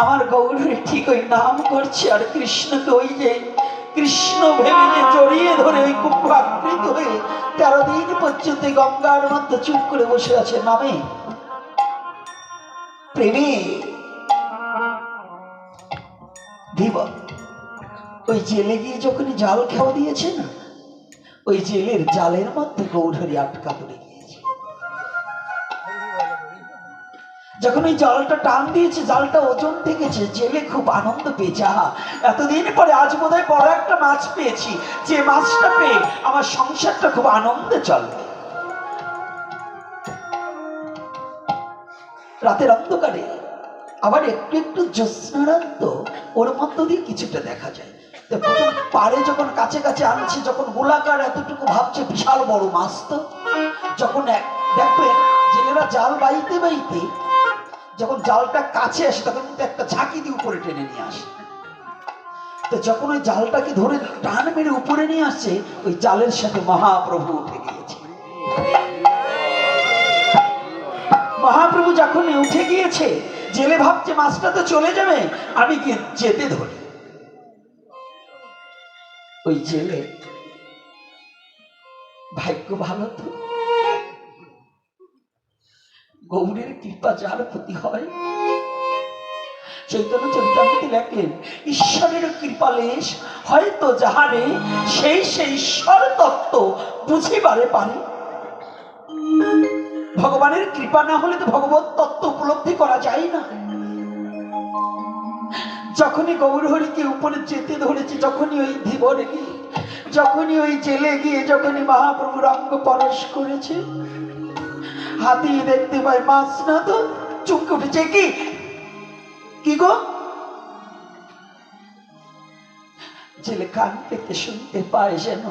আমার গৌরী ঠিক ওই নাম করছে, আর কৃষ্ণকে ওই যে কৃষ্ণ ভেবে যে জড়িয়ে ধরে ওই কুম্ভাকৃত হয়ে 13 দিন পর্যন্ত গঙ্গার মধ্যে চুপ করে বসে আছে নামে প্রেমে দিব। ওই জেলে গিয়ে যখনই জাল খাওয়া দিয়েছে না, ওই জেলের জালের মধ্যে গৌরহরি আটকা পড়ে গিয়েছে। যখন ওই জালটা টান দিয়েছে, জালটা ওজন থেকেছে, জেলে খুব আনন্দ পেয়েছে। এতদিন পরে আজ বোধহয় বড় একটা মাছ পেয়েছি, যে মাছটা পেয়ে আমার সংসারটা খুব আনন্দে চলবে। রাতের অন্ধকারে আবার একটু একটু জ্যোৎস্নারান্ত ওর মধ্য দিয়ে কিছুটা দেখা যায়। প্রথম পাড়ে যখন কাছে কাছে আনছে, যখন গোলাকার এতটুকু ভাবছে বিশাল বড় মাছ, তো যখন দেখবেন জেলেরা জাল বাইতে বাইতে যখন জালটা কাছে আসে, তখন কিন্তু একটা ঝাঁকি দিয়ে উপরে টেনে নিয়ে আসে। তো যখন ওই জালটাকে ধরে টান মেরে উপরে নিয়ে আসছে, ওই জালের সাথে মহাপ্রভু উঠে গিয়েছে। মহাপ্রভু যখন উঠে গিয়েছে, জেলে ভাবছে মাছটা তো চলে যাবে, আমি কি যেতে ধরি। ওই জেলে ভাগ্য ভালো, তো গৌরের কৃপা যার প্রতি হয়। চৈতন্য চরিতামৃতে লেখলেন, ঈশ্বরের কৃপালেশ হয়তো যাহারে, সেই ঈশ্বর তত্ত্ব বুঝিবারে পারে। ভগবানের কৃপা না হলে তো ভগবত তত্ত্ব উপলব্ধি করা যায় না। যখনই গৌরহরিকে উপরে যেতে ধরেছে, যখনই ওই ধীবরে গিয়ে, যখনই ওই জেলে গিয়ে, যখনই মহাপ্রভুর অঙ্গ পরশ করেছে, হাতি দেখতে পায় মাছ না, তো চুপকে উঠেছে। কি কি গো? জেলে কান পেতে শুনতে পায় যেন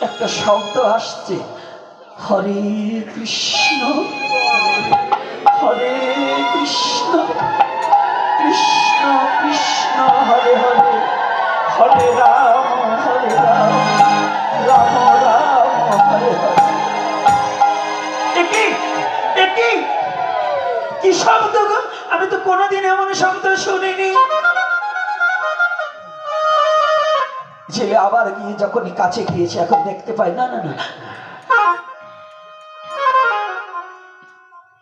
একটা শব্দ আসছে, হরে কৃষ্ণ হরে কৃষ্ণ কৃষ্ণ কৃষ্ণ হরে হরে, হরে রাম রাম রাম হরে হরে। কি শব্দ গো? আমি তো কোনোদিন এমন শব্দ শুনিনি। ছেলে আবার গিয়ে যখনই কাছে গিয়েছে, এখন দেখতে পাই না না না,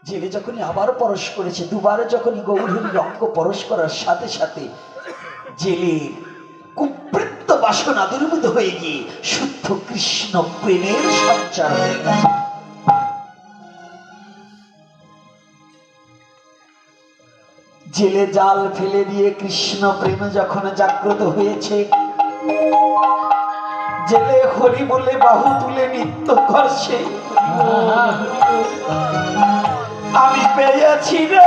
জেলে যখনই আবার পরশ করেছে, দুবারে যখনই গৌরহরির অঙ্গ পরশ করার সাথে সাথে জেলের কুবৃত্ত বাসনা দুর্বৃত হয়ে গিয়ে শুদ্ধ কৃষ্ণ প্রেমের সঞ্চার হয়ে গেছে। জেলে জাল ফেলে দিয়ে কৃষ্ণ প্রেমে যখন জাগ্রত হয়েছে, জেলে হরি বলে বাহু তুলে নৃত্য করছে, আমি পেয়েছি রে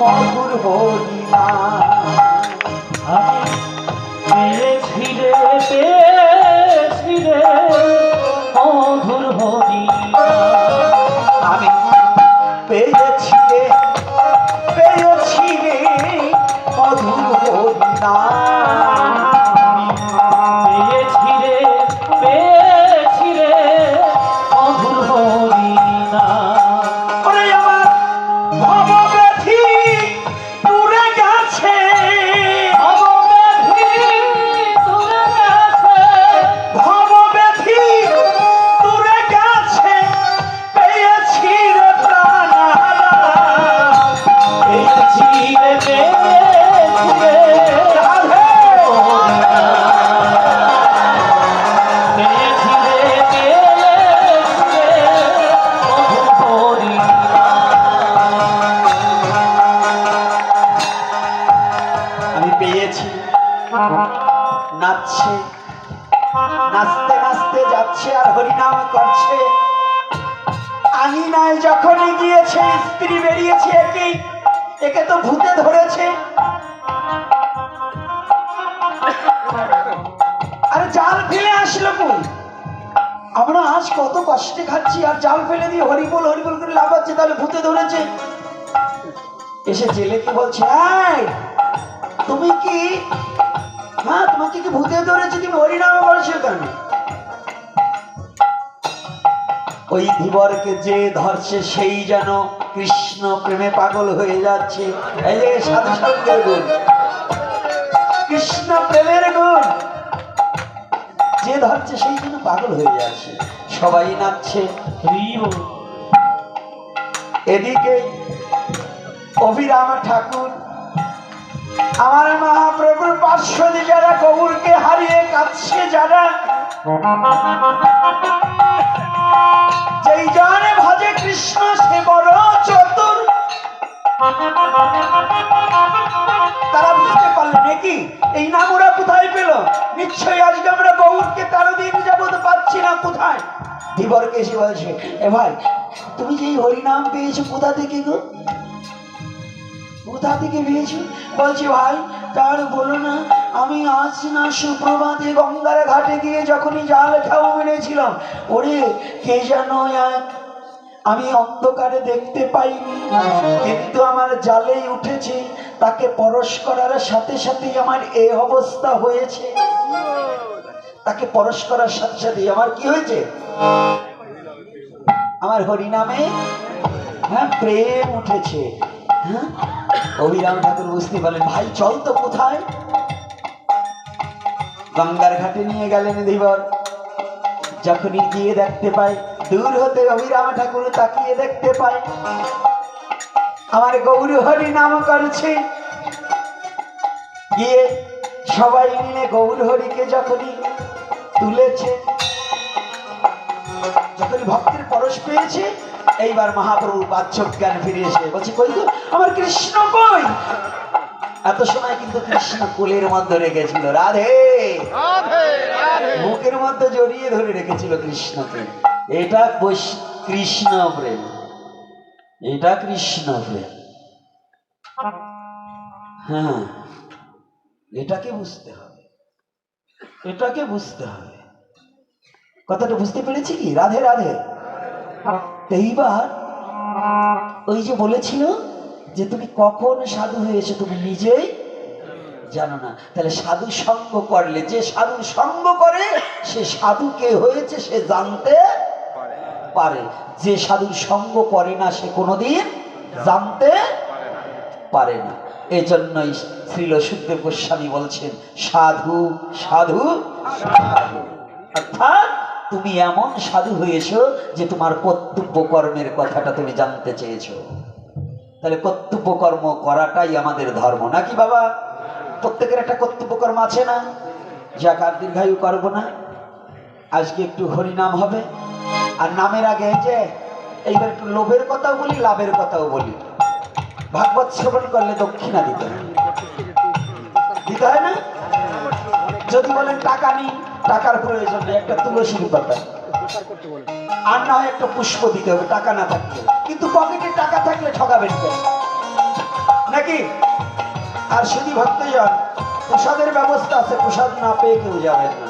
মধুর হরিনা, আমি পেয়েছি রে মধুর হরিনা, আমি পেয়েছি রে মধুর হরিনা, পেয়েছি রে মধুর হরিনা। ওরে আমার ভবব্যাধি দূরে গেছে, ভবব্যাধি দূরে গেছে, পেয়েছি রে প্রাণহারা, পেয়েছি রে রাধে। পেয়েছি রে মধুর হরিনা। আমি পেয়েছি। নাচছে, নাচতে নাচতে যাচ্ছে আর হরিনাম করছে। আঙিনায় যখনই গিয়েছে, স্ত্রী বেরিয়েছে, একে তো ভূতে ধরেছে। আরে জাল ফেলে আসলো কই? আমরা আজ কত কষ্টে খাচ্ছি, আর জাল ফেলে দিয়ে হরিবোল করে লাফাচ্ছে, তাহলে ভূতে ধরেছে। এসে জেলেকে বলছে, এই তুমি কি, হ্যাঁ তোমাকে কি ভূতে ধরেছে? তুমি হরিনামে বলছো কেন? ওই ধীবরকে যে ধরছে সেই যেন কৃষ্ণ প্রেমে পাগল হয়ে যাচ্ছে। এই যে সাধু সঙ্গের গুণ, কৃষ্ণ প্রেমের গুণ, যে ধরছে সেই যেন পাগল হয়ে যাচ্ছে। সবাই নাচছে। এদিকে অভিরাম ঠাকুর, আমার মহাপ্রভুর পার্শ্বদী যারা গৌরকে হারিয়ে কাঁদছে, যারা যেই জনে ভজে কৃষ্ণ সে বড় চতুর, তারা বুঝতে পারলেন নাকি এই নাম ওরা কোথায় পেল? নিশ্চয়ই আজকে আমরা গৌরকে 13 দিন যাবত পাচ্ছি না, কোথায়? ধীবরকে এসে বলছে, এ ভাই তুমি যে হরিনাম পেয়েছো কোথা থেকে গো? কোথা থেকে পেয়েছো? বলছি ভাই তার বলো না, আমি আজ না সুপ্রভাতে গঙ্গার ঘাটে গিয়ে যখনই জাল খাওয়া মেরেছিলাম, ওরে কে যেন আমি অন্ধকারে দেখতে পাইনি, কিন্তু আমার জালেই উঠেছে, তাকে পরশ করার সাথে সাথেই আমার এই অবস্থা হয়েছে। তাকে পরশ করার সাথে সাথে আমার কি হয়েছে? আমার হরিনামে হ্যাঁ প্রেম উঠেছে। হ্যাঁ, অভিরাম ঠাকুর বুঝতে পারলেন, ভাই চল তো কোথায়? গঙ্গার ঘাটে নিয়ে গেলেন ধীবর। যখনই গিয়ে দেখতে পায়, দূর হতে অভিরাম ঠাকুর তাকিয়ে দেখতে পায় আমার গৌর হরি নাম করছে। গিয়ে সবাই মিলে গৌর হরিকে যখনই তুলেছে, যখনই ভক্তির পরশ পেয়েছে, এইবার মহাপ্রভু বাহ্যক জ্ঞান ফিরে এসে বলছে, কই গো আমার কৃষ্ণ কই? এত সময় কিন্তু কৃষ্ণ কোলের মধ্যে রেখেছিল, রাধে মুখের মধ্যে জড়িয়ে ধরে রেখেছিল কৃষ্ণকে। এটা কৃষ্ণ প্রেম, এটা কৃষ্ণ প্রেম। হ্যাঁ, এটাকে বুঝতে হবে, এটাকে বুঝতে হবে। কথাটা বুঝতে পেরেছি কি? রাধে রাধে। এইবার ওই যে বলেছিল যে তুমি কখন সাধু হয়েছে তুমি নিজেই জানো না। তাহলে সাধু সঙ্গ করলে, যে সাধু সঙ্গ করে সে সাধু কে হয়েছে সে জানতে পারে, যে সাধুর সঙ্গ করে না সে কোনোদিন জানতে পারে না। এজন্যই শ্রীল সুখদেব গোস্বামী বলছেন সাধু সাধু সাধু। অর্থাৎ তুমি এমন সাধু হয়েছো যে তোমার কর্তব্য কর্মের কথাটা তুমি জানতে চেয়েছো। তাহলে কর্তব্য কর্ম করাটাই আমাদের ধর্ম, নাকি বাবা? প্রত্যেকের একটা কর্তব্য কর্ম আছে না? যাক, আর দীর্ঘায়ু করবো না, আজকে একটু হরিনাম হবে। আর নামের আগে যে এইবার একটু লোভের কথাও বলি, লাভের কথাও বলি। ভাগবত শ্রবণ করলে দক্ষিণা দিতে হয়, দিতে হয় না? যদি বলেন টাকা নেই, টাকার প্রয়োজন নেই, একটা তুলসীর পাতা আর না হয় একটা পুষ্প দিতে হবে টাকা না থাকলে। কিন্তু পকেটে টাকা থাকলে ঠকাবেন কেন, নাকি? আর শুধু ভক্তজন, প্রসাদের ব্যবস্থা আছে, প্রসাদ না পেয়ে কেউ যাবেন না।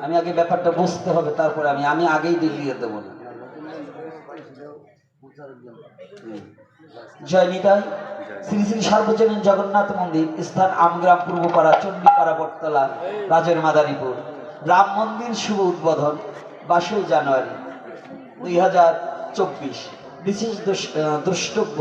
আমি আগে ব্যাপারটা বুঝতে হবে, তারপরে আমি আগেই ডিগ্রিয়ে দেবো না। জয় নিতাই। শ্রী শ্রী সার্বজনীন জগন্নাথ মন্দির, স্থান আমগ্রাম, পূর্বপাড়া, চণ্ডীপাড়া, বটতলা, রাজের মাদারীপুর। রাম মন্দির শুভ উদ্বোধন 22 জানুয়ারি 2024। বিশেষ দ্রষ্টব্য